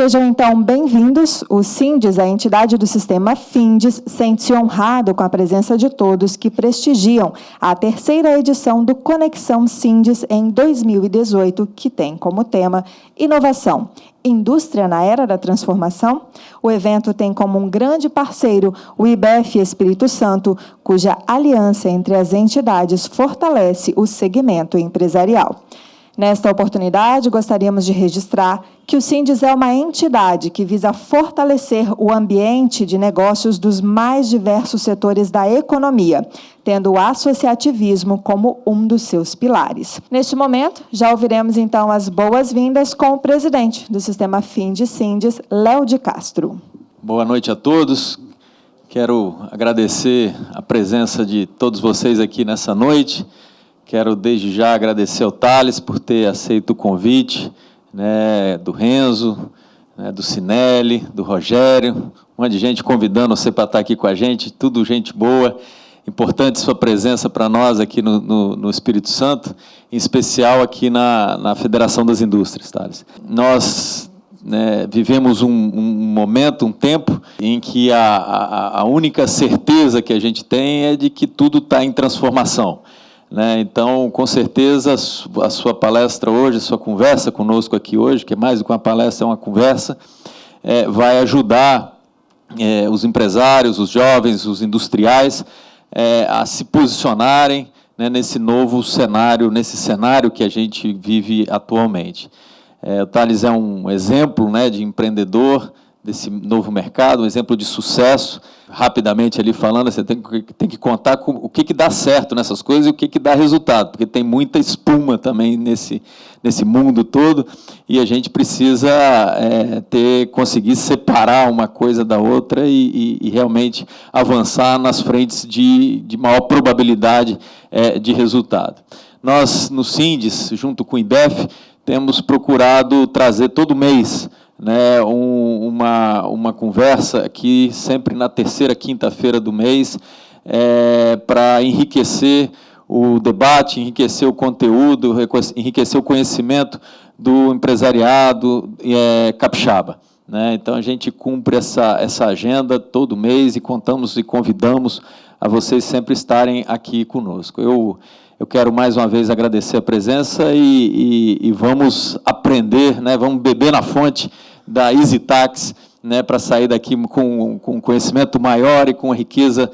Sejam, então, bem-vindos. O Sindes, a entidade do sistema Findes, sente-se honrado com a presença de todos que prestigiam a terceira edição do Conexão Sindes em 2018, que tem como tema Inovação, Indústria na Era da Transformação. O evento tem como um grande parceiro o IBF Espírito Santo, cuja aliança entre as entidades fortalece o segmento empresarial. Nesta oportunidade, gostaríamos de registrar que o Sindes é uma entidade que visa fortalecer o ambiente de negócios dos mais diversos setores da economia, tendo o associativismo como um dos seus pilares. Neste momento, já ouviremos então as boas-vindas com o presidente do Sistema Findes Sindes, Léo de Castro. Boa noite a todos. Quero agradecer a presença de todos vocês aqui nessa noite. Quero, desde já, agradecer ao Thales por ter aceito o convite, do Renzo, do Sinelli, do Rogério, um monte de gente convidando você para estar aqui com a gente, tudo gente boa. Importante sua presença para nós aqui no Espírito Santo, em especial aqui na Federação das Indústrias, Thales. Nós vivemos um momento, um tempo, em que a única certeza que a gente tem é de que tudo está em transformação. Então, com certeza, a sua palestra hoje, a sua conversa conosco aqui hoje, que é mais do que uma palestra, é uma conversa, vai ajudar os empresários, os jovens, os industriais, a se posicionarem nesse novo cenário, nesse cenário que a gente vive atualmente. O Thales é um exemplo de empreendedor desse novo mercado, um exemplo de sucesso. Rapidamente ali falando, você tem que contar com o que dá certo nessas coisas e o que dá resultado, porque tem muita espuma também nesse mundo todo, e a gente precisa conseguir separar uma coisa da outra e realmente avançar nas frentes de maior probabilidade de resultado. Nós, no Sindes, junto com o IBEF, temos procurado trazer todo mês uma conversa aqui, sempre na terceira quinta-feira do mês, para enriquecer o debate, enriquecer o conteúdo, enriquecer o conhecimento do empresariado capixaba. Então, a gente cumpre essa agenda todo mês e contamos e convidamos a vocês sempre estarem aqui conosco. Eu quero mais uma vez agradecer a presença e vamos aprender, vamos beber na fonte da EasyTax, para sair daqui com conhecimento maior e com riqueza,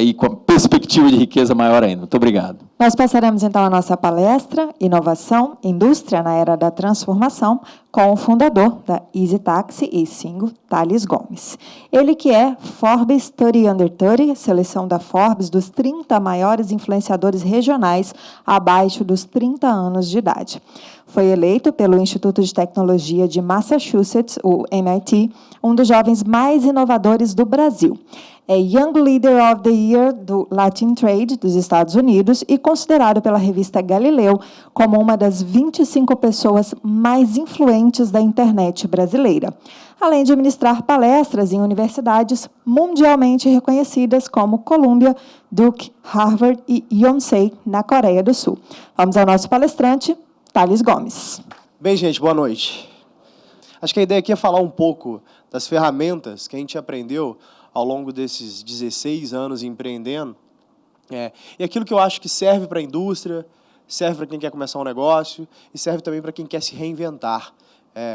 e com perspectiva de riqueza maior ainda. Muito obrigado. Nós passaremos, então, a nossa palestra, Inovação, Indústria na Era da Transformação, com o fundador da EasyTax e Singo, Thales Gomes. Ele que é Forbes 30 Under 30, seleção da Forbes dos 30 maiores influenciadores regionais abaixo dos 30 anos de idade. Foi eleito pelo Instituto de Tecnologia de Massachusetts, o MIT, um dos jovens mais inovadores do Brasil. É Young Leader of the Year do Latin Trade dos Estados Unidos e considerado pela revista Galileu como uma das 25 pessoas mais influentes da internet brasileira, além de ministrar palestras em universidades mundialmente reconhecidas como Columbia, Duke, Harvard e Yonsei, na Coreia do Sul. Vamos ao nosso palestrante, Thales Gomes. Bem, gente, boa noite. Acho que a ideia aqui é falar um pouco das ferramentas que a gente aprendeu ao longo desses 16 anos empreendendo, e aquilo que eu acho que serve para a indústria, serve para quem quer começar um negócio e serve também para quem quer se reinventar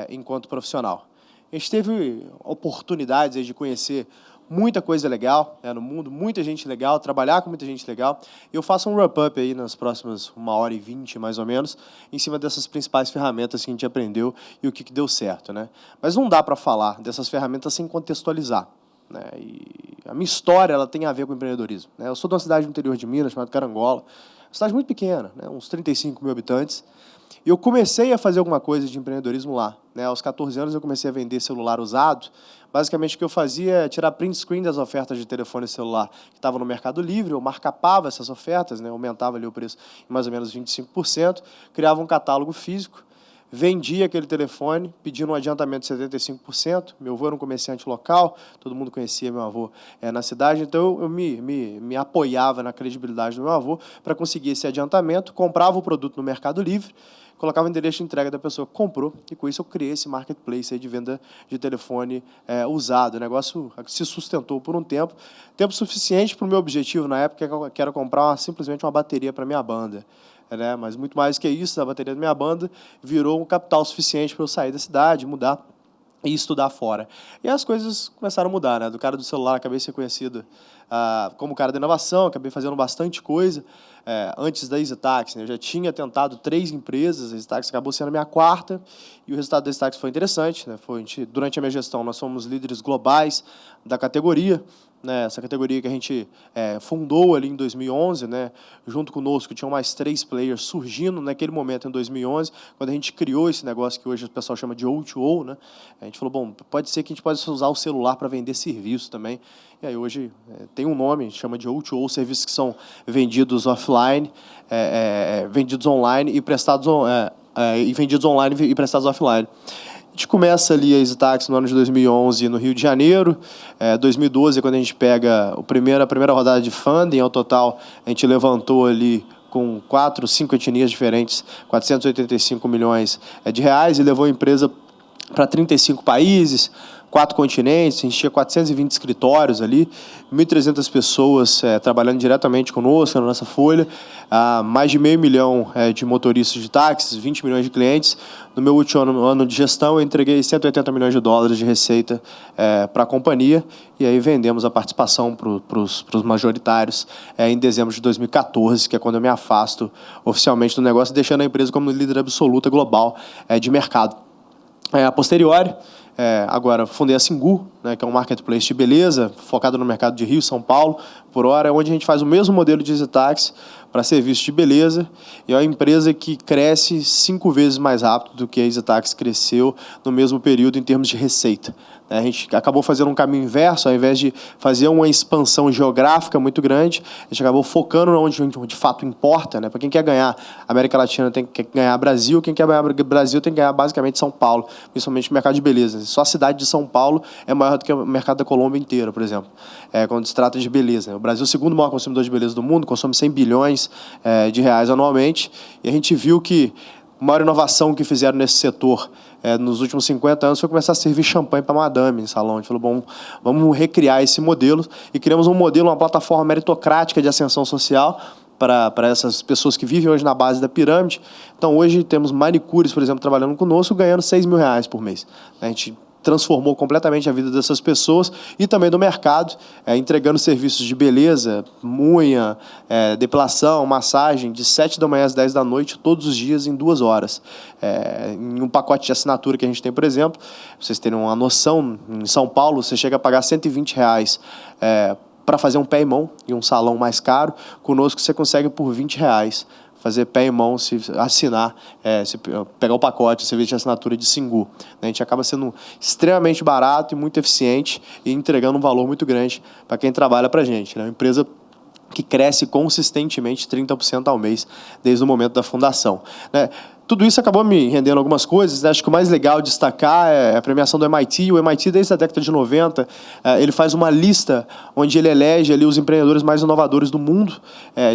enquanto profissional. A gente teve oportunidades aí de conhecer muita coisa legal no mundo, muita gente legal, trabalhar com muita gente legal. Eu faço um wrap-up aí nas próximas 1h20, mais ou menos, em cima dessas principais ferramentas que a gente aprendeu e o que deu certo. Mas não dá para falar dessas ferramentas sem contextualizar. E a minha história ela tem a ver com empreendedorismo. Eu sou de uma cidade do interior de Minas, chamada Carangola, uma cidade muito pequena, uns 35 mil habitantes, e eu comecei a fazer alguma coisa de empreendedorismo lá. Aos 14 anos eu comecei a vender celular usado. Basicamente o que eu fazia é tirar print screen das ofertas de telefone celular que estavam no Mercado Livre, eu marcapava essas ofertas, aumentava ali o preço em mais ou menos 25%, criava um catálogo físico, vendi aquele telefone, pedindo um adiantamento de 75%. Meu avô era um comerciante local, todo mundo conhecia meu avô na cidade, então eu me apoiava na credibilidade do meu avô para conseguir esse adiantamento, comprava o produto no Mercado Livre, colocava o endereço de entrega da pessoa que comprou, e com isso eu criei esse marketplace aí de venda de telefone usado. O negócio se sustentou por um tempo suficiente para o meu objetivo na época, que era comprar simplesmente uma bateria para minha banda. Mas muito mais que isso, a bateria da minha banda virou um capital suficiente para eu sair da cidade, mudar e estudar fora. E as coisas começaram a mudar, Do cara do celular, acabei de ser conhecido como cara da inovação, acabei fazendo bastante coisa antes da EasyTaxi. Eu já tinha tentado 3 empresas, a EasyTaxi acabou sendo a minha 4ª, e o resultado da EasyTaxi foi interessante. Durante a minha gestão, nós fomos líderes globais da categoria, essa categoria que a gente fundou ali em 2011, junto conosco tinham mais 3 players surgindo naquele momento, em 2011, quando a gente criou esse negócio que hoje o pessoal chama de O2O, A gente falou, bom, pode ser que a gente possa usar o celular para vender serviço também. E aí hoje tem um nome, chama de O2O, serviços que são vendidos offline, vendidos online e prestados vendidos online e prestados offline. A gente começa ali a EasyTaxi no ano de 2011 no Rio de Janeiro. 2012, quando a gente pega a primeira rodada de funding, ao total a gente levantou ali com 4, 5 etnias diferentes, 485 milhões de reais, e levou a empresa para 35 países, 4 continentes, a gente tinha 420 escritórios ali, 1.300 pessoas trabalhando diretamente conosco na nossa folha, mais de 500 mil de motoristas de táxis, 20 milhões de clientes. No meu último ano de gestão, eu entreguei 180 milhões de dólares de receita para a companhia, e aí vendemos a participação para os majoritários em dezembro de 2014, que é quando eu me afasto oficialmente do negócio, deixando a empresa como líder absoluta global de mercado. A posteriori, agora fundei a Singu, que é um marketplace de beleza, focado no mercado de Rio e São Paulo, por hora, onde a gente faz o mesmo modelo de EasyTaxi para serviços de beleza, e é uma empresa que cresce 5 vezes mais rápido do que a EasyTaxi cresceu no mesmo período em termos de receita. A gente acabou fazendo um caminho inverso, ao invés de fazer uma expansão geográfica muito grande, a gente acabou focando onde de fato importa. Para quem quer ganhar América Latina tem que ganhar Brasil, quem quer ganhar Brasil tem que ganhar basicamente São Paulo, principalmente o mercado de beleza. Só a cidade de São Paulo é maior do que o mercado da Colômbia inteira, por exemplo, quando se trata de beleza. O Brasil é o segundo maior consumidor de beleza do mundo, consome 100 bilhões de reais anualmente, e a gente viu que a maior inovação que fizeram nesse setor nos últimos 50 anos foi começar a servir champanhe para madame em salão. A gente falou, bom, vamos recriar esse modelo, e criamos um modelo, uma plataforma meritocrática de ascensão social para essas pessoas que vivem hoje na base da pirâmide. Então, hoje temos manicures, por exemplo, trabalhando conosco, ganhando 6 mil reais por mês. A gente transformou completamente a vida dessas pessoas e também do mercado, entregando serviços de beleza, unha, depilação, massagem, de 7 da manhã às 10 da noite, todos os dias, em 2 horas. Em um pacote de assinatura que a gente tem, por exemplo, pra vocês terem uma noção, em São Paulo, você chega a pagar 120 reais para fazer um pé e mão em um salão mais caro. Conosco você consegue por 20 reais fazer pé e mão, se assinar, se pegar o pacote, o serviço de assinatura de Singu. A gente acaba sendo extremamente barato e muito eficiente e entregando um valor muito grande para quem trabalha para a gente. Uma empresa que cresce consistentemente 30% ao mês desde o momento da fundação. Tudo isso acabou me rendendo algumas coisas. Acho que o mais legal de destacar é a premiação do MIT. O MIT, desde a década de 90, ele faz uma lista onde ele elege ali os empreendedores mais inovadores do mundo.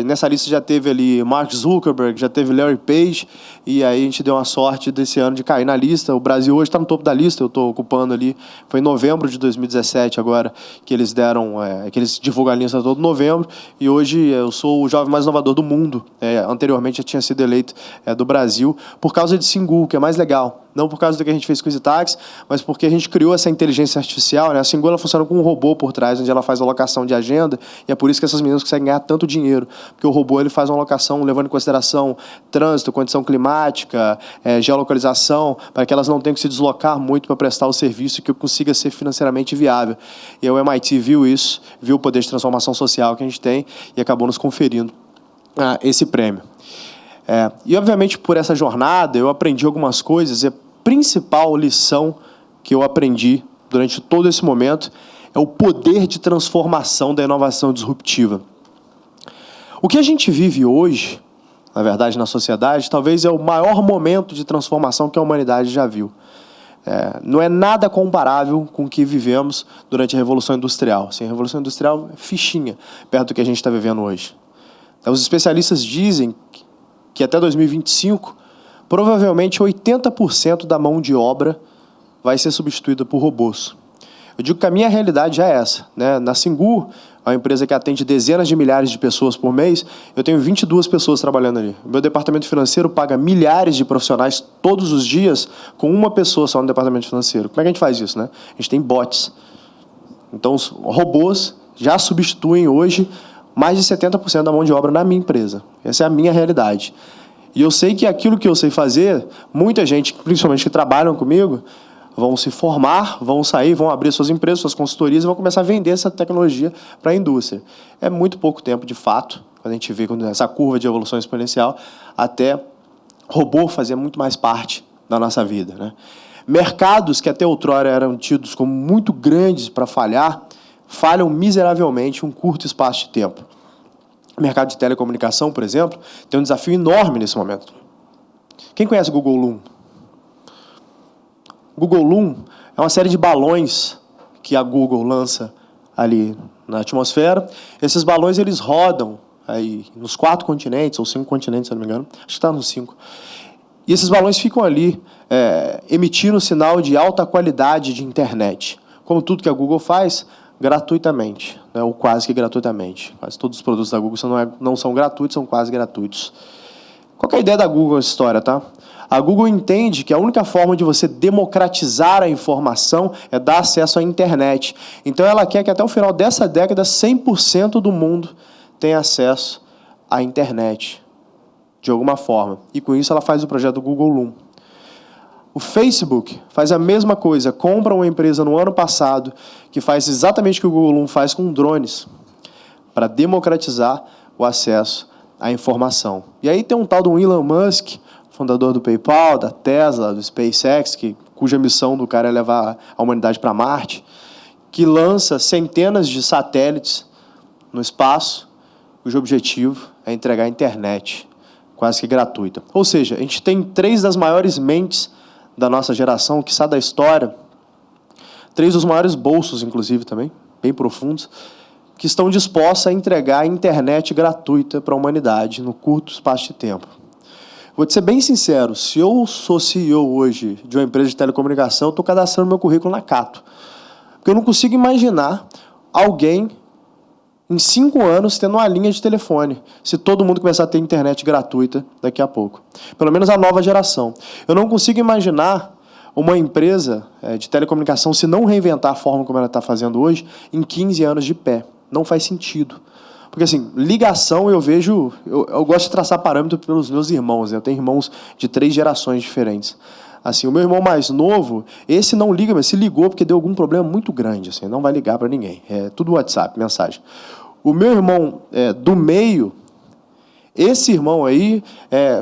Nessa lista já teve ali Mark Zuckerberg, já teve Larry Page, e aí a gente deu uma sorte desse ano de cair na lista. O Brasil hoje está no topo da lista, eu estou ocupando ali. Foi em novembro de 2017 agora que eles deram, que eles divulgaram a lista todo novembro, e hoje eu sou o jovem mais inovador do mundo. Anteriormente já tinha sido eleito do Brasil, por causa de Singu, que é mais legal. Não por causa do que a gente fez com o EasyTaxi, mas porque a gente criou essa inteligência artificial. A Singu ela funciona com um robô por trás, onde ela faz a alocação de agenda, e é por isso que essas meninas conseguem ganhar tanto dinheiro, porque o robô ele faz uma alocação levando em consideração trânsito, condição climática, geolocalização, para que elas não tenham que se deslocar muito para prestar o serviço, que consiga ser financeiramente viável. E o MIT viu isso, viu o poder de transformação social que a gente tem, e acabou nos conferindo esse prêmio. E, obviamente, por essa jornada, eu aprendi algumas coisas, e a principal lição que eu aprendi durante todo esse momento é o poder de transformação da inovação disruptiva. O que a gente vive hoje, na verdade, na sociedade, talvez é o maior momento de transformação que a humanidade já viu. Não é nada comparável com o que vivemos durante a Revolução Industrial. Assim, a Revolução Industrial é fichinha perto do que a gente está vivendo hoje. Então, os especialistas dizem que até 2025, provavelmente 80% da mão de obra vai ser substituída por robôs. Eu digo que a minha realidade é essa, né? Na Singu, uma empresa que atende dezenas de milhares de pessoas por mês, eu tenho 22 pessoas trabalhando ali. O meu departamento financeiro paga milhares de profissionais todos os dias com uma pessoa só no departamento financeiro. Como é que a gente faz isso, né? A gente tem bots. Então, os robôs já substituem hoje mais de 70% da mão de obra na minha empresa. Essa é a minha realidade. E eu sei que aquilo que eu sei fazer, muita gente, principalmente que trabalham comigo, vão se formar, vão sair, vão abrir suas empresas, suas consultorias e vão começar a vender essa tecnologia para a indústria. É muito pouco tempo, de fato, quando a gente vê essa curva de evolução exponencial, até robô fazer muito mais parte da nossa vida, né? Mercados que até outrora eram tidos como muito grandes para falhar, falham miseravelmente em um curto espaço de tempo. O mercado de telecomunicação, por exemplo, tem um desafio enorme nesse momento. Quem conhece o Google Loom? Google Loom é uma série de balões que a Google lança ali na atmosfera. Esses balões eles rodam aí nos 4 continentes, ou 5 continentes, se não me engano. Acho que está nos 5. E esses balões ficam ali emitindo sinal de alta qualidade de internet. Como tudo que a Google faz, gratuitamente, né, ou quase que gratuitamente. Quase todos os produtos da Google não são gratuitos, são quase gratuitos. Qual que é a ideia da Google nessa história, tá? A Google entende que a única forma de você democratizar a informação é dar acesso à internet. Então, ela quer que até o final dessa década, 100% do mundo tenha acesso à internet, de alguma forma. E, com isso, ela faz o projeto Google Loom. O Facebook faz a mesma coisa, compra uma empresa no ano passado que faz exatamente o que o Google Loom faz com drones, para democratizar o acesso à informação. E aí tem um tal do Elon Musk, fundador do PayPal, da Tesla, do SpaceX, cuja missão do cara é levar a humanidade para Marte, que lança centenas de satélites no espaço, cujo objetivo é entregar a internet, quase que gratuita. Ou seja, a gente tem 3 das maiores mentes da nossa geração, quiçá da história, 3 dos maiores bolsos, inclusive, também, bem profundos, que estão dispostos a entregar a internet gratuita para a humanidade no curto espaço de tempo. Vou te ser bem sincero, se eu sou CEO hoje de uma empresa de telecomunicação, eu estou cadastrando meu currículo na Cato. Porque eu não consigo imaginar alguém em 5 anos tendo uma linha de telefone, se todo mundo começar a ter internet gratuita daqui a pouco. Pelo menos a nova geração. Eu não consigo imaginar uma empresa de telecomunicação, se não reinventar a forma como ela está fazendo hoje, em 15 anos de pé. Não faz sentido. Porque, assim, ligação eu vejo... Eu gosto de traçar parâmetro pelos meus irmãos. Eu tenho irmãos de 3 gerações diferentes. Assim, o meu irmão mais novo, esse não liga, mas se ligou porque deu algum problema muito grande. Assim, não vai ligar para ninguém. É tudo WhatsApp, mensagem. O meu irmão do meio... Esse irmão aí,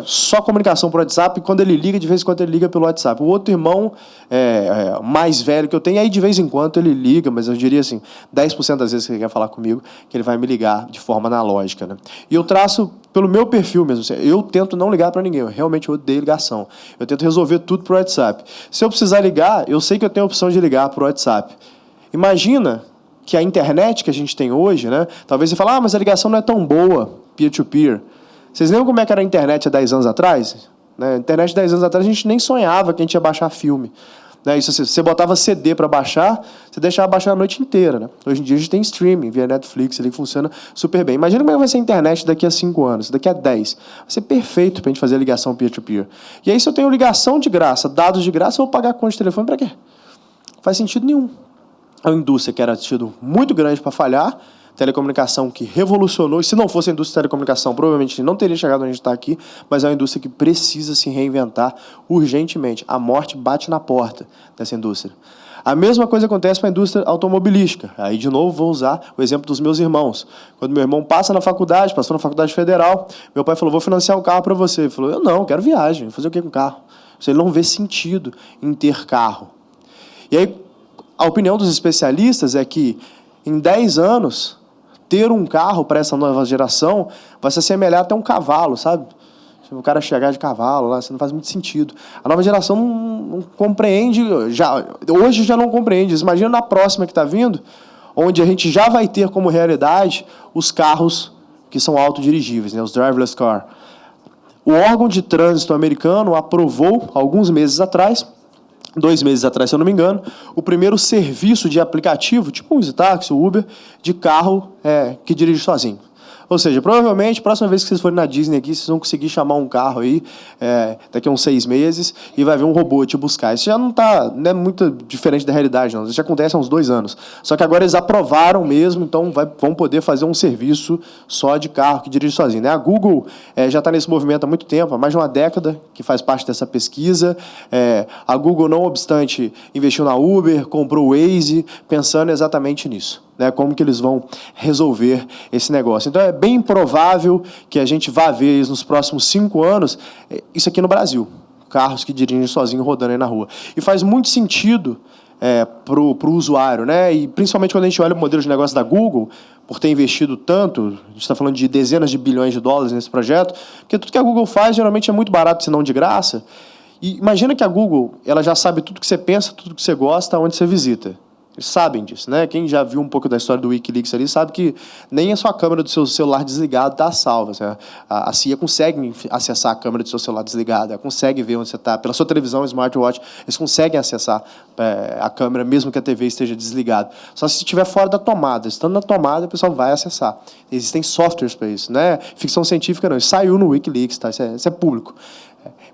só comunicação por WhatsApp, e quando ele liga, de vez em quando ele liga pelo WhatsApp. O outro irmão mais velho que eu tenho, aí de vez em quando ele liga, mas eu diria assim, 10% das vezes que ele quer falar comigo, que ele vai me ligar de forma analógica, né? E eu traço pelo meu perfil mesmo. Eu tento não ligar para ninguém, eu realmente odeio ligação. Eu tento resolver tudo por WhatsApp. Se eu precisar ligar, eu sei que eu tenho a opção de ligar por WhatsApp. Imagina que a internet que a gente tem hoje, né? Talvez você fale, mas a ligação não é tão boa, peer-to-peer. Vocês lembram como é que era a internet há 10 anos atrás? A internet há 10 anos atrás a gente nem sonhava que a gente ia baixar filme. Isso, você botava CD para baixar, você deixava baixar a noite inteira. Né? Hoje em dia a gente tem streaming via Netflix, ali que funciona super bem. Imagina como é que vai ser a internet daqui a 5 anos, daqui a 10. Vai ser perfeito para a gente fazer a ligação peer-to-peer. E aí se eu tenho ligação de graça, dados de graça, eu vou pagar conta de telefone para quê? Não faz sentido nenhum. A indústria que era tido muito grande para falhar, telecomunicação que revolucionou, e se não fosse a indústria de telecomunicação, provavelmente não teria chegado onde a gente está aqui, mas é uma indústria que precisa se reinventar urgentemente. A morte bate na porta dessa indústria. A mesma coisa acontece para a indústria automobilística. Aí, de novo, vou usar o exemplo dos meus irmãos. Quando meu irmão passou na faculdade federal, meu pai falou, vou financiar um carro para você. Ele falou, eu não, quero viagem, vou fazer o que com carro? Ele não vê sentido em ter carro. E aí, a opinião dos especialistas é que, em 10 anos... ter um carro para essa nova geração vai se assemelhar até um cavalo, sabe? O cara chegar de cavalo lá, isso não faz muito sentido. A nova geração não compreende, hoje já não compreende. Imagina na próxima que está vindo, onde a gente já vai ter como realidade os carros que são autodirigíveis, né, os driverless car. O órgão de trânsito americano aprovou, alguns meses atrás, 2 meses atrás, se eu não me engano, o primeiro serviço de aplicativo, tipo um EasyTaxi, o Uber, de carro que dirige sozinho. Ou seja, provavelmente, próxima vez que vocês forem na Disney aqui, vocês vão conseguir chamar um carro aí, daqui a uns 6 meses, e vai ver um robô te buscar. Isso já não é muito diferente da realidade, não. Isso já acontece há uns 2 anos. Só que agora eles aprovaram mesmo, então vão poder fazer um serviço só de carro que dirige sozinho, né? A Google já está nesse movimento há muito tempo, há mais de uma década, que faz parte dessa pesquisa. A Google, não obstante, investiu na Uber, comprou o Waze, pensando exatamente nisso. Né, como que eles vão resolver esse negócio. Então, é bem provável que a gente vá ver isso nos próximos 5 anos, isso aqui no Brasil, carros que dirigem sozinhos rodando aí na rua. E faz muito sentido para o usuário, né? E principalmente quando a gente olha o modelo de negócio da Google, por ter investido tanto, a gente está falando de dezenas de bilhões de dólares nesse projeto, porque tudo que a Google faz geralmente é muito barato, se não de graça. E imagina que a Google ela já sabe tudo que você pensa, tudo que você gosta, onde você visita. Eles sabem disso, né? Quem já viu um pouco da história do Wikileaks ali sabe que nem a sua câmera do seu celular desligado está salva. Né? A CIA consegue acessar a câmera do seu celular desligada, consegue ver onde você está. Pela sua televisão, smartwatch, eles conseguem acessar a câmera, mesmo que a TV esteja desligada. Só se estiver fora da tomada. Estando na tomada, o pessoal vai acessar. Existem softwares para isso, né? Ficção científica não. Isso saiu no Wikileaks, tá? Isso é público.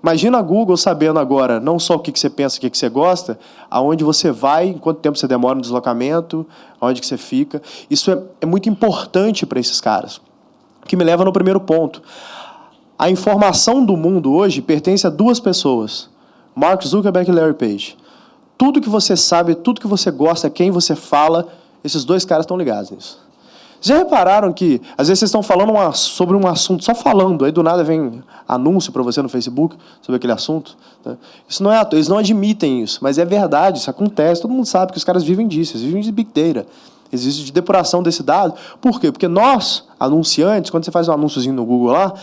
Imagina a Google sabendo agora não só o que você pensa, o que você gosta, aonde você vai, em quanto tempo você demora no deslocamento, onde que você fica. Isso é muito importante para esses caras. O que me leva no primeiro ponto. A informação do mundo hoje pertence a 2 pessoas, Mark Zuckerberg e Larry Page. Tudo que você sabe, tudo que você gosta, quem você fala, esses 2 caras estão ligados nisso. Já repararam que, às vezes, vocês estão falando sobre um assunto, só falando, aí do nada vem anúncio para você no Facebook sobre aquele assunto? Né? Isso não é eles não admitem isso, mas é verdade, isso acontece, todo mundo sabe que os caras vivem disso, eles vivem de Big Data, eles vivem de depuração desse dado. Por quê? Porque nós, anunciantes, quando você faz um anúnciozinho no Google lá,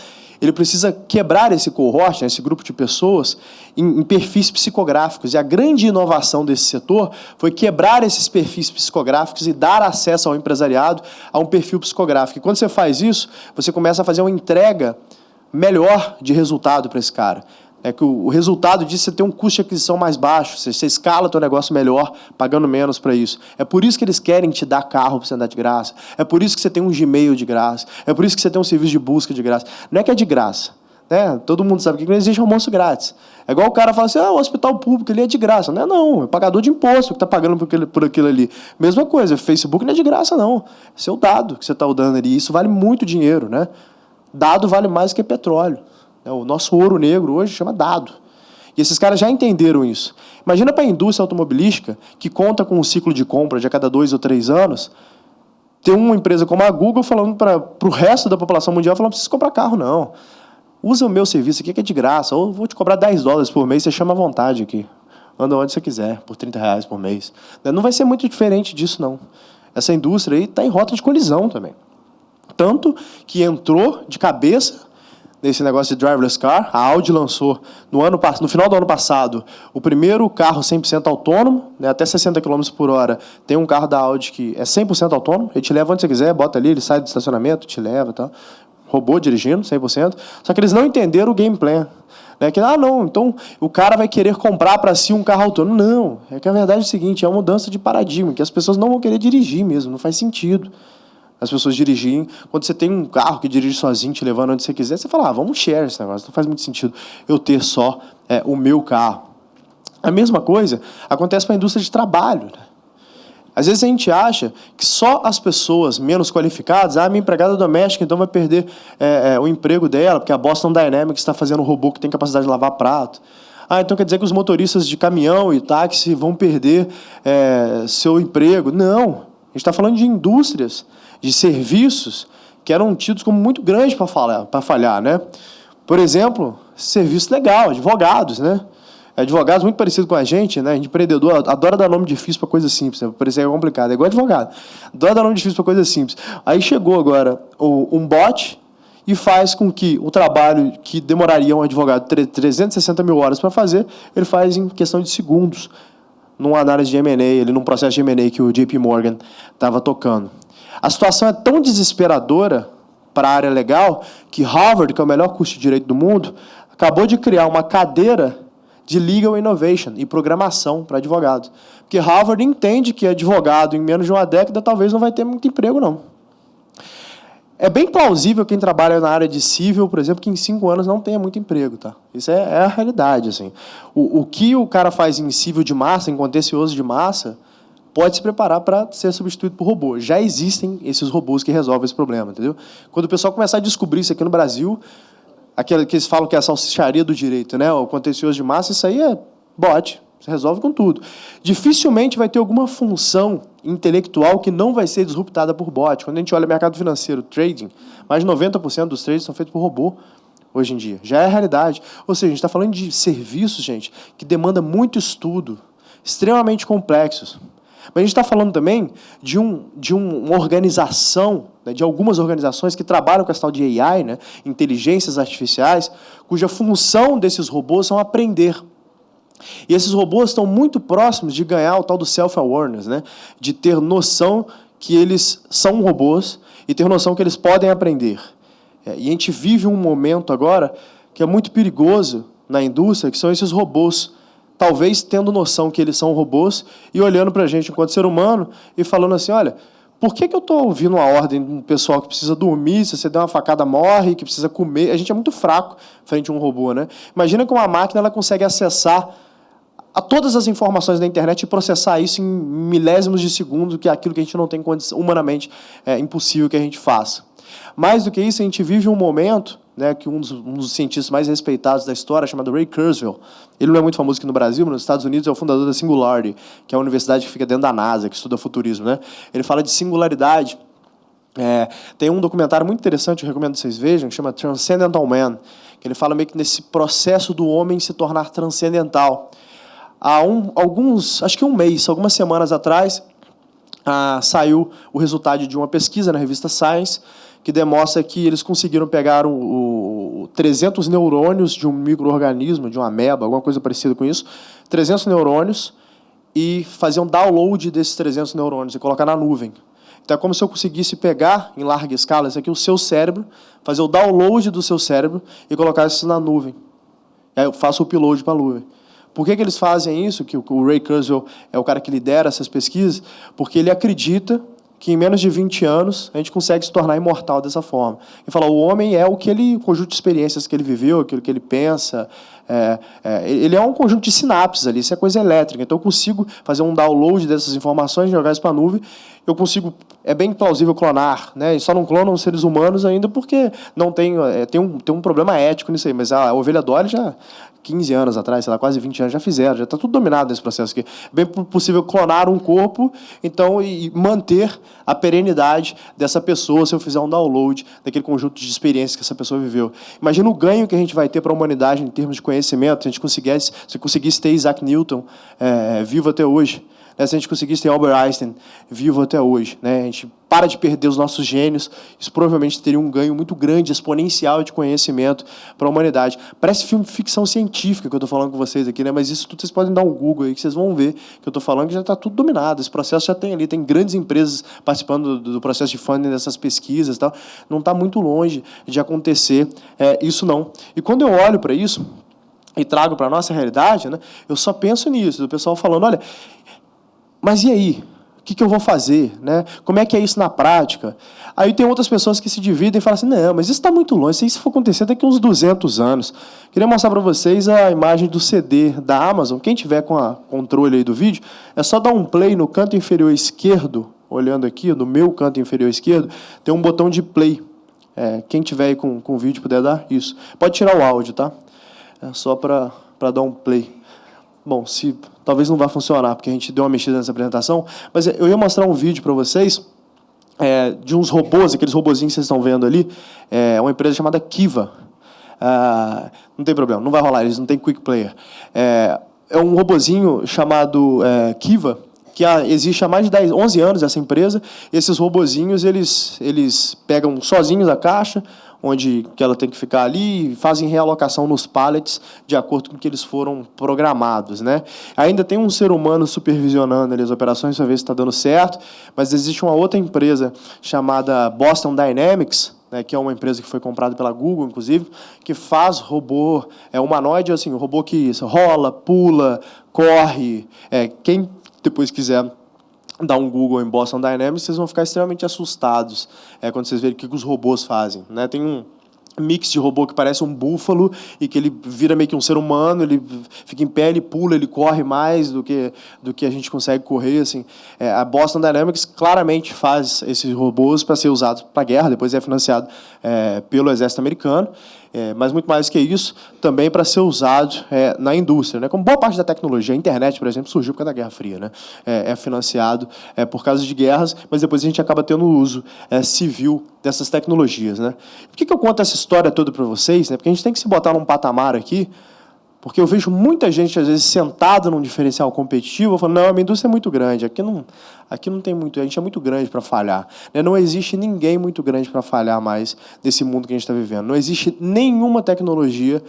ele precisa quebrar esse cohort, né, esse grupo de pessoas, em perfis psicográficos. E a grande inovação desse setor foi quebrar esses perfis psicográficos e dar acesso ao empresariado a um perfil psicográfico. E quando você faz isso, você começa a fazer uma entrega melhor de resultado para esse cara. É que o resultado disso é ter um custo de aquisição mais baixo, você escala o teu negócio melhor, pagando menos para isso. É por isso que eles querem te dar carro para você andar de graça, é por isso que você tem um Gmail de graça, é por isso que você tem um serviço de busca de graça. Não é que é de graça, né? Todo mundo sabe que não existe almoço grátis. É igual o cara fala assim, o hospital público ele é de graça. Não, é pagador de imposto que está pagando por aquilo ali. Mesma coisa, o Facebook não é de graça não, é seu dado que você está dando ali, isso vale muito dinheiro, né? Dado vale mais que petróleo. O nosso ouro negro hoje chama dado. E esses caras já entenderam isso. Imagina para a indústria automobilística, que conta com um ciclo de compra de a cada 2 ou 3 anos, ter uma empresa como a Google falando para o resto da população mundial, falando, não precisa comprar carro, não. Usa o meu serviço aqui que é de graça, ou vou te cobrar $10 por mês, você chama à vontade aqui. Anda onde você quiser, por R$30 por mês. Não vai ser muito diferente disso, não. Essa indústria aí está em rota de colisão também. Tanto que entrou de cabeça nesse negócio de driverless car. A Audi lançou no final do ano passado o primeiro carro 100% autônomo, né, até 60 km por hora. Tem um carro da Audi que é 100% autônomo, ele te leva onde você quiser, bota ali, ele sai do estacionamento, te leva, tá? Robô dirigindo, 100%. Só que eles não entenderam o game plan. Né, que, não, então o cara vai querer comprar para si um carro autônomo. Não, é que a verdade é o seguinte, é uma mudança de paradigma, que as pessoas não vão querer dirigir mesmo, não faz sentido. As pessoas dirigirem. Quando você tem um carro que dirige sozinho, te levando onde você quiser, você fala, vamos share esse negócio. Não faz muito sentido eu ter só o meu carro. A mesma coisa acontece para a indústria de trabalho. Né? Às vezes a gente acha que só as pessoas menos qualificadas, minha empregada doméstica então vai perder o emprego dela, porque a Boston Dynamics está fazendo um robô que tem capacidade de lavar prato. Então quer dizer que os motoristas de caminhão e táxi vão perder seu emprego. Não. A gente está falando de indústrias, de serviços que eram tidos como muito grandes para falhar, né? Por exemplo, serviço legal, advogados, né? Advogados muito parecido com a gente, né? A gente empreendedor adora dar nome difícil para coisa simples, né? Parecer complicado, é igual advogado. Adora dar nome difícil para coisa simples. Aí chegou agora um bot e faz com que o trabalho que demoraria um advogado 360 mil horas para fazer, ele faz em questão de segundos, numa análise de M&A, num processo de M&A que o JP Morgan estava tocando. A situação é tão desesperadora para a área legal que Harvard, que é o melhor curso de direito do mundo, acabou de criar uma cadeira de Legal Innovation e programação para advogados. Porque Harvard entende que advogado, em menos de uma década, talvez não vai ter muito emprego, não. É bem plausível quem trabalha na área de civil, por exemplo, que em 5 anos não tenha muito emprego. Tá? Isso é a realidade. Assim. O que o cara faz em civil de massa, em contencioso de massa, pode se preparar para ser substituído por robô. Já existem esses robôs que resolvem esse problema. Entendeu? Quando o pessoal começar a descobrir isso aqui no Brasil, aquele que eles falam que é a salsicharia do direito, né? O contencioso de massa, isso aí é bot. Você resolve com tudo. Dificilmente vai ter alguma função intelectual que não vai ser disruptada por bot. Quando a gente olha o mercado financeiro, trading, mais de 90% dos trades são feitos por robô hoje em dia. Já é a realidade. Ou seja, a gente está falando de serviços, gente, que demanda muito estudo, extremamente complexos. Mas a gente está falando também de uma organização, né, de algumas organizações que trabalham com essa tal de AI, né, inteligências artificiais, cuja função desses robôs são aprender. E esses robôs estão muito próximos de ganhar o tal do self-awareness, né? De ter noção que eles são robôs e ter noção que eles podem aprender. E a gente vive um momento agora que é muito perigoso na indústria, que são esses robôs, talvez tendo noção que eles são robôs e olhando para a gente enquanto ser humano e falando assim, olha, por que eu estou ouvindo uma ordem de um pessoal que precisa dormir, se você der uma facada morre, que precisa comer? A gente é muito fraco frente a um robô, né? Imagina que uma máquina ela consegue acessar a todas as informações da internet e processar isso em milésimos de segundo, que é aquilo que a gente não tem condição, humanamente é impossível que a gente faça. Mais do que isso, a gente vive um momento, né, que um dos cientistas mais respeitados da história, chamado Ray Kurzweil, ele não é muito famoso aqui no Brasil, mas nos Estados Unidos é o fundador da Singularity, que é a universidade que fica dentro da NASA, que estuda futurismo. Né? Ele fala de singularidade. Tem um documentário muito interessante, eu recomendo que vocês vejam, que chama Transcendental Man, que ele fala meio que nesse processo do homem se tornar transcendental. Há acho que um mês, algumas semanas atrás, saiu o resultado de uma pesquisa na revista Science, que demonstra que eles conseguiram pegar 300 neurônios de um micro-organismo, de uma ameba, alguma coisa parecida com isso, 300 neurônios, e fazer um download desses 300 neurônios e colocar na nuvem. Então, é como se eu conseguisse pegar, em larga escala, isso aqui, o seu cérebro, fazer o download do seu cérebro e colocar isso na nuvem. Aí eu faço o upload para a nuvem. Por que eles fazem isso? Que o Ray Kurzweil é o cara que lidera essas pesquisas, porque ele acredita que em menos de 20 anos a gente consegue se tornar imortal dessa forma. Ele fala, o homem é o conjunto de experiências que ele viveu, aquilo que ele pensa, ele é um conjunto de sinapses ali, isso é coisa elétrica. Então eu consigo fazer um download dessas informações, jogar isso para a nuvem, eu consigo, é bem plausível clonar, né? E só não clonam os seres humanos ainda porque não tem um problema ético nisso aí, mas a ovelha Dolly já 15 anos atrás, sei lá, quase 20 anos, já fizeram, já está tudo dominado nesse processo aqui. É bem possível clonar um corpo, então, e manter a perenidade dessa pessoa se eu fizer um download daquele conjunto de experiências que essa pessoa viveu. Imagina o ganho que a gente vai ter para a humanidade em termos de conhecimento, se a gente conseguisse ter Isaac Newton vivo até hoje, né? Se a gente conseguisse ter Albert Einstein vivo até hoje, né? A gente para de perder os nossos gênios, isso provavelmente teria um ganho muito grande, exponencial de conhecimento para a humanidade. Parece filme de ficção científica que eu estou falando com vocês aqui, né? Mas isso tudo vocês podem dar um Google aí, que vocês vão ver que eu estou falando que já está tudo dominado. Esse processo já tem ali, tem grandes empresas participando do processo de funding dessas pesquisas e tal. Não está muito longe de acontecer isso, não. E quando eu olho para isso e trago para a nossa realidade, né, eu só penso nisso, do pessoal falando, olha, mas e aí? O que eu vou fazer? Né? Como é que é isso na prática? Aí tem outras pessoas que se dividem e falam assim, não, mas isso está muito longe, isso for acontecer daqui a uns 200 anos. Queria mostrar para vocês a imagem do CD da Amazon. Quem tiver com o controle aí do vídeo, é só dar um play no canto inferior esquerdo, olhando aqui, no meu canto inferior esquerdo, tem um botão de play. Quem tiver aí com o vídeo puder dar, isso. Pode tirar o áudio, tá? É só para dar um play. Bom, talvez não vá funcionar, porque a gente deu uma mexida nessa apresentação, mas eu ia mostrar um vídeo para vocês de uns robôs, aqueles robozinhos que vocês estão vendo ali, uma empresa chamada Kiva. Não tem problema, não vai rolar, eles não têm Quick Player. É um robozinho chamado Kiva, que existe há mais de 11 anos essa empresa. Esses robozinhos, eles pegam sozinhos a caixa, onde que ela tem que ficar ali, e fazem realocação nos pallets de acordo com que eles foram programados, né? Ainda tem um ser humano supervisionando ali as operações para ver se está dando certo, mas existe uma outra empresa chamada Boston Dynamics, né, que é uma empresa que foi comprada pela Google, inclusive, que faz robô humanoide, assim, um robô que rola, pula, corre. Quem depois quiser dar um Google em Boston Dynamics, vocês vão ficar extremamente assustados quando vocês verem o que os robôs fazem, né? Tem um mix de robô que parece um búfalo e que ele vira meio que um ser humano, ele fica em pé, ele pula, ele corre mais do que a gente consegue correr, assim. A Boston Dynamics claramente faz esses robôs para ser usados para a guerra, depois é financiado pelo exército americano, mas muito mais que isso, também para ser usado na indústria, né? Como boa parte da tecnologia, a internet, por exemplo, surgiu por causa da Guerra Fria, né? É financiado por causa de guerras, mas depois a gente acaba tendo o uso civil dessas tecnologias, né? Por que eu conto essa história toda para vocês? Né? Porque a gente tem que se botar num patamar aqui, porque eu vejo muita gente, às vezes, sentada num diferencial competitivo, falando, não, a minha indústria é muito grande, aqui não tem muito, a gente é muito grande para falhar. Não existe ninguém muito grande para falhar mais nesse mundo que a gente está vivendo. Não existe nenhuma tecnologia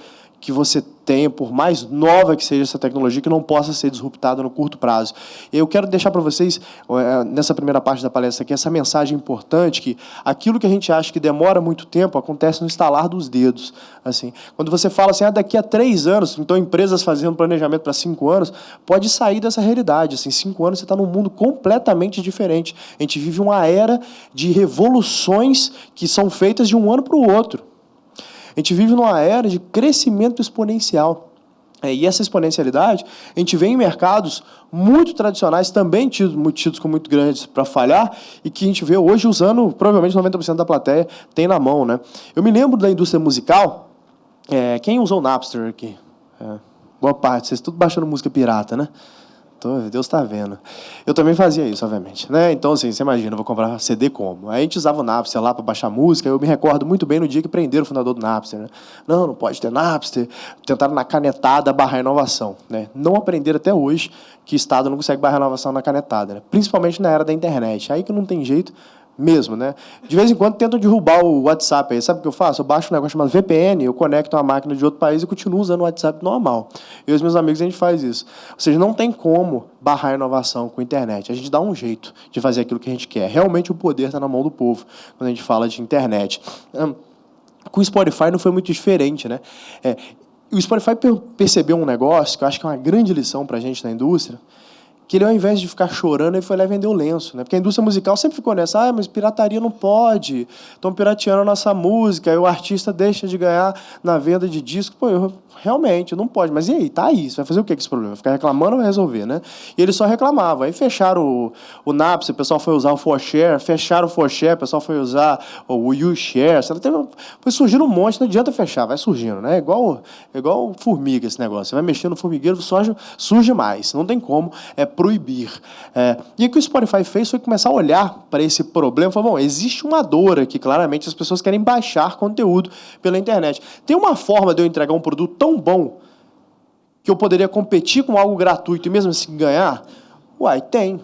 que você tenha, por mais nova que seja essa tecnologia, que não possa ser disruptada no curto prazo. Eu quero deixar para vocês, nessa primeira parte da palestra aqui, essa mensagem importante, que aquilo que a gente acha que demora muito tempo, acontece no estalar dos dedos. Assim, quando você fala assim, daqui a 3 anos, então empresas fazendo planejamento para 5 anos, pode sair dessa realidade. Assim, 5 anos você está num mundo completamente diferente. A gente vive uma era de revoluções que são feitas de um ano para o outro. A gente vive numa era de crescimento exponencial. E essa exponencialidade, a gente vê em mercados muito tradicionais, também tidos como muito grandes para falhar, e que a gente vê hoje usando, provavelmente 90% da plateia tem na mão, né? Eu me lembro da indústria musical, quem usou o Napster aqui? Boa parte, vocês tudo baixando música pirata, né? Deus está vendo. Eu também fazia isso, obviamente, né? Então, assim, você imagina, eu vou comprar CD como? Aí a gente usava o Napster lá para baixar música. Eu me recordo muito bem no dia que prenderam o fundador do Napster, né? Não pode ter Napster. Tentaram na canetada barrar a inovação, né? Não aprenderam até hoje que o Estado não consegue barrar a inovação na canetada, né? Principalmente na era da internet. Aí que não tem jeito mesmo, né? De vez em quando tentam derrubar o WhatsApp aí. Sabe o que eu faço? Eu baixo um negócio chamado VPN, eu conecto uma máquina de outro país e continuo usando o WhatsApp normal. Eu e os meus amigos, a gente faz isso. Ou seja, não tem como barrar a inovação com a internet. A gente dá um jeito de fazer aquilo que a gente quer. Realmente o poder está na mão do povo quando a gente fala de internet. Com o Spotify não foi muito diferente, né? O Spotify percebeu um negócio que eu acho que é uma grande lição para a gente na indústria, que ele, ao invés de ficar chorando, ele foi lá e vendeu o lenço, né? Porque a indústria musical sempre ficou nessa, mas pirataria não pode, estão pirateando a nossa música, aí o artista deixa de ganhar na venda de disco. Realmente, não pode. Mas e aí? Tá aí. Você vai fazer o que com esse problema? Vai ficar reclamando ou vai resolver, né? E ele só reclamava. Aí fecharam o Napster, o pessoal foi usar o ForShare, fecharam o ForShare, o pessoal foi usar o UShare. Foi surgindo um monte, não adianta fechar, vai surgindo, né? Igual formiga esse negócio. Você vai mexendo no formigueiro, surge mais. Não tem como proibir. E o que o Spotify fez foi começar a olhar para esse problema e falar, bom, existe uma dor aqui, claramente as pessoas querem baixar conteúdo pela internet. Tem uma forma de eu entregar um produto tão bom que eu poderia competir com algo gratuito e mesmo assim ganhar? Tem.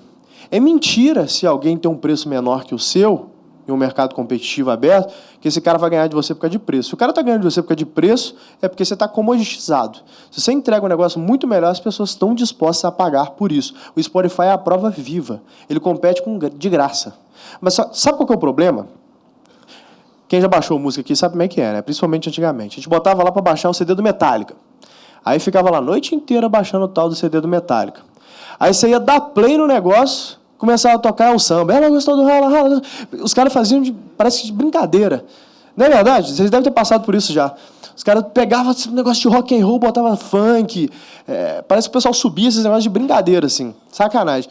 É mentira se alguém tem um preço menor que o seu, em um mercado competitivo aberto, que esse cara vai ganhar de você por causa de preço. Se o cara está ganhando de você por causa de preço, é porque você está comoditizado. Se você entrega um negócio muito melhor, as pessoas estão dispostas a pagar por isso. O Spotify é a prova viva. Ele compete de graça. Mas sabe qual que é o problema? Quem já baixou música aqui sabe como é que é, né? Principalmente antigamente. A gente botava lá para baixar o CD do Metallica. Aí ficava lá a noite inteira baixando o tal do CD do Metallica. Aí você ia dar play no negócio, começava a tocar o samba. Ela gostou do rala, rala. Os caras faziam, parece de brincadeira. Não é verdade? Vocês devem ter passado por isso já. Os caras pegavam esse negócio de rock and roll, botavam funk. Parece que o pessoal subia esses negócios de brincadeira, assim. Sacanagem.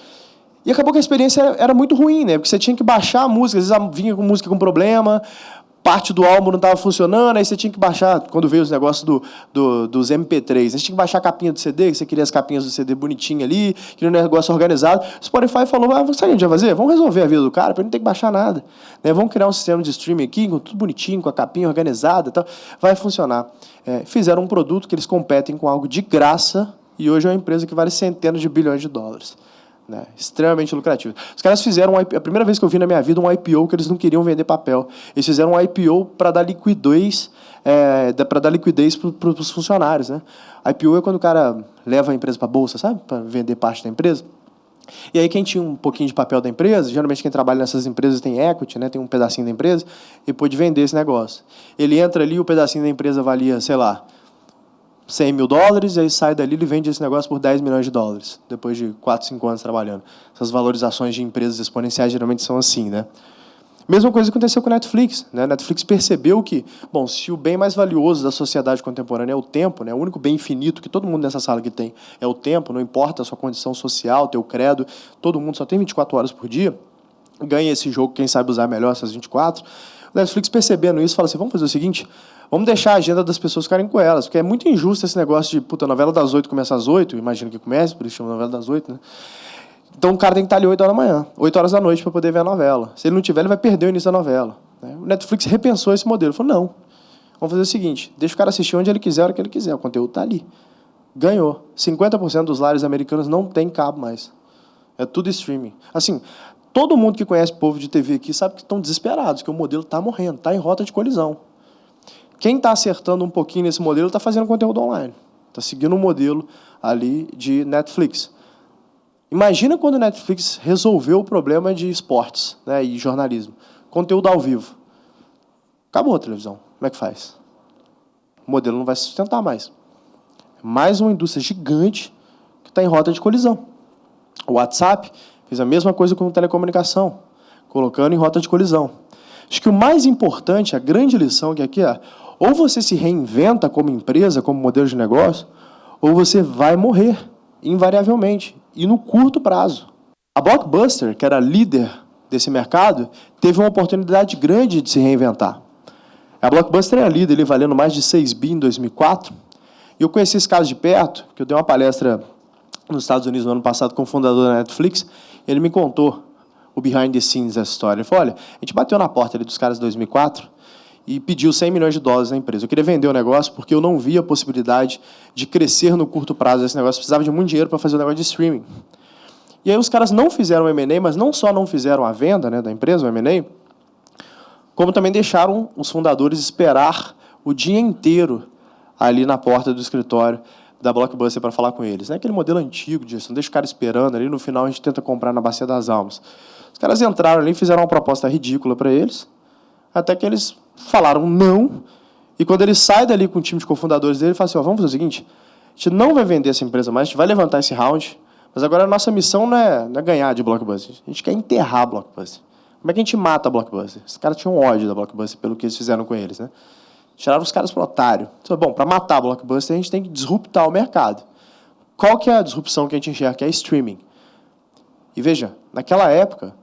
E acabou que a experiência era muito ruim, né? Porque você tinha que baixar a música, às vezes vinha com música com problema, parte do álbum não estava funcionando, aí você tinha que baixar, quando veio os negócios dos MP3, você tinha que baixar a capinha do CD, que você queria as capinhas do CD bonitinha ali, queria um negócio organizado. O Spotify falou, sabe o que a gente vai fazer? Vamos resolver a vida do cara, para ele não ter que baixar nada. Né? Vamos criar um sistema de streaming aqui, com tudo bonitinho, com a capinha organizada, tal. Vai funcionar. Fizeram um produto que eles competem com algo de graça, e hoje é uma empresa que vale centenas de bilhões de dólares. né? Extremamente lucrativo. Os caras fizeram, a primeira vez que eu vi na minha vida um IPO que eles não queriam vender papel. Eles fizeram um IPO para dar liquidez, para os funcionários, né? IPO é quando o cara leva a empresa para a bolsa, sabe? Para vender parte da empresa. E aí quem tinha um pouquinho de papel da empresa, geralmente quem trabalha nessas empresas tem equity, né? Tem um pedacinho da empresa, e pôde vender esse negócio. Ele entra ali, o pedacinho da empresa valia, sei lá, $100 mil, e aí sai dali e vende esse negócio por $10 milhões, depois de 4, 5 anos trabalhando. Essas valorizações de empresas exponenciais geralmente são assim, né? Mesma coisa aconteceu com a Netflix, né? A Netflix percebeu que, bom, se o bem mais valioso da sociedade contemporânea é o tempo, né? O único bem infinito que todo mundo nessa sala que tem é o tempo, não importa a sua condição social, teu credo, todo mundo só tem 24 horas por dia, ganha esse jogo, quem sabe usar melhor essas 24. A Netflix, percebendo isso, fala assim, vamos fazer o seguinte, vamos deixar a agenda das pessoas ficarem com elas, porque é muito injusto esse negócio de, puta, a novela das 8 começa às 8, imagino que comece, por isso chama novela das 8, né? Então o cara tem que estar ali 8 horas da manhã, 8 horas da noite para poder ver a novela. Se ele não tiver, ele vai perder o início da novela. O Netflix repensou esse modelo. Falou, não, vamos fazer o seguinte, deixa o cara assistir onde ele quiser, a hora que ele quiser. O conteúdo está ali. Ganhou. 50% dos lares americanos não tem cabo mais. É tudo streaming. Assim, todo mundo que conhece o povo de TV aqui sabe que estão desesperados, que o modelo está morrendo, está em rota de colisão. Quem está acertando um pouquinho nesse modelo está fazendo conteúdo online. Está seguindo um modelo ali de Netflix. Imagina quando a Netflix resolveu o problema de esportes, né, e jornalismo. Conteúdo ao vivo. Acabou a televisão. Como é que faz? O modelo não vai se sustentar mais. Mais uma indústria gigante que está em rota de colisão. O WhatsApp fez a mesma coisa com a telecomunicação, colocando em rota de colisão. Acho que o mais importante, a grande lição que aqui é, ou você se reinventa como empresa, como modelo de negócio, ou você vai morrer, invariavelmente, e no curto prazo. A Blockbuster, que era líder desse mercado, teve uma oportunidade grande de se reinventar. A Blockbuster é a líder, ele valendo mais de 6 bi em 2004, e eu conheci esse caso de perto, que eu dei uma palestra nos Estados Unidos no ano passado com o fundador da Netflix, ele me contou o behind the scenes dessa história. Ele falou, olha, a gente bateu na porta ali dos caras em 2004 e pediu $100 milhões na empresa. Eu queria vender o negócio porque eu não via a possibilidade de crescer no curto prazo desse negócio. Eu precisava de muito dinheiro para fazer o negócio de streaming. E aí os caras não fizeram o M&A, mas não só não fizeram a venda, né, da empresa, o M&A, como também deixaram os fundadores esperar o dia inteiro ali na porta do escritório da Blockbuster para falar com eles. Aquele modelo antigo de gestão, deixa o cara esperando ali, no final a gente tenta comprar na Bacia das Almas. Os caras entraram ali e fizeram uma proposta ridícula para eles, até que eles falaram não, e quando ele sai dali com o time de cofundadores dele, ele fala assim, vamos fazer o seguinte, a gente não vai vender essa empresa mais, a gente vai levantar esse round, mas agora a nossa missão não é ganhar de Blockbuster, a gente quer enterrar a Blockbuster. Como é que a gente mata a Blockbuster? Os caras tinham ódio da Blockbuster pelo que eles fizeram com eles, né? Tiraram os caras para o otário. Então, bom, para matar a Blockbuster, a gente tem que disruptar o mercado. Qual que é a disrupção que a gente enxerga? Que é streaming. E veja, naquela época,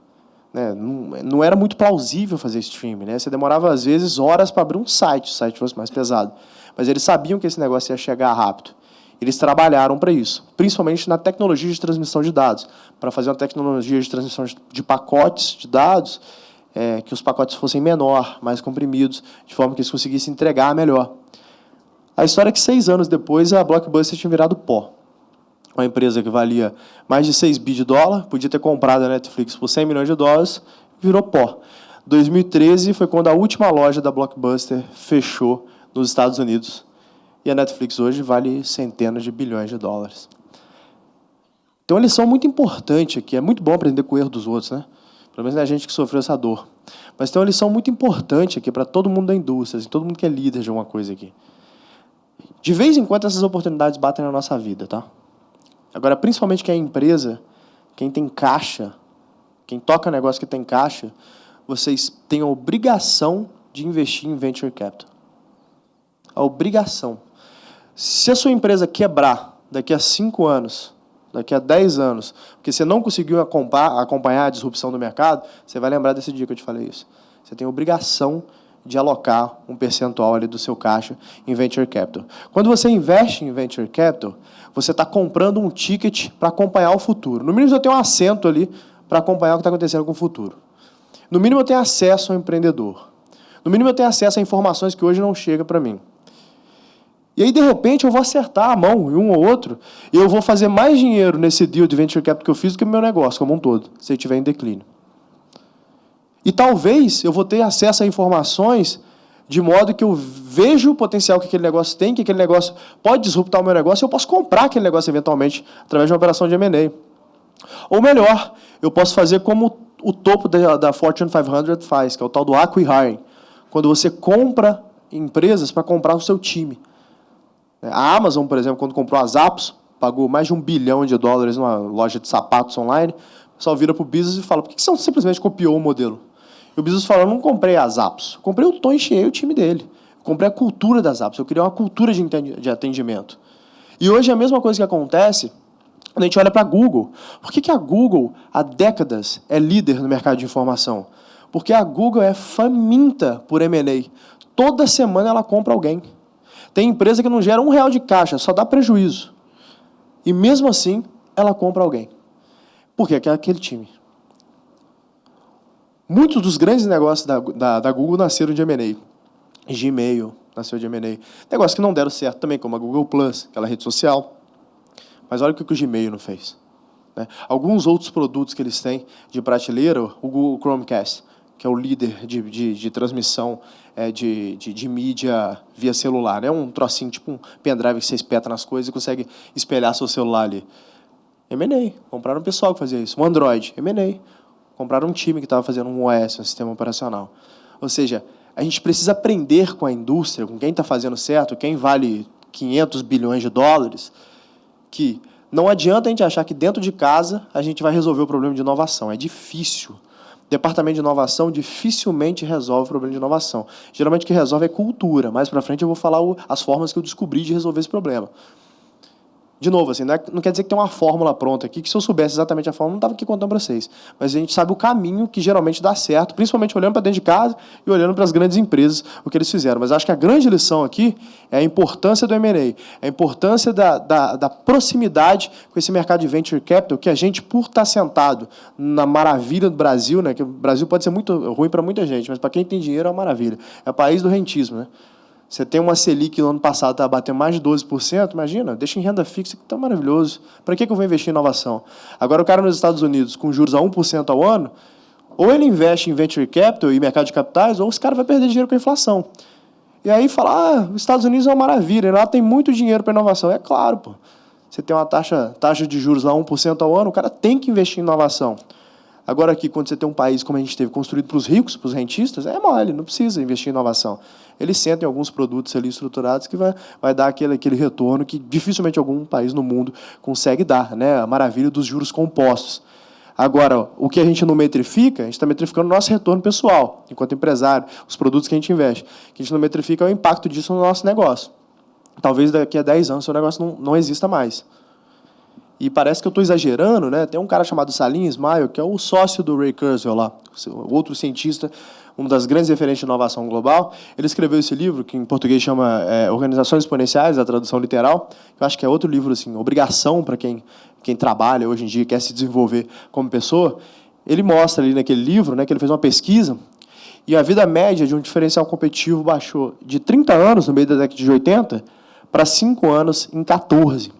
né, não era muito plausível fazer streaming, né? Você demorava, às vezes, horas para abrir um site, se o site fosse mais pesado. Mas eles sabiam que esse negócio ia chegar rápido. Eles trabalharam para isso, principalmente na tecnologia de transmissão de dados, para fazer uma tecnologia de transmissão de pacotes de dados, que os pacotes fossem menor, mais comprimidos, de forma que eles conseguissem entregar melhor. A história é que 6 anos depois, a Blockbuster tinha virado pó. Uma empresa que valia mais de 6 bi de dólar, podia ter comprado a Netflix por $100 milhões, virou pó. 2013 foi quando a última loja da Blockbuster fechou nos Estados Unidos. E a Netflix hoje vale centenas de bilhões de dólares. Tem uma lição muito importante aqui. É muito bom aprender com o erro dos outros, né? Pelo menos é a gente que sofreu essa dor. Mas tem uma lição muito importante aqui para todo mundo da indústria, todo mundo que é líder de alguma coisa aqui. De vez em quando essas oportunidades batem na nossa vida, tá? Agora, principalmente quem é empresa, quem tem caixa, quem toca negócio que tem caixa, vocês têm a obrigação de investir em venture capital. A obrigação. Se a sua empresa quebrar daqui a 5 anos, daqui a 10 anos, porque você não conseguiu acompanhar a disrupção do mercado, você vai lembrar desse dia que eu te falei isso. Você tem a obrigação de alocar um percentual ali do seu caixa em venture capital. Quando você investe em venture capital, você está comprando um ticket para acompanhar o futuro. No mínimo, eu tenho um assento ali para acompanhar o que está acontecendo com o futuro. No mínimo, eu tenho acesso ao empreendedor. No mínimo, eu tenho acesso a informações que hoje não chegam para mim. E aí, de repente, eu vou acertar a mão em um ou outro, e eu vou fazer mais dinheiro nesse deal de venture capital que eu fiz do que no meu negócio como um todo, se ele estiver em declínio. E talvez eu vou ter acesso a informações de modo que eu vejo o potencial que aquele negócio tem, que aquele negócio pode disruptar o meu negócio, e eu posso comprar aquele negócio eventualmente através de uma operação de M&A. Ou melhor, eu posso fazer como o topo da Fortune 500 faz, que é o tal do acqui-hiring, quando você compra empresas para comprar o seu time. A Amazon, por exemplo, quando comprou a Zappos, pagou mais de $1 bilhão numa loja de sapatos online, o pessoal vira para o business e fala, por que você não simplesmente copiou o modelo? E o business fala, eu não comprei a Zappos, comprei o Tom e enchei o time dele. Comprei a cultura das Zappos, eu criei uma cultura de atendimento. E hoje é a mesma coisa que acontece quando a gente olha para a Google. Por que a Google, há décadas, é líder no mercado de informação? Porque a Google é faminta por M&A. Toda semana ela compra alguém. Tem empresa que não gera R$1 de caixa, só dá prejuízo. E mesmo assim, ela compra alguém. Por quê? Porque é aquele time. Muitos dos grandes negócios da Google nasceram de M&A. Gmail nasceu de M&A. Negócios que não deram certo também, como a Google Plus, aquela rede social. Mas olha o que o Gmail não fez. Né? Alguns outros produtos que eles têm de prateleira, o Google Chromecast, que é o líder de transmissão de mídia via celular. É um trocinho, tipo um pendrive que você espeta nas coisas e consegue espelhar seu celular ali. M&A. Compraram um pessoal que fazia isso. Um Android. M&A. Compraram um time que estava fazendo um OS, um sistema operacional. Ou seja, a gente precisa aprender com a indústria, com quem está fazendo certo, quem vale 500 bilhões de dólares, que não adianta a gente achar que dentro de casa a gente vai resolver o problema de inovação. É difícil. Departamento de inovação dificilmente resolve o problema de inovação. Geralmente o que resolve é cultura. Mais para frente eu vou falar as formas que eu descobri de resolver esse problema. De novo, assim, não quer dizer que tem uma fórmula pronta aqui, que se eu soubesse exatamente a fórmula, não estava aqui contando para vocês. Mas a gente sabe o caminho que geralmente dá certo, principalmente olhando para dentro de casa e olhando para as grandes empresas, o que eles fizeram. Mas acho que a grande lição aqui é a importância do M&A, a importância da proximidade com esse mercado de venture capital, que a gente, por estar sentado na maravilha do Brasil, né, que o Brasil pode ser muito ruim para muita gente, mas para quem tem dinheiro é uma maravilha. É o país do rentismo, né? Você tem uma Selic que no ano passado estava batendo mais de 12%, imagina, deixa em renda fixa, que está maravilhoso. Para que eu vou investir em inovação? Agora, o cara nos Estados Unidos, com juros a 1% ao ano, ou ele investe em venture capital e mercado de capitais, ou esse cara vai perder dinheiro com a inflação. E aí fala, os Estados Unidos é uma maravilha, lá tem muito dinheiro para inovação. É claro, pô. Você tem uma taxa de juros lá 1% ao ano, o cara tem que investir em inovação. Agora aqui, quando você tem um país como a gente teve, construído para os ricos, para os rentistas, é mole, não precisa investir em inovação. Eles sentem alguns produtos ali estruturados que vai dar aquele retorno que dificilmente algum país no mundo consegue dar, né? A maravilha dos juros compostos. Agora, o que a gente não metrifica, a gente está metrificando o nosso retorno pessoal, enquanto empresário, os produtos que a gente investe. O que a gente não metrifica é o impacto disso no nosso negócio. Talvez daqui a 10 anos o seu negócio não exista mais. E parece que eu estou exagerando, né? Tem um cara chamado Salim Ismail, que é o sócio do Ray Kurzweil lá, outro cientista, uma das grandes referências de inovação global. Ele escreveu esse livro, que em português chama Organizações Exponenciais, a tradução literal. Eu acho que é outro livro, assim, obrigação para quem trabalha hoje em dia, quer se desenvolver como pessoa. Ele mostra ali naquele livro, né, que ele fez uma pesquisa, e a vida média de um diferencial competitivo baixou de 30 anos, no meio da década de 80, para 5 anos em 14.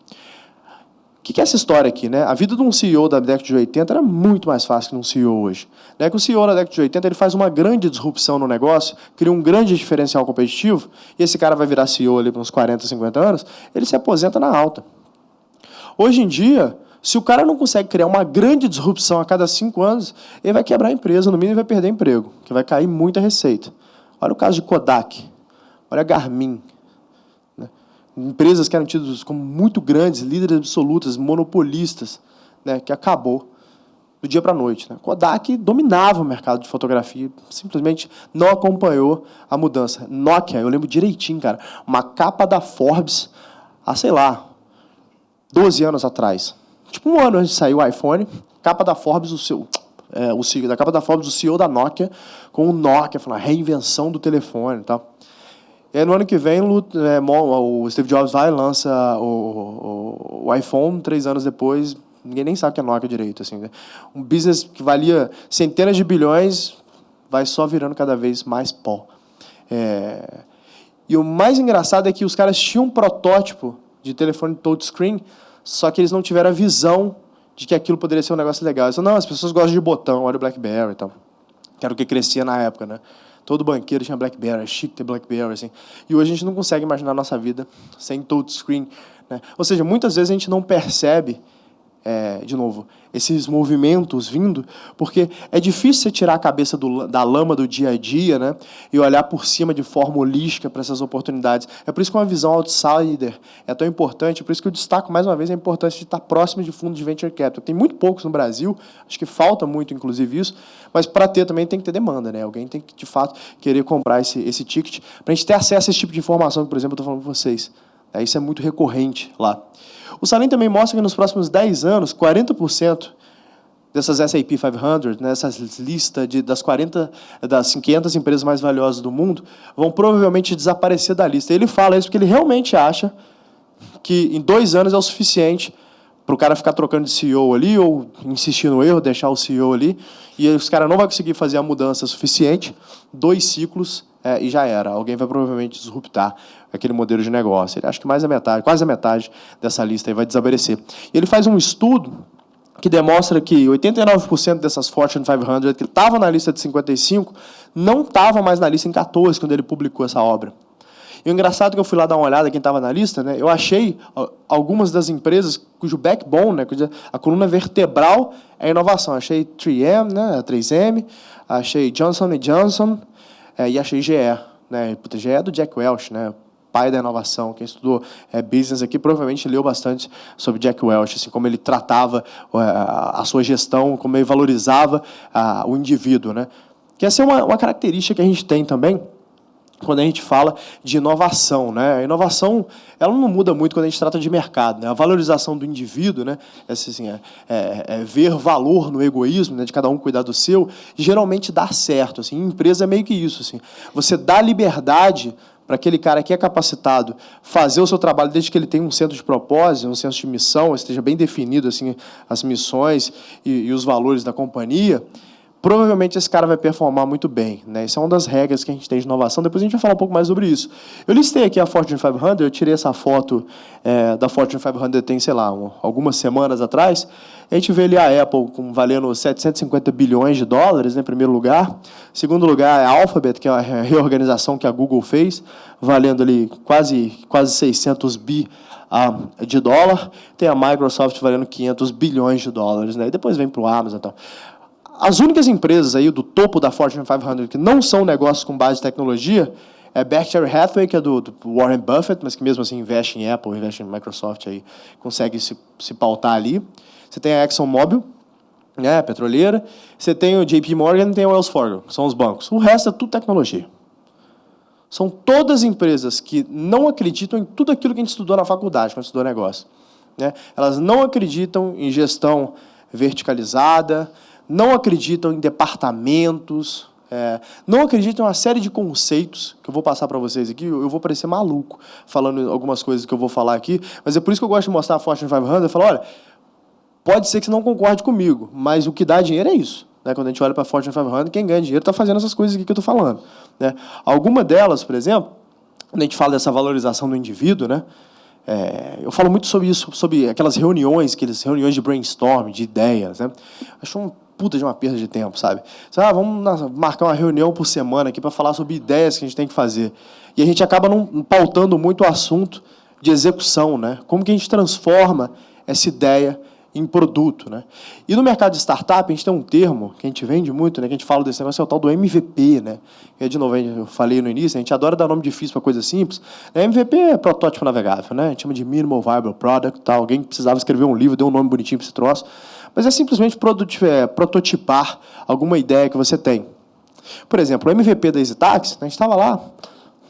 O que é essa história aqui? Né? A vida de um CEO da década de 80 era muito mais fácil que de um CEO hoje. Né? Que o CEO da década de 80 ele faz uma grande disrupção no negócio, cria um grande diferencial competitivo, e esse cara vai virar CEO ali para uns 40, 50 anos, ele se aposenta na alta. Hoje em dia, se o cara não consegue criar uma grande disrupção a cada 5 anos, ele vai quebrar a empresa, no mínimo vai perder emprego, que vai cair muita receita. Olha o caso de Kodak, olha a Garmin. Empresas que eram tidas como muito grandes, líderes absolutas, monopolistas, né, que acabou do dia para a noite. Né? Kodak dominava o mercado de fotografia, simplesmente não acompanhou a mudança. Nokia, eu lembro direitinho, cara, uma capa da Forbes há, sei lá, 12 anos atrás. Tipo, um ano antes de sair o iPhone, capa da Forbes, da capa da Forbes, o CEO da Nokia, com o Nokia, falando a reinvenção do telefone e tal. E aí, no ano que vem, o Steve Jobs vai e lança o iPhone, 3 anos depois, ninguém nem sabe o que é Nokia direito. Assim, né? Um business que valia centenas de bilhões vai só virando cada vez mais pó. E o mais engraçado é que os caras tinham um protótipo de telefone touchscreen, só que eles não tiveram a visão de que aquilo poderia ser um negócio legal. Eles falaram, não, as pessoas gostam de botão, olha o BlackBerry e tal. Que era o que crescia na época, né? Todo banqueiro tinha BlackBerry, é chique ter BlackBerry, assim. E hoje a gente não consegue imaginar a nossa vida sem touchscreen, né? Ou seja, muitas vezes a gente não percebe, de novo, esses movimentos vindo, porque é difícil você tirar a cabeça da lama do dia a dia, né, e olhar por cima de forma holística para essas oportunidades. É por isso que uma visão outsider é tão importante, por isso que eu destaco mais uma vez a importância de estar próximo de fundos de venture capital. Tem muito poucos no Brasil, acho que falta muito, inclusive, isso, mas para ter também tem que ter demanda, né? Alguém tem que, de fato, querer comprar esse ticket para a gente ter acesso a esse tipo de informação que, por exemplo, eu estou falando com vocês. Isso é muito recorrente lá. O Salim também mostra que nos próximos 10 anos, 40% dessas S&P 500, né, essas listas das 500 empresas mais valiosas do mundo, vão provavelmente desaparecer da lista. Ele fala isso porque ele realmente acha que em 2 anos é o suficiente para o cara ficar trocando de CEO ali, ou insistir no erro, deixar o CEO ali, e os caras não vão conseguir fazer a mudança suficiente, 2 ciclos, e já era. Alguém vai provavelmente disruptar aquele modelo de negócio. Ele acha que mais a metade, quase a metade dessa lista aí vai desaparecer. E ele faz um estudo que demonstra que 89% dessas Fortune 500 que estavam na lista de 55 não estavam mais na lista em 14, quando ele publicou essa obra. E o engraçado é que eu fui lá dar uma olhada, quem estava na lista, né, eu achei algumas das empresas cujo backbone, né, a coluna vertebral é a inovação. Achei 3M, né, 3M, achei Johnson & Johnson, e achei GE. Né, GE é do Jack Welch, né, pai da inovação. Quem estudou business aqui provavelmente leu bastante sobre Jack Welch, assim, como ele tratava a sua gestão, como ele valorizava o indivíduo. Né. Que essa é uma característica que a gente tem também quando a gente fala de inovação, né? A inovação, ela não muda muito quando a gente trata de mercado, né? A valorização do indivíduo, né? Assim, ver valor no egoísmo, né? De cada um cuidar do seu, geralmente dá certo. Assim, em empresa é meio que isso. Assim. Você dá liberdade para aquele cara que é capacitado fazer o seu trabalho desde que ele tenha um senso de propósito, um senso de missão, esteja bem definido assim, as missões e os valores da companhia. Provavelmente esse cara vai performar muito bem. Né? Isso é uma das regras que a gente tem de inovação. Depois a gente vai falar um pouco mais sobre isso. Eu listei aqui a Fortune 500, eu tirei essa foto da Fortune 500 tem, sei lá, algumas semanas atrás. A gente vê ali a Apple valendo 750 bilhões de dólares, né, em primeiro lugar. Em segundo lugar, é a Alphabet, que é a reorganização que a Google fez, valendo ali quase 600 bi de dólar. Tem a Microsoft valendo 500 bilhões de dólares. Né? E depois vem para o Amazon e tal. As únicas empresas aí do topo da Fortune 500 que não são negócios com base de tecnologia é Berkshire Hathaway, que é do Warren Buffett, mas que mesmo assim investe em Apple, investe em Microsoft, aí consegue se pautar ali. Você tem a ExxonMobil, né, petroleira. Você tem o JP Morgan e tem o Wells Fargo, que são os bancos. O resto é tudo tecnologia. São todas empresas que não acreditam em tudo aquilo que a gente estudou na faculdade, quando estudou negócio. Né? Elas não acreditam em gestão verticalizada, não acreditam em departamentos, não acreditam em uma série de conceitos que eu vou passar para vocês aqui. Eu vou parecer maluco falando algumas coisas que eu vou falar aqui, mas é por isso que eu gosto de mostrar a Fortune 500. Eu falo, olha, pode ser que você não concorde comigo, mas o que dá dinheiro é isso. Né? Quando a gente olha para a Fortune 500, quem ganha dinheiro está fazendo essas coisas aqui que eu estou falando. Né? Alguma delas, por exemplo, quando a gente fala dessa valorização do indivíduo, né? Eu falo muito sobre isso, sobre aquelas reuniões de brainstorm, de ideias. Né? Acho um puta de uma perda de tempo, sabe? Vamos marcar uma reunião por semana aqui para falar sobre ideias que a gente tem que fazer. E a gente acaba não pautando muito o assunto de execução, né? Como que a gente transforma essa ideia em produto, né? E no mercado de startup, a gente tem um termo que a gente vende muito, né? Que a gente fala desse negócio, é o tal do MVP, né? E, de novo, eu falei no início, a gente adora dar nome difícil para coisa simples. MVP é protótipo navegável, né? A gente chama de Minimal Viable Product, tá? Alguém precisava escrever um livro, deu um nome bonitinho para esse troço. Mas é simplesmente prototipar alguma ideia que você tem. Por exemplo, o MVP da EasyTaxi, a gente estava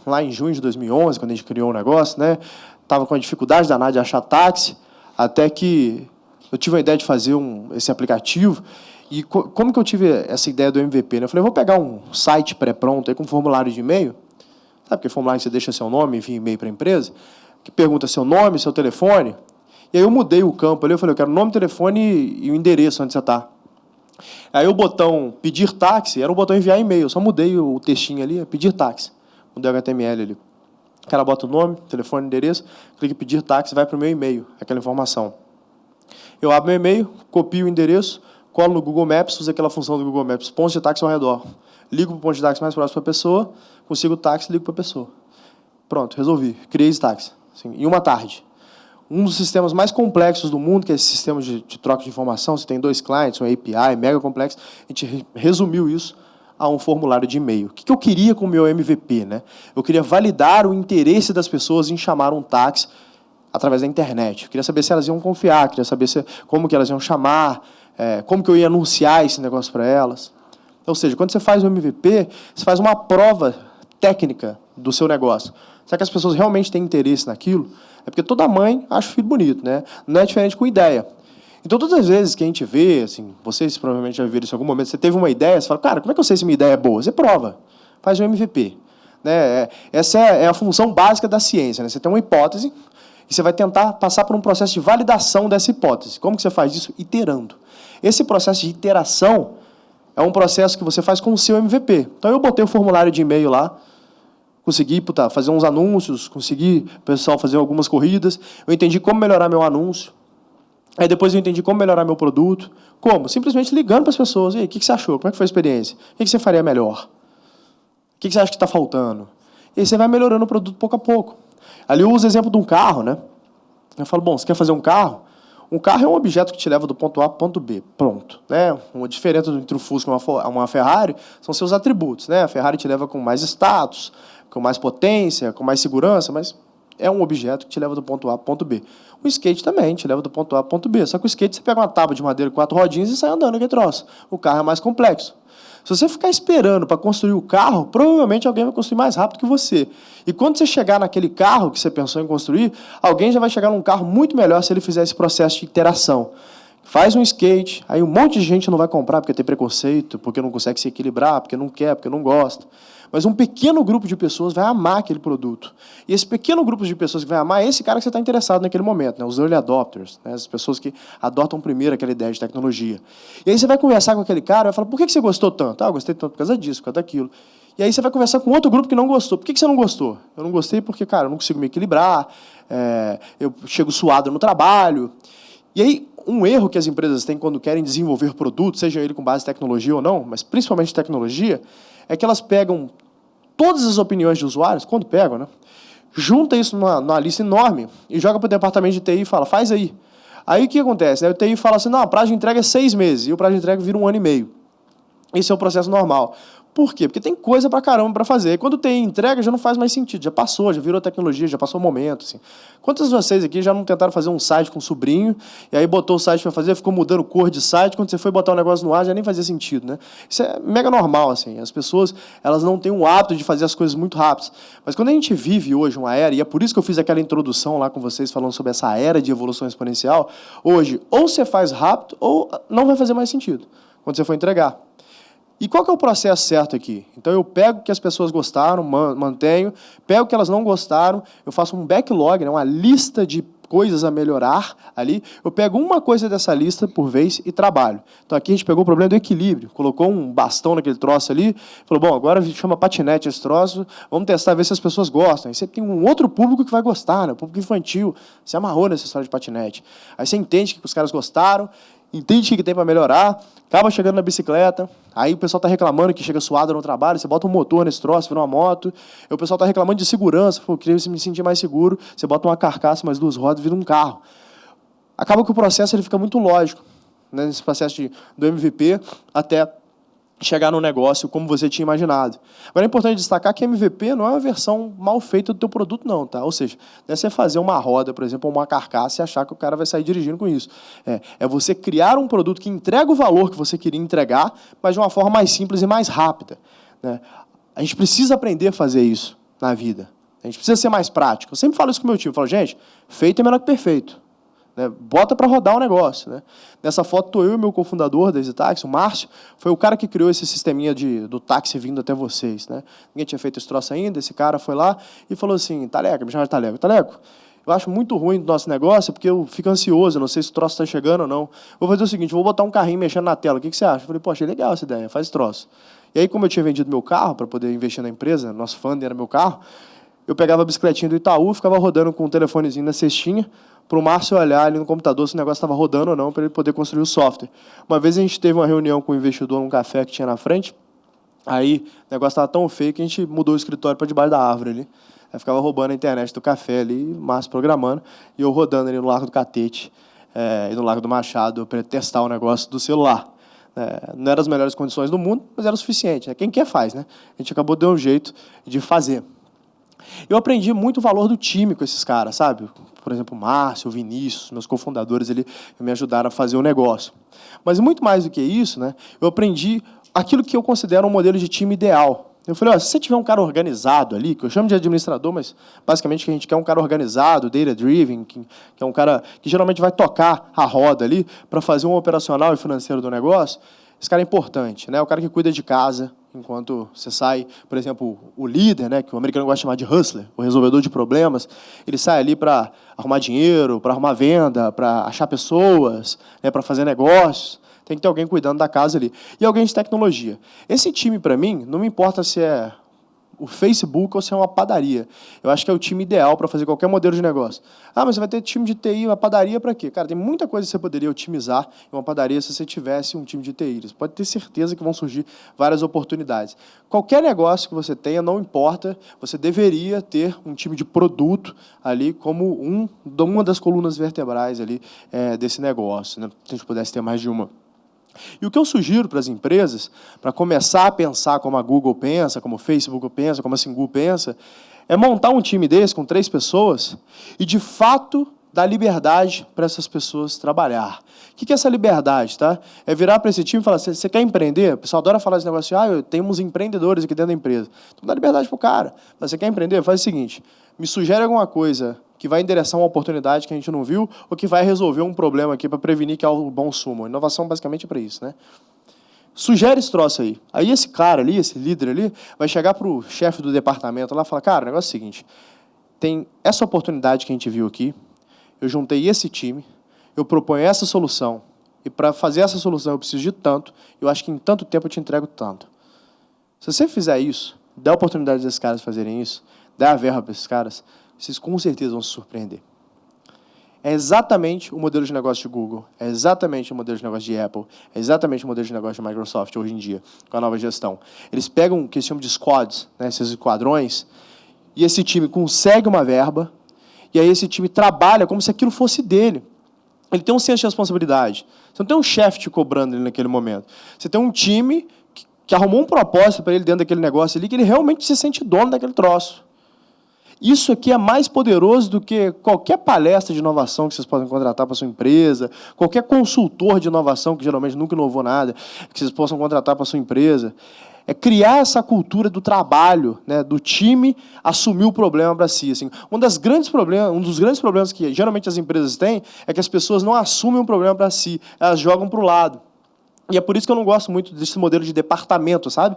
lá em junho de 2011, quando a gente criou o negócio, né? Estava com a dificuldade danada de achar táxi, até que eu tive a ideia de fazer esse aplicativo. E como que eu tive essa ideia do MVP? Né? Eu falei, vou pegar um site pré-pronto aí com formulário de e-mail. Sabe aquele formulário que você deixa seu nome, envia e-mail para a empresa? Que pergunta seu nome, seu telefone. E aí eu mudei o campo ali, eu falei, eu quero nome, telefone e o endereço onde você está. Aí o botão pedir táxi era o botão enviar e-mail. Eu só mudei o textinho ali, pedir táxi. Mudei o HTML ali. O cara bota o nome, telefone, endereço, clica em pedir táxi, vai para o meu e-mail, aquela informação. Eu abro meu e-mail, copio o endereço, colo no Google Maps, uso aquela função do Google Maps, pontos de táxi ao redor. Ligo para o ponto de táxi mais próximo para a pessoa, consigo o táxi, ligo para a pessoa. Pronto, resolvi. Criei esse táxi. Assim, em uma tarde. Um dos sistemas mais complexos do mundo, que é esse sistema de troca de informação, você tem 2 clientes, um API mega complexo, a gente resumiu isso a um formulário de e-mail. O que eu queria com o meu MVP? Né? Eu queria validar o interesse das pessoas em chamar um táxi através da internet. Eu queria saber se elas iam confiar, queria saber como que elas iam chamar, como que eu ia anunciar esse negócio para elas. Ou seja, quando você faz o MVP, você faz uma prova técnica do seu negócio. Será que as pessoas realmente têm interesse naquilo? É porque toda mãe acha o filho bonito, né? Não é diferente com ideia. Então, todas as vezes que a gente vê, assim, vocês provavelmente já viram isso em algum momento, você teve uma ideia, você fala, cara, como é que eu sei se minha ideia é boa? Você prova, faz um MVP. Né? Essa é a função básica da ciência. Né? Você tem uma hipótese e você vai tentar passar por um processo de validação dessa hipótese. Como que você faz isso? Iterando. Esse processo de iteração é um processo que você faz com o seu MVP. Então, eu botei o formulário de e-mail lá, consegui fazer uns anúncios, consegui o pessoal fazer algumas corridas, eu entendi como melhorar meu anúncio, aí depois eu entendi como melhorar meu produto. Como? Simplesmente ligando para as pessoas. E aí, o que você achou? Como é que foi a experiência? O que você faria melhor? O que você acha que está faltando? E aí você vai melhorando o produto pouco a pouco. Ali eu uso o exemplo de um carro, né? Eu falo, bom, você quer fazer um carro? Um carro é um objeto que te leva do ponto A para o ponto B. Pronto. Né? Uma diferença entre o Fusca e uma Ferrari são seus atributos. Né? A Ferrari te leva com mais status, com mais potência, com mais segurança, mas é um objeto que te leva do ponto A para o ponto B. O skate também te leva do ponto A para o ponto B. Só que o skate você pega uma tábua de madeira com 4 rodinhas e sai andando aquele troço. O carro é mais complexo. Se você ficar esperando para construir o carro, provavelmente alguém vai construir mais rápido que você. E quando você chegar naquele carro que você pensou em construir, alguém já vai chegar num carro muito melhor se ele fizer esse processo de iteração. Faz um skate, aí um monte de gente não vai comprar porque tem preconceito, porque não consegue se equilibrar, porque não quer, porque não gosta. Mas um pequeno grupo de pessoas vai amar aquele produto. E esse pequeno grupo de pessoas que vai amar é esse cara que você está interessado naquele momento, né? Os early adopters, né? As pessoas que adotam primeiro aquela ideia de tecnologia. E aí você vai conversar com aquele cara e vai falar, por que você gostou tanto? Ah, eu gostei tanto por causa disso, por causa daquilo. E aí você vai conversar com outro grupo que não gostou. Por que você não gostou? Eu não gostei porque, cara, eu não consigo me equilibrar, eu chego suado no trabalho. E aí, um erro que as empresas têm quando querem desenvolver produtos, seja ele com base em tecnologia ou não, mas principalmente tecnologia, é que elas pegam todas as opiniões de usuários, quando pegam, né, junta isso numa lista enorme e joga para o departamento de TI e fala, faz aí. Aí o que acontece? Aí o TI fala assim, não, a prazo de entrega é 6 meses, e o prazo de entrega vira 1 ano e meio. Esse é o processo normal. Por quê? Porque tem coisa pra caramba para fazer. E quando tem entrega, já não faz mais sentido. Já passou, já virou tecnologia, já passou o momento. Assim. Quantos de vocês aqui já não tentaram fazer um site com um sobrinho, e aí botou o site para fazer, ficou mudando cor de site, quando você foi botar um negócio no ar, já nem fazia sentido. Né? Isso é mega normal. Assim. As pessoas elas não têm o hábito de fazer as coisas muito rápidas. Mas quando a gente vive hoje uma era, e é por isso que eu fiz aquela introdução lá com vocês, falando sobre essa era de evolução exponencial, hoje, ou você faz rápido, ou não vai fazer mais sentido quando você for entregar. E qual que é o processo certo aqui? Então, eu pego o que as pessoas gostaram, mantenho, pego o que elas não gostaram, eu faço um backlog, né, uma lista de coisas a melhorar ali, eu pego uma coisa dessa lista por vez e trabalho. Então, aqui a gente pegou o problema do equilíbrio, colocou um bastão naquele troço ali, falou, bom, agora chama patinete esse troço, vamos testar, ver se as pessoas gostam. Aí você tem um outro público que vai gostar, né, o público infantil, você amarrou nessa história de patinete. Aí você entende que os caras gostaram, entende o que tem para melhorar, acaba chegando na bicicleta, aí o pessoal está reclamando que chega suado no trabalho, você bota um motor nesse troço, vira uma moto, aí o pessoal está reclamando de segurança, eu queria me sentir mais seguro, você bota uma carcaça, mais 2 rodas, vira um carro. Acaba que o processo ele fica muito lógico, né, nesse processo do MVP até chegar no negócio como você tinha imaginado. Agora é importante destacar que MVP não é uma versão mal feita do teu produto, não, tá? Ou seja, não é você fazer uma roda, por exemplo, ou uma carcaça e achar que o cara vai sair dirigindo com isso. É você criar um produto que entrega o valor que você queria entregar, mas de uma forma mais simples e mais rápida. Né? A gente precisa aprender a fazer isso na vida. A gente precisa ser mais prático. Eu sempre falo isso com o meu time. Eu falo, gente, feito é melhor que perfeito. Né? Bota para rodar o negócio. Né? Nessa foto estou eu e meu cofundador da EasyTaxi, o Márcio, foi o cara que criou esse sisteminha do táxi vindo até vocês. Né? Ninguém tinha feito esse troço ainda, esse cara foi lá e falou assim, Taleco, me chama de Taleco. Taleco, eu acho muito ruim do nosso negócio, porque eu fico ansioso, eu não sei se o troço está chegando ou não. Vou fazer o seguinte, vou botar um carrinho mexendo na tela, o que você acha? Eu falei, poxa, legal essa ideia, faz esse troço. E aí, como eu tinha vendido meu carro para poder investir na empresa, nosso funding era meu carro, eu pegava a bicicletinha do Itaú, ficava rodando com o telefonezinho na cestinha, para o Márcio olhar ali no computador se o negócio estava rodando ou não, para ele poder construir o software. Uma vez a gente teve uma reunião com o investidor num café que tinha na frente, aí o negócio estava tão feio que a gente mudou o escritório para debaixo da árvore ali. Aí ficava roubando a internet do café ali, Márcio programando, e eu rodando ali no Largo do Catete e no Largo do Machado para testar o negócio do celular. Não eram as melhores condições do mundo, mas era o suficiente. Quem quer faz, né? A gente acabou dando um jeito de fazer. Eu aprendi muito o valor do time com esses caras, sabe? Por exemplo, o Márcio, o Vinícius, meus cofundadores, eles me ajudaram a fazer o negócio. Mas muito mais do que isso, né? Eu aprendi aquilo que eu considero um modelo de time ideal. Eu falei, se você tiver um cara organizado ali, que eu chamo de administrador, mas basicamente o que a gente quer é um cara organizado, data-driven, que é um cara que geralmente vai tocar a roda ali para fazer um operacional e financeiro do negócio. Esse cara é importante, né? O cara que cuida de casa, enquanto você sai, por exemplo, o líder, né, que o americano gosta de chamar de hustler, o resolvedor de problemas, ele sai ali para arrumar dinheiro, para arrumar venda, para achar pessoas, né, para fazer negócios. Tem que ter alguém cuidando da casa ali. E alguém de tecnologia. Esse time, para mim, não me importa se é o Facebook ou se é uma padaria. Eu acho que é o time ideal para fazer qualquer modelo de negócio. Mas você vai ter time de TI, uma padaria para quê? Cara, tem muita coisa que você poderia otimizar em uma padaria se você tivesse um time de TI. Você pode ter certeza que vão surgir várias oportunidades. Qualquer negócio que você tenha, não importa, você deveria ter um time de produto ali como uma das colunas vertebrais ali, desse negócio, né? Se a gente pudesse ter mais de uma. E o que eu sugiro para as empresas, para começar a pensar como a Google pensa, como o Facebook pensa, como a Singu pensa, é montar um time desse com 3 pessoas e, de fato, dar liberdade para essas pessoas trabalhar. O que é essa liberdade? Tá? É virar para esse time e falar, você quer empreender? O pessoal adora falar esse negócio, temos empreendedores aqui dentro da empresa. Então dá liberdade para o cara. Você quer empreender? Faz o seguinte, me sugere alguma coisa que vai endereçar uma oportunidade que a gente não viu ou que vai resolver um problema aqui para prevenir que algo bom suma. Inovação basicamente é para isso, né? Sugere esse troço aí. Aí esse cara ali, esse líder ali, vai chegar para o chefe do departamento lá e falar, cara, o negócio é o seguinte, tem essa oportunidade que a gente viu aqui, eu juntei esse time, eu proponho essa solução, e para fazer essa solução eu preciso de tanto, eu acho que em tanto tempo eu te entrego tanto. Se você fizer isso, dá a oportunidade desses caras fazerem isso, dá a verba para esses caras, vocês com certeza vão se surpreender. É exatamente o modelo de negócio de Google, é exatamente o modelo de negócio de Apple, é exatamente o modelo de negócio de Microsoft hoje em dia, com a nova gestão. Eles pegam o que eles chamam de squads, né, esses esquadrões, e esse time consegue uma verba, e aí esse time trabalha como se aquilo fosse dele. Ele tem um senso de responsabilidade. Você não tem um chefe te cobrando ali naquele momento. Você tem um time que arrumou um propósito para ele dentro daquele negócio ali, que ele realmente se sente dono daquele troço. Isso aqui é mais poderoso do que qualquer palestra de inovação que vocês podem contratar para a sua empresa, qualquer consultor de inovação, que geralmente nunca inovou nada, que vocês possam contratar para a sua empresa. É criar essa cultura do trabalho, né, do time assumir o problema para si. Assim, um dos grandes problemas que geralmente as empresas têm é que as pessoas não assumem um problema para si, elas jogam para o lado. E é por isso que eu não gosto muito desse modelo de departamento, sabe?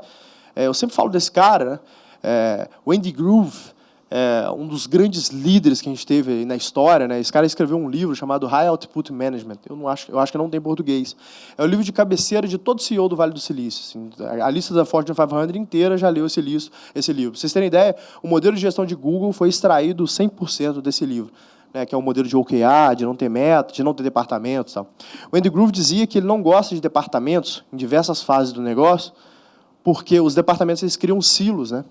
Eu sempre falo desse cara, né, o Andy Grove, um dos grandes líderes que a gente teve na história, né? Esse cara escreveu um livro chamado High Output Management. Eu acho que não tem em português. É o livro de cabeceira de todo CEO do Vale do Silício. Assim, a lista da Fortune 500 inteira já leu esse livro. Pra vocês terem ideia, o modelo de gestão de Google foi extraído 100% desse livro, né? Que é o modelo de OKR, de não ter meta, de não ter departamentos. Tal. O Andy Grove dizia que ele não gosta de departamentos em diversas fases do negócio, porque os departamentos eles criam silos, né?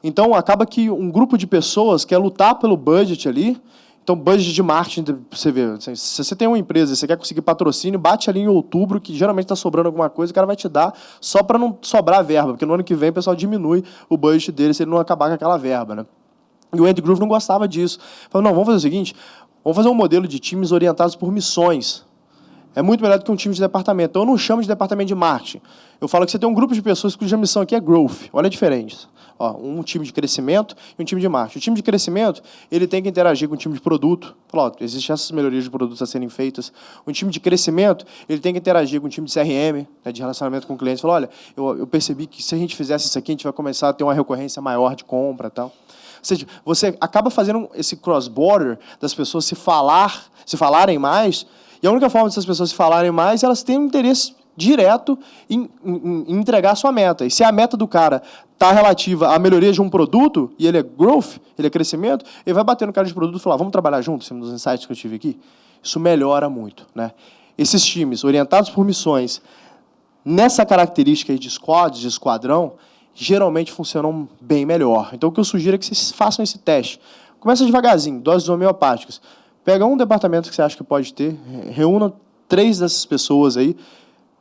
Então, acaba que um grupo de pessoas quer lutar pelo budget ali. Então, budget de marketing, você vê, se você tem uma empresa e você quer conseguir patrocínio, bate ali em outubro, que geralmente está sobrando alguma coisa, o cara vai te dar só para não sobrar verba, porque no ano que vem o pessoal diminui o budget dele se ele não acabar com aquela verba, né? E o Andy Grove não gostava disso. Falou, não, vamos fazer o seguinte, vamos fazer um modelo de times orientados por missões. É muito melhor do que um time de departamento. Então, eu não chamo de departamento de marketing. Eu falo que você tem um grupo de pessoas cuja missão aqui é growth. Olha a diferença. Um time de crescimento e um time de marketing. O time de crescimento ele tem que interagir com o time de produto. Fala, existem essas melhorias de produtos a serem feitas. Um time de crescimento ele tem que interagir com o time de CRM, né, de relacionamento com o cliente. Fala, olha, eu percebi que se a gente fizesse isso aqui, a gente vai começar a ter uma recorrência maior de compra e tal. Ou seja, você acaba fazendo esse cross-border das pessoas se falarem mais, e a única forma dessas pessoas se falarem mais, elas têm um interesse direto em entregar a sua meta. E se a meta do cara está relativa à melhoria de um produto, e ele é growth, ele é crescimento, ele vai bater no cara de produto e falar, vamos trabalhar junto, em cima dos insights que eu tive aqui? Isso melhora muito, né? Esses times orientados por missões, nessa característica aí de squad, de esquadrão, geralmente funcionam bem melhor. Então, o que eu sugiro é que vocês façam esse teste. Começa devagarzinho, doses homeopáticas. Pega um departamento que você acha que pode ter, reúna 3 dessas pessoas aí,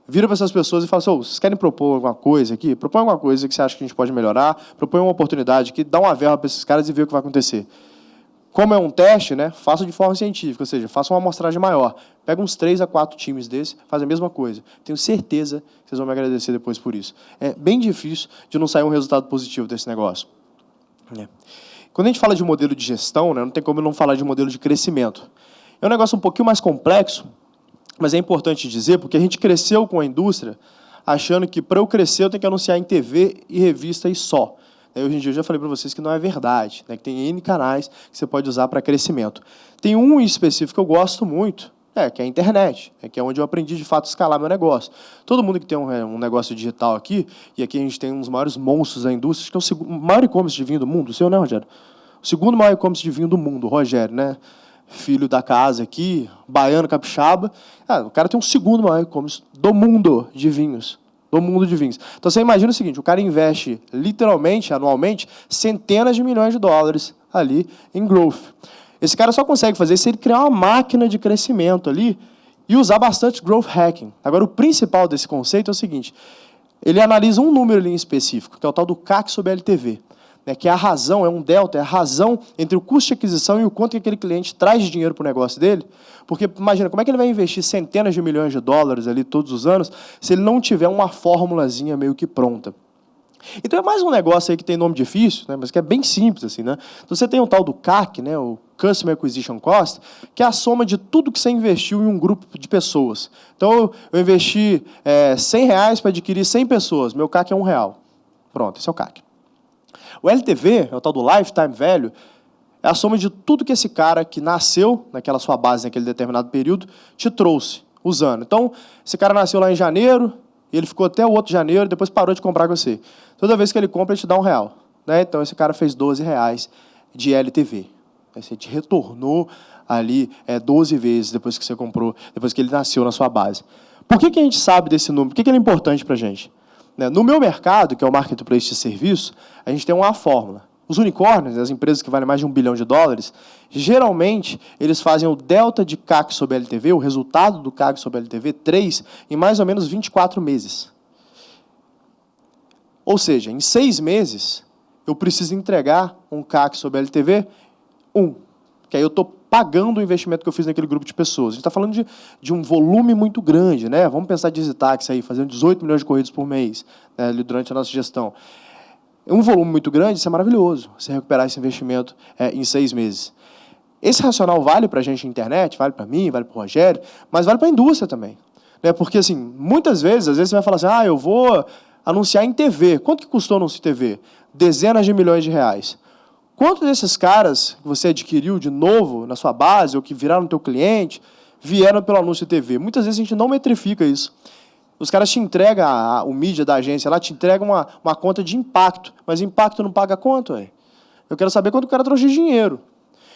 vira para essas pessoas e fala assim, vocês querem propor alguma coisa aqui? Propõe alguma coisa que você acha que a gente pode melhorar, propõe uma oportunidade aqui, dá uma verba para esses caras e vê o que vai acontecer. Como é um teste, né, faça de forma científica, ou seja, faça uma amostragem maior. Pega uns 3 a 4 times desses, faz a mesma coisa. Tenho certeza que vocês vão me agradecer depois por isso. É bem difícil de não sair um resultado positivo desse negócio. Quando a gente fala de modelo de gestão, né, não tem como não falar de modelo de crescimento. É um negócio um pouquinho mais complexo, mas é importante dizer, porque a gente cresceu com a indústria achando que, para eu crescer, eu tenho que anunciar em TV e revista e só. Hoje em dia, eu já falei para vocês que não é verdade, né? Que tem N canais que você pode usar para crescimento. Tem um em específico que eu gosto muito, que é a internet, que é onde eu aprendi, de fato, a escalar meu negócio. Todo mundo que tem um negócio digital aqui, e aqui a gente tem um dos maiores monstros da indústria, que é o maior e-commerce de vinho do mundo, o seu, né, Rogério? O segundo maior e-commerce de vinho do mundo, o Rogério, né? Filho da casa aqui, baiano, capixaba. O cara tem um segundo maior e-commerce do mundo de vinhos. Do mundo de vinhos. Então, você imagina o seguinte, o cara investe, literalmente, anualmente, centenas de milhões de dólares ali em growth. Esse cara só consegue fazer isso se ele criar uma máquina de crescimento ali e usar bastante growth hacking. Agora, o principal desse conceito é o seguinte, ele analisa um número ali em específico, que é o tal do CAC sobre LTV. Que é a razão, é um delta, é a razão entre o custo de aquisição e o quanto que aquele cliente traz de dinheiro para o negócio dele. Porque, imagina, como é que ele vai investir centenas de milhões de dólares ali todos os anos se ele não tiver uma fórmulazinha meio que pronta? Então, é mais um negócio aí que tem nome difícil, né, mas que é bem simples. Assim, né? Então, você tem o tal do CAC, né, o Customer Acquisition Cost, que é a soma de tudo que você investiu em um grupo de pessoas. Então, eu investi R$100 para adquirir 100 pessoas, meu CAC é R$1. Pronto, esse é o CAC. O LTV, é o tal do Lifetime Value, é a soma de tudo que esse cara que nasceu naquela sua base, naquele determinado período, te trouxe, usando. Então, esse cara nasceu lá em janeiro, e ele ficou até o outro janeiro, e depois parou de comprar com você. Toda vez que ele compra, ele te dá R$1. Né? Então, esse cara fez R$12 de LTV. Você te retornou ali 12 vezes depois que você comprou, depois que ele nasceu na sua base. Por que a gente sabe desse número? Por que ele é importante para a gente? No meu mercado, que é o marketplace de serviço, a gente tem uma fórmula. Os unicórnios, as empresas que valem mais de $1 bilhão, geralmente, eles fazem o delta de CAC sobre LTV, o resultado do CAC sobre LTV, 3, em mais ou menos 24 meses. Ou seja, em 6 meses, eu preciso entregar um CAC sobre LTV 1. Que aí eu estou pagando o investimento que eu fiz naquele grupo de pessoas. A gente está falando de um volume muito grande, né? Vamos pensar de EasyTaxi aí, fazendo 18 milhões de corridas por mês, né, durante a nossa gestão. Um volume muito grande, isso é maravilhoso, você recuperar esse investimento em 6 meses. Esse racional vale para a gente na internet, vale para mim, vale para o Rogério, mas vale para a indústria também. Né? Porque, assim, muitas vezes, às vezes você vai falar assim, eu vou anunciar em TV. Quanto que custou anúncio em TV? Dezenas de milhões de reais. Quantos desses caras que você adquiriu de novo na sua base, ou que viraram teu cliente, vieram pelo anúncio de TV? Muitas vezes a gente não metrifica isso. Os caras te entregam, o mídia da agência lá te entrega uma conta de impacto, mas impacto não paga quanto? Eu quero saber quanto o cara trouxe de dinheiro.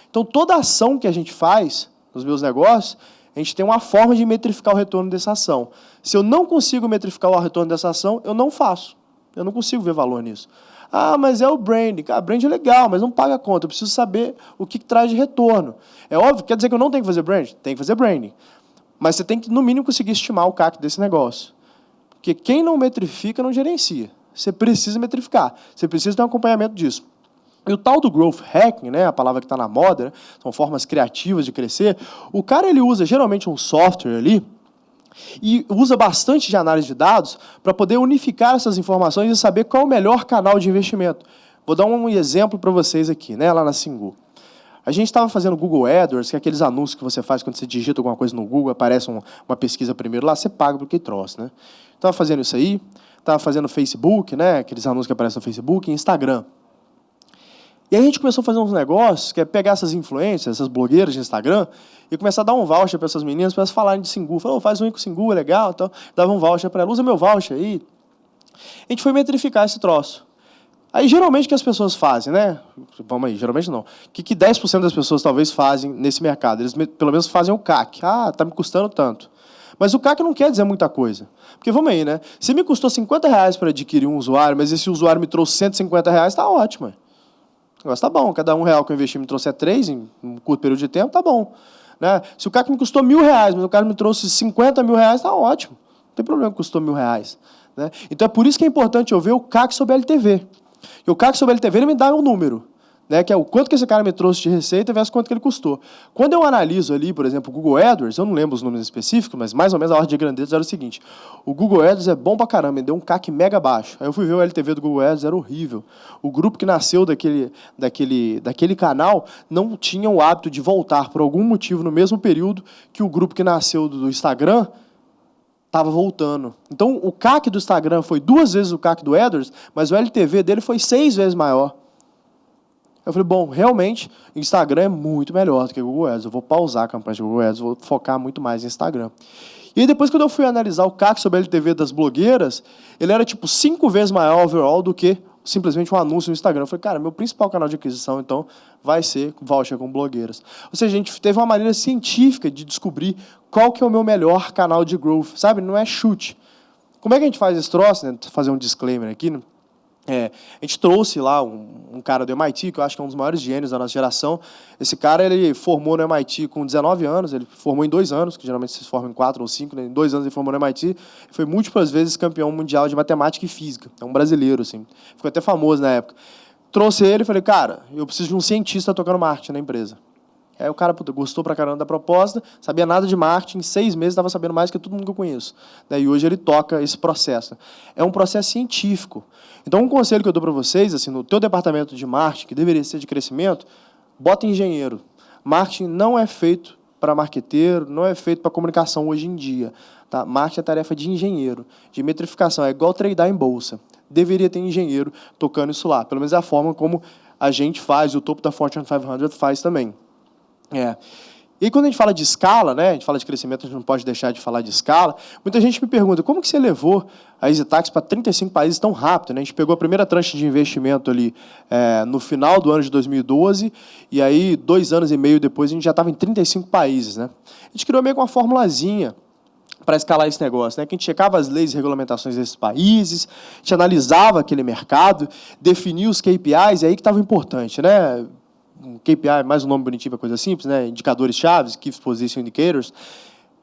Então, toda ação que a gente faz nos meus negócios, a gente tem uma forma de metrificar o retorno dessa ação. Se eu não consigo metrificar o retorno dessa ação, eu não faço. Eu não consigo ver valor nisso. Mas é o branding. Branding é legal, mas não paga a conta. Eu preciso saber o que traz de retorno. É óbvio, quer dizer que eu não tenho que fazer branding? Tem que fazer branding. Mas você tem que, no mínimo, conseguir estimar o CAC desse negócio. Porque quem não metrifica, não gerencia. Você precisa metrificar. Você precisa ter um acompanhamento disso. E o tal do growth hacking, né, a palavra que está na moda, né, são formas criativas de crescer, o cara ele usa geralmente um software ali, e usa bastante de análise de dados para poder unificar essas informações e saber qual é o melhor canal de investimento. Vou dar um exemplo para vocês aqui, né, lá na Singu. A gente estava fazendo Google AdWords, que é aqueles anúncios que você faz quando você digita alguma coisa no Google, aparece uma pesquisa primeiro lá, você paga por que troço, né? Estava fazendo isso aí, estava fazendo Facebook, né, aqueles anúncios que aparecem no Facebook, e Instagram. E aí a gente começou a fazer uns negócios, que é pegar essas influências, essas blogueiras de Instagram, e começar a dar um voucher para essas meninas, para elas falarem de Singu. Falou, faz um aí com Singu, é legal. Então, dava um voucher para ela, usa meu voucher aí. A gente foi metrificar esse troço. Aí, geralmente, o que as pessoas fazem, né? Vamos aí, geralmente não. O que 10% das pessoas talvez fazem nesse mercado? Eles, pelo menos, fazem o CAC. Ah, tá me custando tanto. Mas o CAC não quer dizer muita coisa. Porque, vamos aí, né? Se me custou R$50 para adquirir um usuário, mas esse usuário me trouxe R$150, está ótimo. O negócio está bom. Cada R$1 que eu investi me trouxe 3 em um curto período de tempo, está bom. Né? Se o CAC me custou R$1.000, mas o cara me trouxe R$50 mil, está ótimo. Não tem problema que custou R$1.000. Né? Então, é por isso que é importante eu ver o CAC sobre LTV. E o CAC sobre LTV ele me dá um número, né, que é o quanto que esse cara me trouxe de receita versus quanto que ele custou. Quando eu analiso ali, por exemplo, o Google AdWords, eu não lembro os números específicos, mas mais ou menos a ordem de grandeza era o seguinte: o Google AdWords é bom pra caramba, me deu um CAC mega baixo. Aí eu fui ver o LTV do Google AdWords, era horrível. O grupo que nasceu daquele canal não tinha o hábito de voltar por algum motivo no mesmo período que o grupo que nasceu do Instagram estava voltando. Então, o CAC do Instagram foi 2 vezes o CAC do AdWords, mas o LTV dele foi 6 vezes maior. Eu falei, bom, realmente, o Instagram é muito melhor do que o Google Ads. Eu vou pausar a campanha de Google Ads, vou focar muito mais em Instagram. E aí, depois, quando eu fui analisar o CAC sobre a LTV das blogueiras, ele era, 5 vezes maior overall do que simplesmente um anúncio no Instagram. Eu falei, cara, meu principal canal de aquisição, então, vai ser voucher com blogueiras. Ou seja, a gente teve uma maneira científica de descobrir qual que é o meu melhor canal de growth, sabe? Não é chute. Como é que a gente faz esse troço? Né? Vou fazer um disclaimer aqui, né? A gente trouxe lá um cara do MIT, que eu acho que é um dos maiores gênios da nossa geração. Esse cara, ele formou no MIT com 19 anos, ele formou em 2 anos, que geralmente se forma em 4 ou 5, né? Em 2 anos ele formou no MIT, foi múltiplas vezes campeão mundial de matemática e física. É um brasileiro, assim. Ficou até famoso na época. Trouxe ele e falei, cara, eu preciso de um cientista tocando marketing na empresa. Aí o cara gostou pra caramba da proposta, sabia nada de marketing, em 6 meses estava sabendo mais que todo mundo que eu conheço. E hoje ele toca esse processo. É um processo científico. Então, um conselho que eu dou para vocês, assim, no teu departamento de marketing, que deveria ser de crescimento, bota engenheiro. Marketing não é feito para marqueteiro, não é feito para comunicação hoje em dia. Tá? Marketing é tarefa de engenheiro, de metrificação. É igual tradar em bolsa. Deveria ter engenheiro tocando isso lá. Pelo menos é a forma como a gente faz, o topo da Fortune 500 faz também. E aí, quando a gente fala de escala, né, a gente fala de crescimento, a gente não pode deixar de falar de escala. Muita gente me pergunta, como que você levou a EasyTax para 35 países tão rápido? Né? A gente pegou a primeira tranche de investimento ali no final do ano de 2012, e aí, 2 anos e meio depois, a gente já estava em 35 países. Né? A gente criou meio que uma formulazinha para escalar esse negócio, né? Que a gente checava as leis e regulamentações desses países, a gente analisava aquele mercado, definia os KPIs, e aí que estava importante, né? Um KPI, mais um nome bonitinho, coisa simples, né? Indicadores chaves, Key Position Indicators.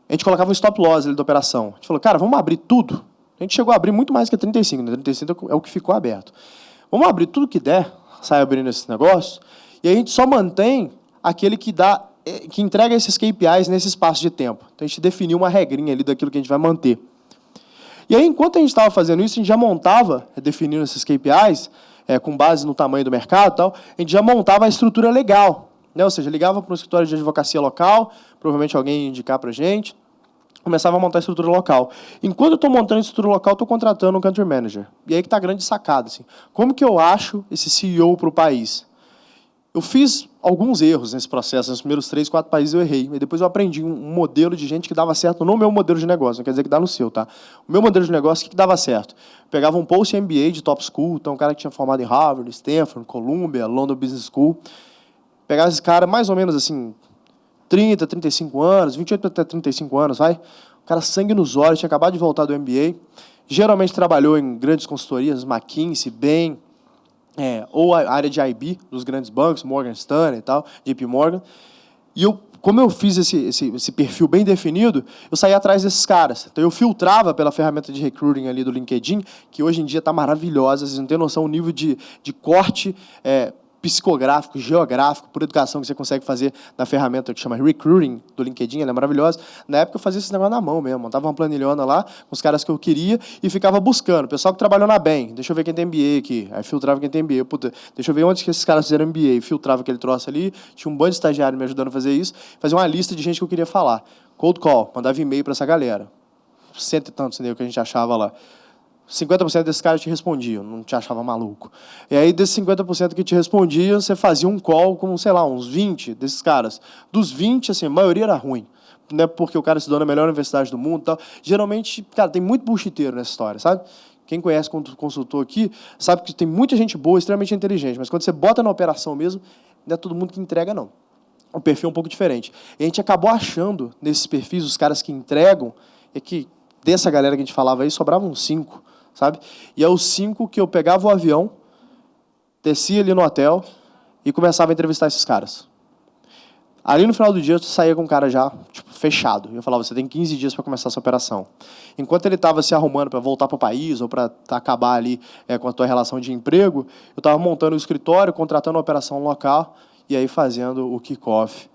A gente colocava um stop loss ali da operação. A gente falou, cara, vamos abrir tudo. A gente chegou a abrir muito mais que 35, né? 35 é o que ficou aberto. Vamos abrir tudo que der, sai abrindo esse negócio, e a gente só mantém aquele que entrega esses KPIs nesse espaço de tempo. Então, a gente definiu uma regrinha ali daquilo que a gente vai manter. E aí, enquanto a gente estava fazendo isso, a gente já montava, definindo esses KPIs, com base no tamanho do mercado e tal, a gente já montava a estrutura legal. Né? Ou seja, ligava para um escritório de advocacia local, provavelmente alguém ia indicar para a gente, começava a montar a estrutura local. Enquanto eu estou montando a estrutura local, estou contratando um country manager. E aí que está a grande sacada. Assim. Como que eu acho esse CEO para o país? Eu fiz alguns erros nesse processo, nos primeiros 3, 4 países eu errei. E depois eu aprendi um modelo de gente que dava certo no meu modelo de negócio, não quer dizer que dá no seu, tá? O meu modelo de negócio, o que dava certo? Eu pegava um post-MBA de top school, então um cara que tinha formado em Harvard, Stanford, Columbia, London Business School. Pegava esse cara mais ou menos assim, 30, 35 anos, 28 até 35 anos, vai? O cara sangue nos olhos, tinha acabado de voltar do MBA. Geralmente trabalhou em grandes consultorias, McKinsey, Bain, ou a área de IB dos grandes bancos, Morgan Stanley e tal, JP Morgan. E como eu fiz esse perfil bem definido, eu saí atrás desses caras. Então, eu filtrava pela ferramenta de recruiting ali do LinkedIn, que hoje em dia está maravilhosa, vocês não têm noção do nível de corte psicográfico, geográfico, por educação que você consegue fazer na ferramenta que chama Recruiting do LinkedIn, ela é maravilhosa. Na época eu fazia esse negócio na mão mesmo, montava uma planilhona lá com os caras que eu queria e ficava buscando. O pessoal que trabalhou na BEM, deixa eu ver quem tem MBA aqui, aí filtrava quem tem MBA, puta, deixa eu ver onde que esses caras fizeram MBA, filtrava aquele troço ali, tinha um bando de estagiário me ajudando a fazer isso, fazia uma lista de gente que eu queria falar. Cold call, mandava e-mail para essa galera. 100 e tantos e-mail que a gente achava lá. 50% desses caras te respondiam, não te achava maluco. E aí, desses 50% que te respondiam, você fazia um call com, sei lá, uns 20 desses caras. Dos 20, assim, a maioria era ruim. Não é porque o cara estudou na melhor universidade do mundo e tal. Geralmente, cara, tem muito bullshiteiro nessa história, sabe? Quem conhece consultor aqui sabe que tem muita gente boa, extremamente inteligente, mas quando você bota na operação mesmo, não é todo mundo que entrega, não. O perfil é um pouco diferente. E a gente acabou achando, nesses perfis, os caras que entregam, é que dessa galera que a gente falava aí, sobravam 5, sabe? E é os 5 que eu pegava o avião, descia ali no hotel e começava a entrevistar esses caras. Ali no final do dia, eu saía com o cara já tipo, fechado. Eu falava, você tem 15 dias para começar essa operação. Enquanto ele estava se arrumando para voltar para o país ou para acabar ali com a tua relação de emprego, eu estava montando o escritório, contratando a operação local e aí fazendo o kick-off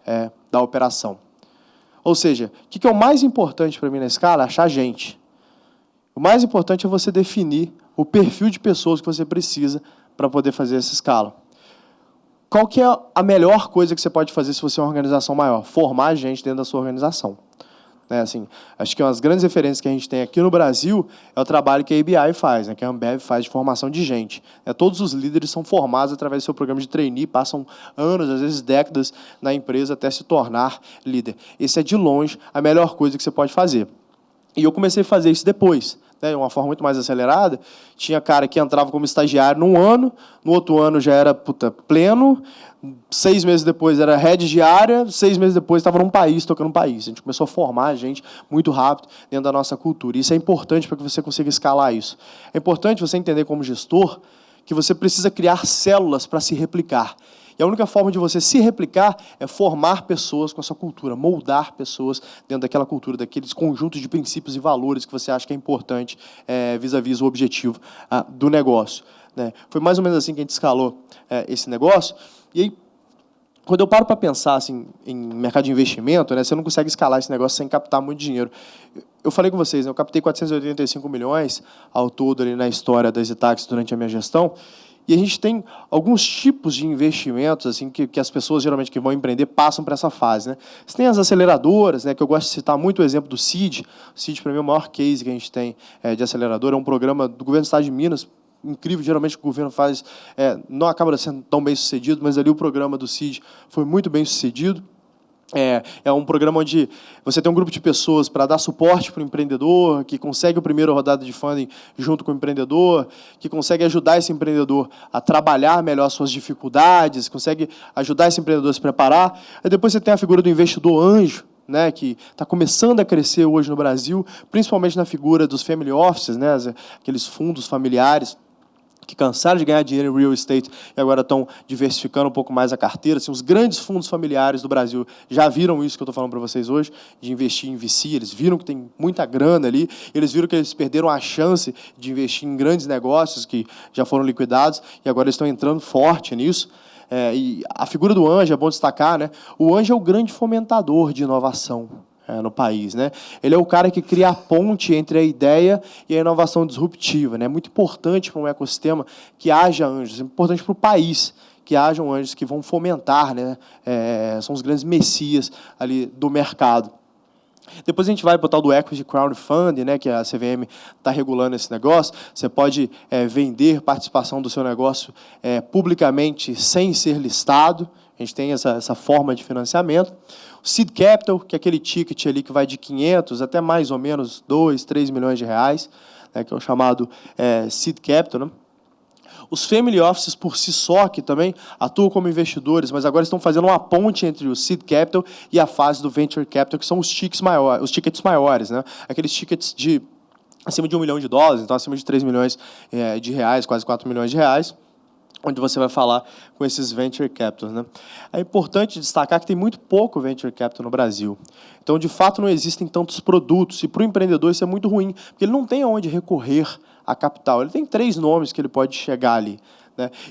da operação. Ou seja, o que é o mais importante para mim na escala? Achar gente. O mais importante é você definir o perfil de pessoas que você precisa para poder fazer essa escala. Qual que é a melhor coisa que você pode fazer se você é uma organização maior? Formar gente dentro da sua organização. Assim, acho que uma das grandes referências que a gente tem aqui no Brasil é o trabalho que a ABI faz, que a Ambev faz de formação de gente. Todos os líderes são formados através do seu programa de trainee, passam anos, às vezes décadas, na empresa até se tornar líder. Esse é, de longe, a melhor coisa que você pode fazer. E eu comecei a fazer isso depois. De uma forma muito mais acelerada, tinha cara que entrava como estagiário num ano, no outro ano já era pleno, 6 meses depois era head de área, 6 meses depois estava num país, tocando um país. A gente começou a formar a gente muito rápido dentro da nossa cultura. Isso é importante para que você consiga escalar isso. É importante você entender como gestor que você precisa criar células para se replicar. E a única forma de você se replicar é formar pessoas com a sua cultura, moldar pessoas dentro daquela cultura, daqueles conjuntos de princípios e valores que você acha que é importante vis-à-vis o objetivo do negócio. Foi mais ou menos assim que a gente escalou esse negócio. E aí, quando eu paro para pensar assim, em mercado de investimento, você não consegue escalar esse negócio sem captar muito dinheiro. Eu falei com vocês, eu captei 485 milhões ao todo ali na história da EasyTax durante a minha gestão. E a gente tem alguns tipos de investimentos assim, que as pessoas, geralmente, que vão empreender, passam para essa fase. Você tem as aceleradoras, que eu gosto de citar muito o exemplo do CID. O CID, para mim, é o maior case que a gente tem de aceleradora. É um programa do governo do Estado de Minas, incrível, geralmente o governo faz, não acaba sendo tão bem sucedido, mas ali o programa do CID foi muito bem sucedido. É um programa onde você tem um grupo de pessoas para dar suporte para o empreendedor, que consegue a primeira rodada de funding junto com o empreendedor, que consegue ajudar esse empreendedor a trabalhar melhor suas dificuldades, consegue ajudar esse empreendedor a se preparar. Aí depois você tem a figura do investidor anjo, que está começando a crescer hoje no Brasil, principalmente na figura dos family offices, aqueles fundos familiares que cansaram de ganhar dinheiro em real estate e agora estão diversificando um pouco mais a carteira. Os grandes fundos familiares do Brasil já viram isso que eu estou falando para vocês hoje, de investir em VC. Eles viram que tem muita grana ali, eles viram que eles perderam a chance de investir em grandes negócios que já foram liquidados e agora eles estão entrando forte nisso. E a figura do anjo, é bom destacar, o anjo é o grande fomentador de inovação no país. Ele é o cara que cria a ponte entre a ideia e a inovação disruptiva. É muito importante para um ecossistema que haja anjos, é importante para o país que hajam anjos que vão fomentar, são os grandes messias ali do mercado. Depois a gente vai para o tal do Equity Crowdfunding, que a CVM está regulando esse negócio. Você pode vender participação do seu negócio publicamente sem ser listado. A gente tem essa forma de financiamento. O Seed Capital, que é aquele ticket ali que vai de 500 até mais ou menos 2, 3 milhões de reais, que é o chamado Seed Capital. Os Family Offices, por si só, que também atuam como investidores, mas agora estão fazendo uma ponte entre o Seed Capital e a fase do Venture Capital, que são os tickets maiores. Aqueles tickets de acima de $1 milhão, então acima de 3 milhões de reais, quase 4 milhões de reais, onde você vai falar com esses Venture Capitals. É importante destacar que tem muito pouco Venture Capital no Brasil. Então, de fato, não existem tantos produtos, e para o empreendedor isso é muito ruim, porque ele não tem aonde recorrer a capital. Ele tem 3 nomes que ele pode chegar ali.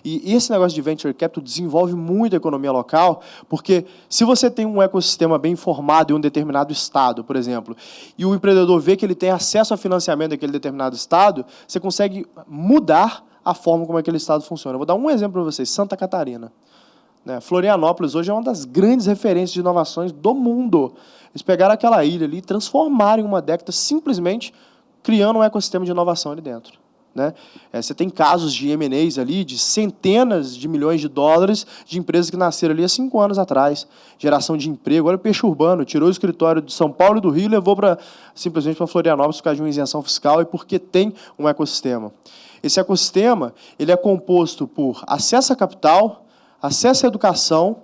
E esse negócio de Venture Capital desenvolve muito a economia local, porque se você tem um ecossistema bem formado em um determinado estado, por exemplo, e o empreendedor vê que ele tem acesso a financiamento daquele determinado estado, você consegue mudar a forma como aquele estado funciona. Eu vou dar um exemplo para vocês, Santa Catarina. Florianópolis hoje é uma das grandes referências de inovações do mundo. Eles pegaram aquela ilha ali e transformaram em uma década simplesmente criando um ecossistema de inovação ali dentro. né? Você tem casos de M&As ali de centenas de milhões de dólares de empresas que nasceram ali há 5 anos atrás. Geração de emprego. Olha o peixe urbano, tirou o escritório de São Paulo e do Rio e levou simplesmente para Florianópolis por causa de uma isenção fiscal e porque tem um ecossistema. Esse ecossistema ele é composto por acesso a capital, acesso à educação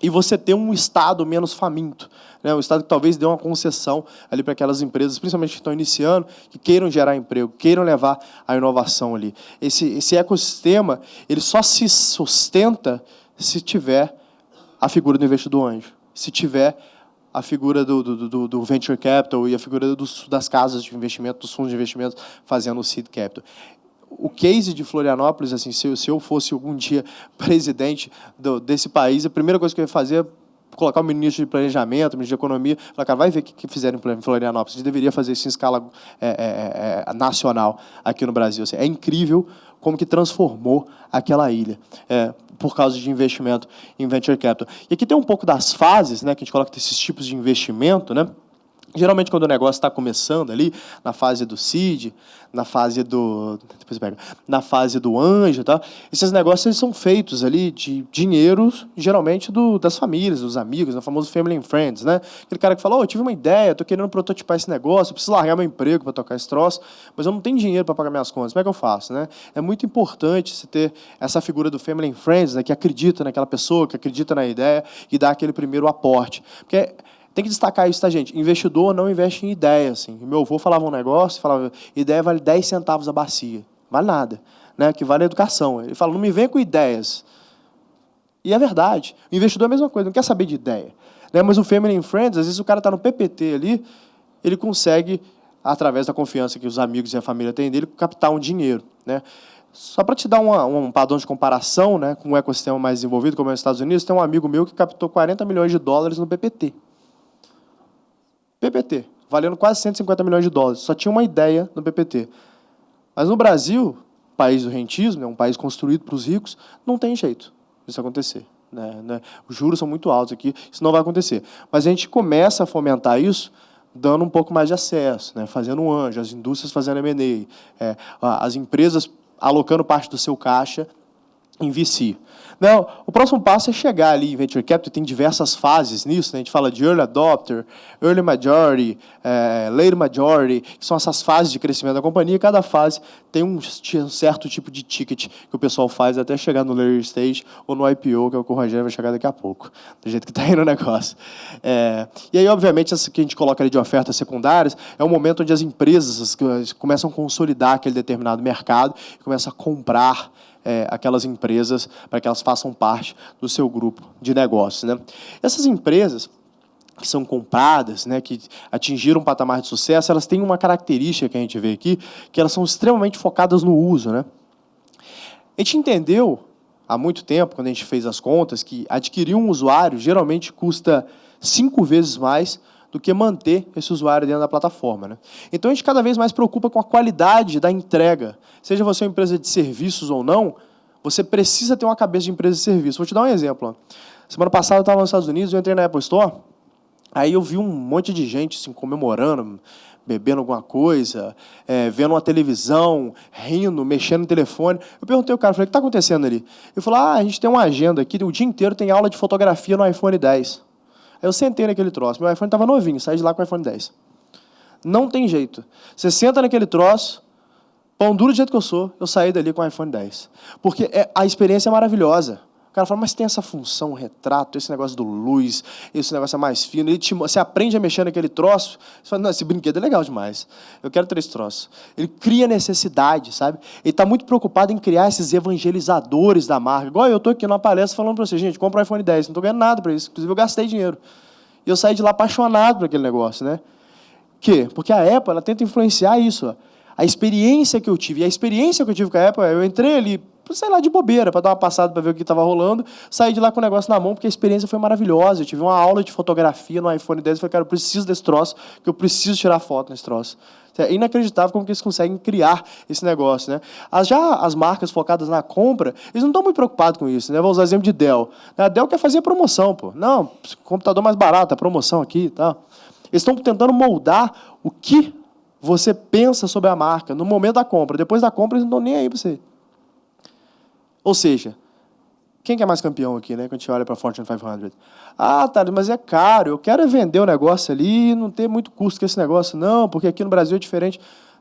e você ter um Estado menos faminto. Um Estado que talvez dê uma concessão ali para aquelas empresas, principalmente que estão iniciando, que queiram gerar emprego, queiram levar a inovação ali. Esse ecossistema ele só se sustenta se tiver a figura do investidor anjo, se tiver a figura do venture capital e a figura das casas de investimento, dos fundos de investimento fazendo o seed capital. O case de Florianópolis, assim, se eu fosse algum dia presidente desse país, a primeira coisa que eu ia fazer é colocar o ministro de planejamento, o ministro de economia, falar, cara, vai ver o que fizeram em Florianópolis. A gente deveria fazer isso em escala nacional aqui no Brasil. Assim, é incrível como que transformou aquela ilha por causa de investimento em venture capital. E aqui tem um pouco das fases, né, que a gente coloca esses tipos de investimento, né? Geralmente, quando o negócio está começando ali, na fase do seed, na fase do anjo, tá? Esses negócios eles são feitos ali de dinheiro, geralmente das famílias, dos amigos, o famoso family and friends, né? Aquele cara que fala, eu tive uma ideia, estou querendo prototipar esse negócio, eu preciso largar meu emprego para tocar esse troço, mas eu não tenho dinheiro para pagar minhas contas, como é que eu faço, né? É muito importante você ter essa figura do family and friends, né, que acredita naquela pessoa, que acredita na ideia e dá aquele primeiro aporte. Porque tem que destacar isso, tá, gente? Investidor não investe em ideia, assim. Meu avô falava um negócio, falava, ideia vale 10 centavos a bacia. Vale nada, né? Que vale a educação. Ele fala, não me vem com ideias. E é verdade. O investidor é a mesma coisa, não quer saber de ideia. Né? Mas o Family and Friends, às vezes o cara está no PPT ali, ele consegue, através da confiança que os amigos e a família têm dele, captar um dinheiro, né? Só para te dar um padrão de comparação, né, com um ecossistema mais desenvolvido, como é os Estados Unidos, tem um amigo meu que captou 40 milhões de dólares no PPT. PPT, valendo quase 150 milhões de dólares. Só tinha uma ideia no PPT. Mas no Brasil, país do rentismo, um país construído para os ricos, não tem jeito disso acontecer. Né? Os juros são muito altos aqui, isso não vai acontecer. Mas a gente começa a fomentar isso dando um pouco mais de acesso, né? Fazendo um anjo, as indústrias fazendo M&A, as empresas alocando parte do seu caixa em VC. Não, o próximo passo é chegar ali em Venture Capital, tem diversas fases nisso, né? A gente fala de Early Adopter, Early Majority, Late Majority, que são essas fases de crescimento da companhia, e cada fase tem um certo tipo de ticket que o pessoal faz até chegar no Later Stage ou no IPO, que é o que o Rogério vai chegar daqui a pouco, do jeito que está indo o negócio. E aí, obviamente, essa que a gente coloca ali de ofertas secundárias é o momento onde as empresas começam a consolidar aquele determinado mercado e começam a comprar aquelas empresas para que elas façam parte do seu grupo de negócios, né? Essas empresas que são compradas, né, que atingiram um patamar de sucesso, elas têm uma característica que a gente vê aqui, que elas são extremamente focadas no uso, né? A gente entendeu há muito tempo, quando a gente fez as contas, que adquirir um usuário geralmente custa 5 vezes mais do que manter esse usuário dentro da plataforma, né? Então, a gente cada vez mais preocupa com a qualidade da entrega. Seja você uma empresa de serviços ou não, você precisa ter uma cabeça de empresa de serviços. Vou te dar um exemplo. Semana passada eu estava nos Estados Unidos, eu entrei na Apple Store, aí eu vi um monte de gente assim, comemorando, bebendo alguma coisa, vendo uma televisão, rindo, mexendo no telefone. Eu perguntei ao cara, falei, o que está acontecendo ali? Ele falou, a gente tem uma agenda aqui, o dia inteiro tem aula de fotografia no iPhone 10. Aí eu sentei naquele troço, meu iPhone estava novinho, saí de lá com o iPhone 10. Não tem jeito. Você senta naquele troço, pão duro do jeito que eu saí dali com o iPhone 10. Porque a experiência é maravilhosa. O cara fala, mas tem essa função, retrato, esse negócio do luz, esse negócio é mais fino. Você aprende a mexer naquele troço, você fala, não, esse brinquedo é legal demais. Eu quero ter esse troço. Ele cria necessidade, sabe? Ele está muito preocupado em criar esses evangelizadores da marca. Igual eu estou aqui numa palestra falando para você, gente, compra um iPhone 10, não estou ganhando nada para isso. Inclusive, eu gastei dinheiro. E eu saí de lá apaixonado por aquele negócio, né? Por quê? Porque a Apple, ela tenta influenciar isso, ó. A experiência que eu tive. E a experiência que eu tive com a Apple, eu entrei ali, sei lá, de bobeira, para dar uma passada para ver o que estava rolando, saí de lá com o negócio na mão, porque a experiência foi maravilhosa. Eu tive uma aula de fotografia no iPhone 10, eu falei, cara, eu preciso desse troço, que eu preciso tirar foto nesse troço. É inacreditável como que eles conseguem criar esse negócio, né? Já as marcas focadas na compra, eles não estão muito preocupados com isso, né? Vou usar o exemplo de Dell. A Dell quer fazer promoção, pô. Não, computador mais barato, a promoção aqui e tal. Eles estão tentando moldar o que Você pensa sobre a marca no momento da compra. Depois da compra, eles não estão nem aí para você. Ou seja, quem que é mais campeão aqui, né? Quando a gente olha para a Fortune 500. Ah, tá, mas é caro. Eu quero vender o negócio ali e não ter muito custo com esse negócio. Não, porque aqui no Brasil é diferente.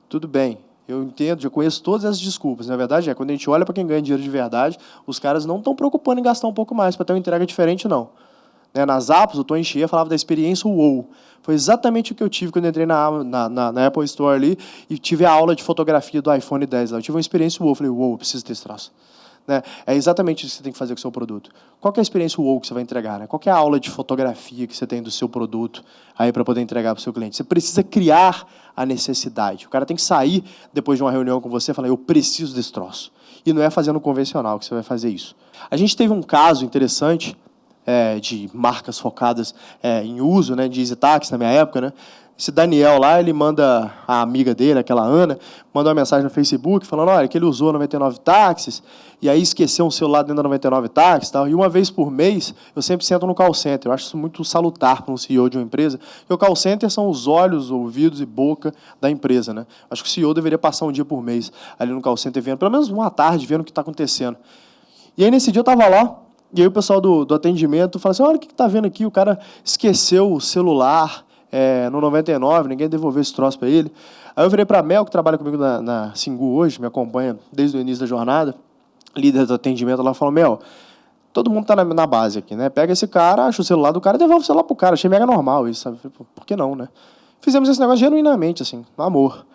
Tudo bem. Eu entendo, já conheço todas essas desculpas. Na verdade, quando a gente olha para quem ganha dinheiro de verdade, os caras não estão preocupando em gastar um pouco mais para ter uma entrega diferente, não. Nas apps, o Tony Xie falava da experiência WOW. Foi exatamente o que eu tive quando eu entrei na Apple Store ali e tive a aula de fotografia do iPhone 10 lá. Eu tive uma experiência WOW. Falei, eu preciso ter esse troço. É exatamente isso que você tem que fazer com o seu produto. Qual que é a experiência WOW que você vai entregar? Qual que é a aula de fotografia que você tem do seu produto aí para poder entregar para o seu cliente? Você precisa criar a necessidade. O cara tem que sair depois de uma reunião com você e falar, eu preciso desse troço. E não é fazendo convencional que você vai fazer isso. A gente teve um caso interessante de marcas focadas em uso, de EasyTax na minha época, Esse Daniel lá, ele manda a amiga dele, aquela Ana, mandou uma mensagem no Facebook falando, olha, que ele usou 99 táxis e aí esqueceu um celular dentro da 99 táxis e tal. E uma vez por mês, eu sempre sento no call center. Eu acho isso muito salutar para um CEO de uma empresa, porque o call center são os olhos, ouvidos e boca da empresa, Acho que o CEO deveria passar um dia por mês ali no call center vendo, pelo menos uma tarde, vendo o que está acontecendo. E aí, nesse dia, eu estava lá, e aí o pessoal do atendimento falou assim, olha o que está vendo aqui, o cara esqueceu o celular no 99, ninguém devolveu esse troço para ele. Aí eu virei para a Mel, que trabalha comigo na Singu hoje, me acompanha desde o início da jornada, líder do atendimento, ela falou, Mel, todo mundo está na base aqui, Pega esse cara, acha o celular do cara e devolve o celular pro cara. Achei mega normal isso, sabe? Por que não, Fizemos esse negócio genuinamente, assim, no amor.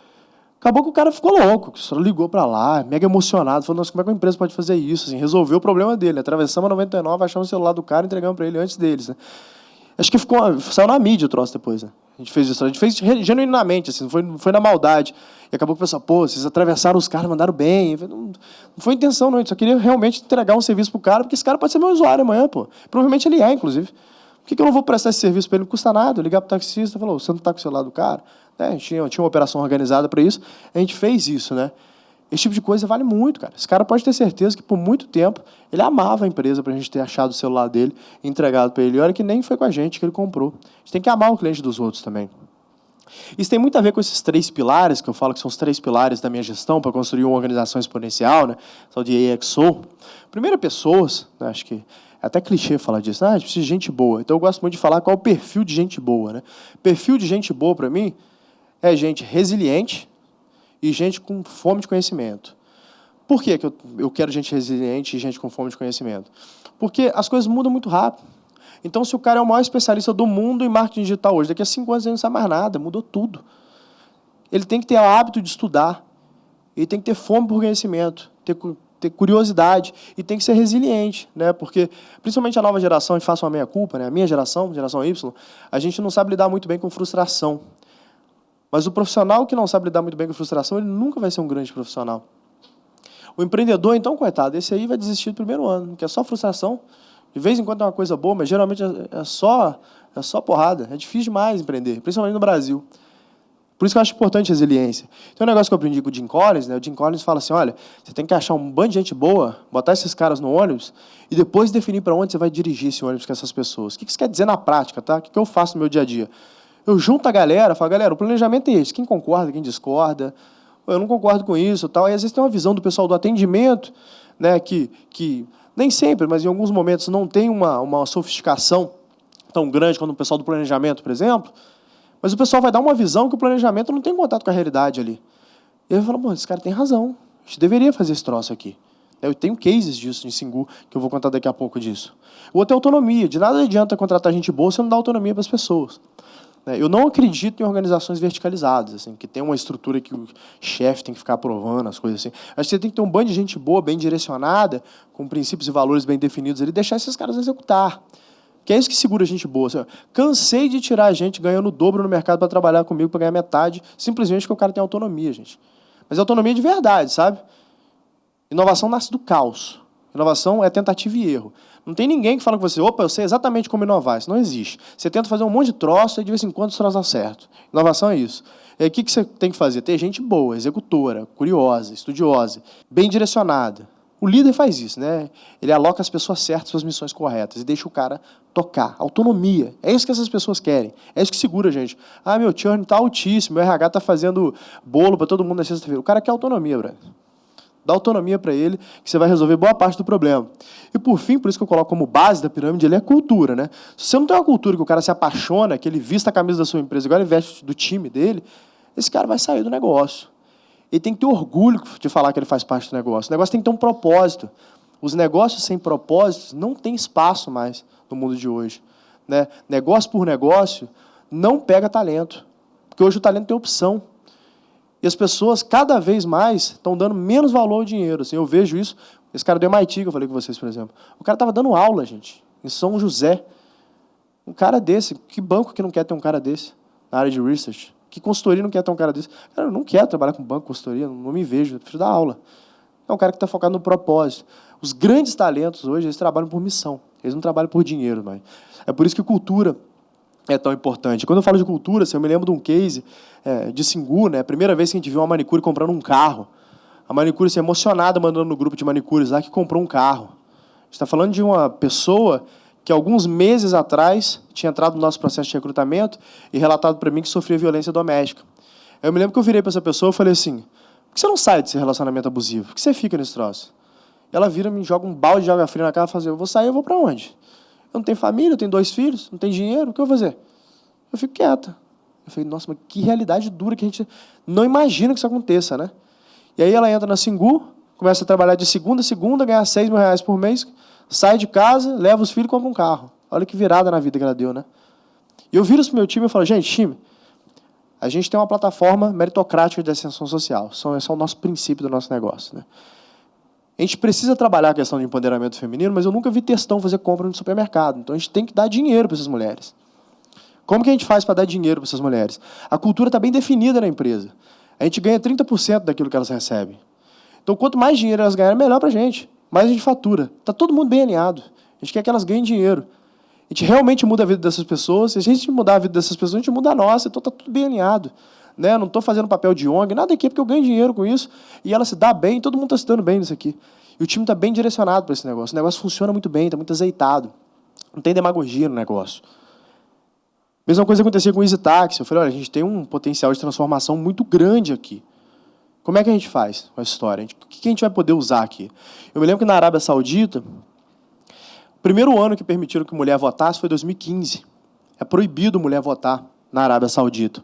Acabou que o cara ficou louco, só ligou para lá, mega emocionado, falou, nossa, como é que uma empresa pode fazer isso? Assim, resolveu o problema dele, Atravessamos a 99, achamos o celular do cara e entregamos para ele antes deles, Acho que saiu na mídia o troço depois, A gente fez isso, a gente fez genuinamente, assim, não foi na maldade. E acabou que o pessoal, vocês atravessaram os caras, mandaram bem. Não foi intenção, não, a gente só queria realmente entregar um serviço pro cara, porque esse cara pode ser meu usuário amanhã, Provavelmente ele inclusive. Por que eu não vou prestar esse serviço para ele? Não custa nada. Eu ligar pro taxista, falou, você não está com o celular do cara? A gente tinha uma operação organizada para isso, a gente fez isso, Esse tipo de coisa vale muito, cara. Esse cara pode ter certeza que, por muito tempo, ele amava a empresa para a gente ter achado o celular dele e entregado para ele. E olha que nem foi com a gente que ele comprou. A gente tem que amar o cliente dos outros também. Isso tem muito a ver com esses 3 pilares, que eu falo que são os 3 pilares da minha gestão para construir uma organização exponencial, tal de AXO. Primeiro, pessoas, acho que é até clichê falar disso. A gente precisa de gente boa. Então, eu gosto muito de falar qual é o perfil de gente boa. Perfil de gente boa, para mim, é gente resiliente, e gente com fome de conhecimento. Por que eu quero gente resiliente e gente com fome de conhecimento? Porque as coisas mudam muito rápido. Então, se o cara é o maior especialista do mundo em marketing digital hoje, daqui a 5 anos ele não sabe mais nada, mudou tudo. Ele tem que ter o hábito de estudar, ele tem que ter fome por conhecimento, ter curiosidade e tem que ser resiliente, Porque, principalmente a nova geração, e faço uma meia-culpa, a minha geração Y, a gente não sabe lidar muito bem com frustração. Mas o profissional que não sabe lidar muito bem com frustração, ele nunca vai ser um grande profissional. O empreendedor, então, coitado, esse aí vai desistir do primeiro ano, que é só frustração. De vez em quando é uma coisa boa, mas geralmente é só porrada. É difícil demais empreender, principalmente no Brasil. Por isso que eu acho importante a resiliência. Tem um negócio que eu aprendi com o Jim Collins, O Jim Collins fala assim, olha, você tem que achar um bando de gente boa, botar esses caras no ônibus e depois definir para onde você vai dirigir esse ônibus com essas pessoas. O que isso quer dizer na prática, O que eu faço no meu dia a dia? Eu junto a galera, falo, galera, o planejamento é esse. Quem concorda, quem discorda. Eu não concordo com isso. Tal. E às vezes tem uma visão do pessoal do atendimento, que nem sempre, mas em alguns momentos não tem uma sofisticação tão grande quanto o pessoal do planejamento, por exemplo. Mas o pessoal vai dar uma visão que o planejamento não tem contato com a realidade ali. E eu falo, esse cara tem razão. A gente deveria fazer esse troço aqui. Eu tenho cases disso em Singu, que eu vou contar daqui a pouco disso. O outro é autonomia. De nada adianta contratar gente boa se não dá autonomia para as pessoas. Eu não acredito em organizações verticalizadas, assim, que tem uma estrutura que o chefe tem que ficar aprovando as coisas assim. Acho que você tem que ter um bando de gente boa, bem direcionada, com princípios e valores bem definidos ali, e deixar esses caras executar. Que é isso que segura a gente boa. Assim, cansei de tirar a gente ganhando o dobro no mercado para trabalhar comigo, para ganhar metade, simplesmente porque o cara tem autonomia, gente. Mas autonomia de verdade, sabe? Inovação nasce do caos. Inovação é tentativa e erro. Não tem ninguém que fala com você, opa, eu sei exatamente como inovar. Isso não existe. Você tenta fazer um monte de troço e de vez em quando os troços dão certo. Inovação é isso. E aí, o que você tem que fazer? Ter gente boa, executora, curiosa, estudiosa, bem direcionada. O líder faz isso, né? Ele aloca as pessoas certas para as missões corretas e deixa o cara tocar. Autonomia. É isso que essas pessoas querem. É isso que segura a gente. Ah, meu churn está altíssimo, meu RH está fazendo bolo para todo mundo na sexta-feira. O cara quer autonomia, Breno. Dá autonomia para ele, que você vai resolver boa parte do problema. E, por fim, por isso que eu coloco como base da pirâmide, ele é a cultura, né? Se você não tem uma cultura que o cara se apaixona, que ele vista a camisa da sua empresa, agora ele veste do time dele, esse cara vai sair do negócio. Ele tem que ter orgulho de falar que ele faz parte do negócio. O negócio tem que ter um propósito. Os negócios sem propósitos não têm espaço mais no mundo de hoje, né? Negócio por negócio não pega talento, porque hoje o talento tem opção. E as pessoas, cada vez mais, estão dando menos valor ao dinheiro. Assim, eu vejo isso. Esse cara do MIT, que eu falei com vocês, por exemplo. O cara estava dando aula, gente, em São José. Um cara desse. Que banco que não quer ter um cara desse na área de research? Que consultoria não quer ter um cara desse? Cara, eu não quero trabalhar com banco, consultoria, não me vejo, eu prefiro dar aula. É um cara que está focado no propósito. Os grandes talentos hoje, eles trabalham por missão. Eles não trabalham por dinheiro, mas é por isso que cultura é tão importante. Quando eu falo de cultura, assim, eu me lembro de um case de Singu, né? A primeira vez que a gente viu uma manicure comprando um carro. A manicure se emocionada, mandando no grupo de manicures lá que comprou um carro. A gente está falando de uma pessoa que alguns meses atrás tinha entrado no nosso processo de recrutamento e relatado para mim que sofria violência doméstica. Eu me lembro que eu virei para essa pessoa e falei assim, por que você não sai desse relacionamento abusivo? Por que você fica nesse troço? Ela vira, me joga um balde de água fria na cara e fala assim, eu vou sair, eu vou para onde? Eu não tenho família, eu tenho 2 filhos, não tenho dinheiro, o que eu vou fazer? Eu fico quieta. Eu falei, nossa, mas que realidade dura que a gente não imagina que isso aconteça, né? E aí ela entra na Singu, começa a trabalhar de segunda a segunda, ganhar R$6.000 por mês, sai de casa, leva os filhos e compra um carro. Olha que virada na vida que ela deu, né? E eu viro isso para o meu time e falo, gente, time, a gente tem uma plataforma meritocrática de ascensão social. Esse é o nosso princípio do nosso negócio, né? A gente precisa trabalhar a questão de empoderamento feminino, mas eu nunca vi textão fazer compra no supermercado. Então a gente tem que dar dinheiro para essas mulheres. Como que a gente faz para dar dinheiro para essas mulheres? A cultura está bem definida na empresa. A gente ganha 30% daquilo que elas recebem. Então, quanto mais dinheiro elas ganharem, melhor para a gente. Mais a gente fatura. Está todo mundo bem alinhado. A gente quer que elas ganhem dinheiro. A gente realmente muda a vida dessas pessoas. Se a gente mudar a vida dessas pessoas, a gente muda a nossa. Então, está tudo bem alinhado. Né? Eu não estou fazendo papel de ONG, nada aqui, porque eu ganho dinheiro com isso. E ela se dá bem, todo mundo está se dando bem nisso aqui. E o time está bem direcionado para esse negócio. O negócio funciona muito bem, está muito azeitado. Não tem demagogia no negócio. Mesma coisa acontecia com o Easy Taxi. Eu falei, olha, a gente tem um potencial de transformação muito grande aqui. Como é que a gente faz com essa história? O que a gente vai poder usar aqui? Eu me lembro que na Arábia Saudita, o primeiro ano que permitiram que mulher votasse foi 2015. É proibido mulher votar na Arábia Saudita.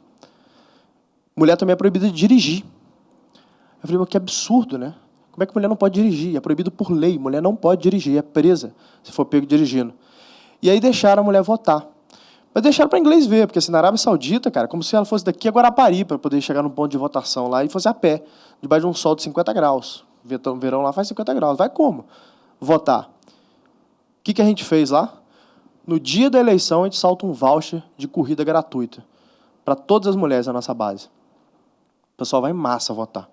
Mulher também é proibida de dirigir. Eu falei, mas que absurdo, né? Como é que mulher não pode dirigir? É proibido por lei. Mulher não pode dirigir, é presa se for pego dirigindo. E aí deixaram a mulher votar. Mas deixaram para inglês ver, porque assim, na Arábia Saudita, cara, como se ela fosse daqui a Guarapari para poder chegar no ponto de votação lá e fosse a pé, debaixo de um sol de 50 graus. O verão lá faz 50 graus. Vai como? Votar. O que a gente fez lá? No dia da eleição, a gente solta um voucher de corrida gratuita para todas as mulheres da nossa base. O pessoal vai em massa votar.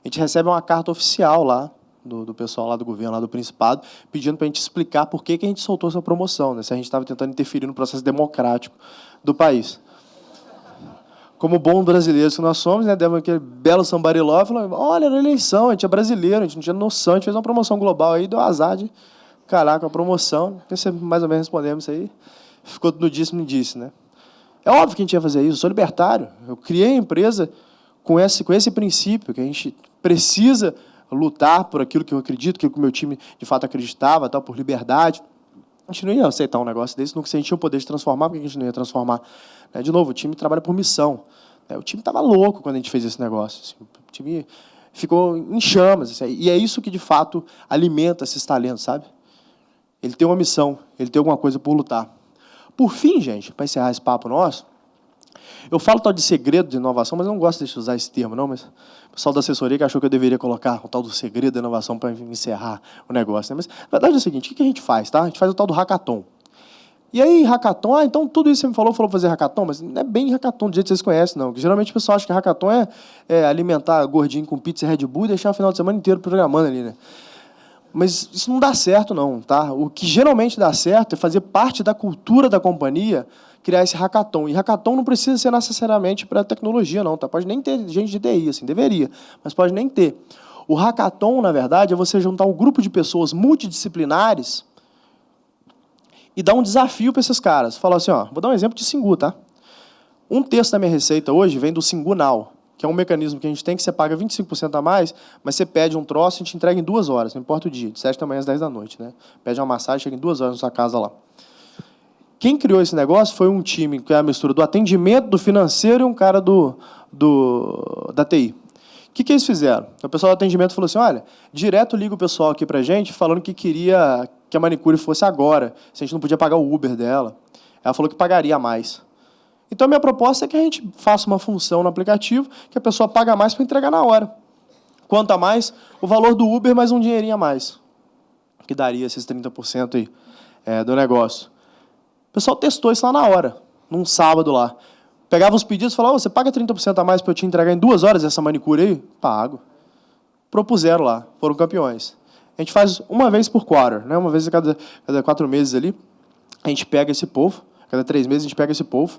A gente recebe uma carta oficial lá, do pessoal lá do governo, lá do Principado, pedindo para a gente explicar por que a gente soltou essa promoção, né? Se a gente estava tentando interferir no processo democrático do país. Como bons brasileiros que nós somos, né? Demos aquele belo somebody love, falamos, olha, na eleição, a gente é brasileiro, a gente não tinha noção, a gente fez uma promoção global aí, deu azar de, caraca, a promoção, mais ou menos respondemos isso aí, ficou no disse, né? É óbvio que a gente ia fazer isso, eu sou libertário, eu criei a empresa com esse princípio, que a gente precisa lutar por aquilo que eu acredito, aquilo que o meu time de fato acreditava, tal, por liberdade. A gente não ia aceitar um negócio desse, nunca se a gente tinha o poder de transformar, porque a gente não ia transformar. De novo, o time trabalha por missão. O time estava louco quando a gente fez esse negócio. O time ficou em chamas. E é isso que, de fato, alimenta esses talentos, sabe? Ele tem uma missão, ele tem alguma coisa por lutar. Por fim, gente, para encerrar esse papo nosso, eu falo tal de segredo de inovação, mas eu não gosto de usar esse termo, não. Mas o pessoal da assessoria que achou que eu deveria colocar o tal do segredo da inovação para encerrar o negócio, né? Mas a verdade é o seguinte, o que a gente faz, tá? A gente faz o tal do hackathon. E aí, hackathon, então tudo isso que você me falou fazer hackathon, mas não é bem hackathon do jeito que vocês conhecem, não. Porque, geralmente o pessoal acha que hackathon é alimentar gordinho com pizza e Red Bull e deixar o final de semana inteiro programando ali, né? Mas isso não dá certo, não, tá? O que geralmente dá certo é fazer parte da cultura da companhia, criar esse hackathon. E hackathon não precisa ser necessariamente para tecnologia, não, tá? Pode nem ter gente de TI, assim, deveria, mas pode nem ter. O hackathon, na verdade, é você juntar um grupo de pessoas multidisciplinares e dar um desafio para esses caras. Falar assim, ó, vou dar um exemplo de Singu, tá? Um terço da minha receita hoje vem do Singu Now, que é um mecanismo que a gente tem que você paga 25% a mais, mas você pede um troço e a gente entrega em 2 horas, não importa o dia, de 7 da manhã às 10 da noite. Né? Pede uma massagem, chega em 2 horas na sua casa lá. Quem criou esse negócio foi um time que é a mistura do atendimento, do financeiro e um cara da TI. O que eles fizeram? O pessoal do atendimento falou assim, olha, direto liga o pessoal aqui pra gente falando que queria que a manicure fosse agora, se a gente não podia pagar o Uber dela. Ela falou que pagaria mais. Então, a minha proposta é que a gente faça uma função no aplicativo que a pessoa paga mais para entregar na hora. Quanto a mais, o valor do Uber mais um dinheirinho a mais, que daria esses 30% aí, do negócio. O pessoal testou isso lá na hora, num sábado lá. Pegava os pedidos e falava, você paga 30% a mais para eu te entregar em 2 horas essa manicure aí? Pago. Propuseram lá, foram campeões. A gente faz uma vez por quarter, né? Uma vez a cada 4 meses ali, a gente pega esse povo, a cada 3 meses a gente pega esse povo,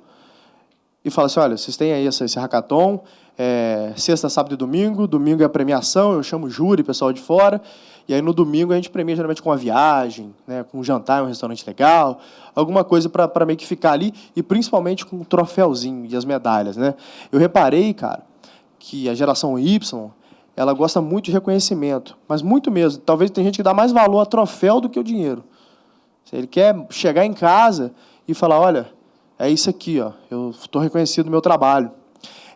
e fala assim, olha, vocês têm aí esse hackathon, sexta, sábado e domingo é a premiação, eu chamo o júri, pessoal de fora, e aí no domingo a gente premia geralmente com uma viagem, né, com um jantar em um restaurante legal, alguma coisa para meio que ficar ali, e principalmente com um troféuzinho e as medalhas. Né? Eu reparei, cara, que a geração Y, ela gosta muito de reconhecimento, mas muito mesmo. Talvez tem gente que dá mais valor a troféu do que o dinheiro. Ele quer chegar em casa e falar, olha, é isso aqui, ó, eu estou reconhecido no meu trabalho.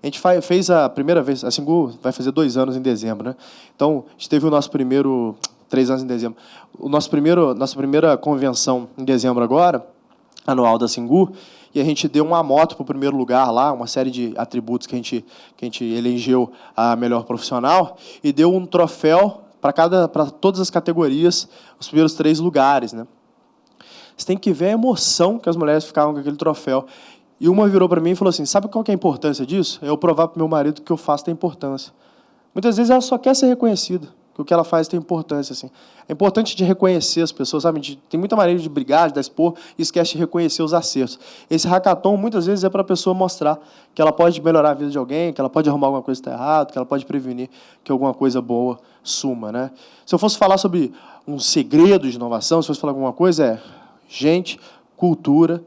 A gente fez a primeira vez, a Singu vai fazer 2 anos em dezembro, né? Então, a gente teve o nosso primeiro, 3 anos em dezembro, nossa primeira convenção em dezembro agora, anual da Singu, e a gente deu uma moto para o primeiro lugar lá, uma série de atributos que a gente elegeu a melhor profissional, e deu um troféu para todas as categorias, os primeiros 3 lugares, né? Você tem que ver a emoção que as mulheres ficavam com aquele troféu. E uma virou para mim e falou assim, sabe qual que é a importância disso? É eu provar para o meu marido que o que eu faço tem importância. Muitas vezes ela só quer ser reconhecida, que o que ela faz tem importância. Assim. É importante de reconhecer as pessoas, sabe? Tem muita maneira de brigar, de dar expor, e esquece de reconhecer os acertos. Esse hackathon, muitas vezes, é para a pessoa mostrar que ela pode melhorar a vida de alguém, que ela pode arrumar alguma coisa que está errada, que ela pode prevenir que alguma coisa boa suma. Né? Se eu fosse falar sobre um segredo de inovação, se eu fosse falar alguma coisa, gente, cultura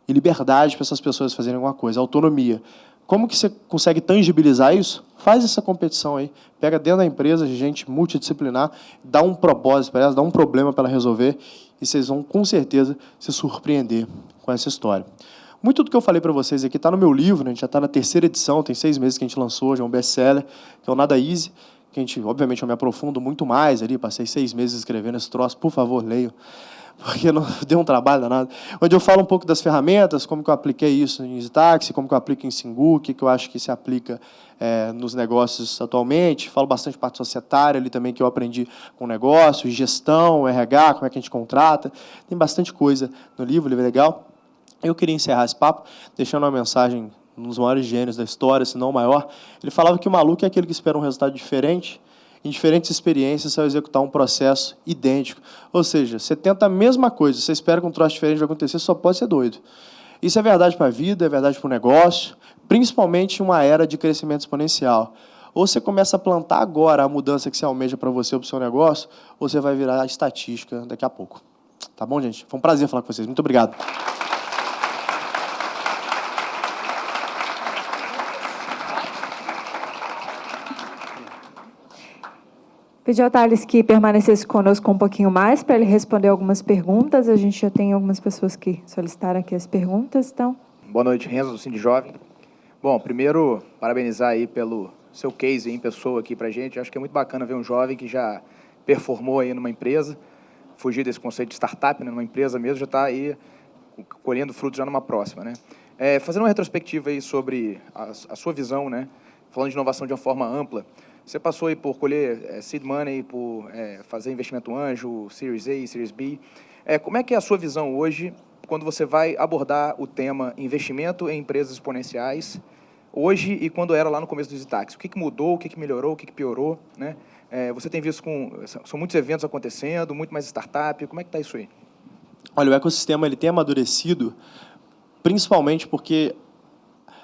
e liberdade para essas pessoas fazerem alguma coisa, autonomia. Como que você consegue tangibilizar isso? Faz essa competição aí, pega dentro da empresa gente multidisciplinar, dá um propósito para elas, dá um problema para ela resolver, e vocês vão, com certeza, se surpreender com essa história. Muito do que eu falei para vocês aqui está no meu livro, né? A gente já está na 3ª edição, tem 6 meses que a gente lançou, já é um best-seller, que é o Nada Easy, que a gente, obviamente, eu me aprofundo muito mais ali, passei 6 meses escrevendo esse troço, por favor, leiam, porque não deu um trabalho danado, onde eu falo um pouco das ferramentas, como que eu apliquei isso em EasyTaxi, como que eu aplico em Singu, o que eu acho que se aplica nos negócios atualmente, falo bastante parte societária ali também, que eu aprendi com negócios, gestão, RH, como é que a gente contrata, tem bastante coisa no livro, o livro é legal. Eu queria encerrar esse papo deixando uma mensagem, um dos maiores gênios da história, se não o maior. Ele falava que o maluco é aquele que espera um resultado diferente, em diferentes experiências, ao executar um processo idêntico. Ou seja, você tenta a mesma coisa, você espera que um troço diferente vai acontecer, só pode ser doido. Isso é verdade para a vida, é verdade para o negócio, principalmente em uma era de crescimento exponencial. Ou você começa a plantar agora a mudança que você almeja para você ou para o seu negócio, ou você vai virar estatística daqui a pouco. Tá bom, gente? Foi um prazer falar com vocês. Muito obrigado. Pedi ao Thales que permanecesse conosco um pouquinho mais para ele responder algumas perguntas. A gente já tem algumas pessoas que solicitaram aqui as perguntas, então. Boa noite, Renzo, do Cindy Jovem. Bom, primeiro, parabenizar aí pelo seu case em pessoa aqui para a gente. Acho que é muito bacana ver um jovem que já performou aí numa empresa, fugir desse conceito de startup, né, numa empresa mesmo, já está aí colhendo frutos já numa próxima, né? Fazendo uma retrospectiva aí sobre a sua visão, né, falando de inovação de uma forma ampla, você passou aí por colher seed money, por fazer investimento anjo, Series A, Series B. Como é que é a sua visão hoje, quando você vai abordar o tema investimento em empresas exponenciais, hoje e quando era lá no começo do EasyTaxi? O que mudou, o que melhorou, o que piorou, né? Você tem visto são muitos eventos acontecendo, muito mais startup, como é que está isso aí? Olha, o ecossistema ele tem amadurecido, principalmente porque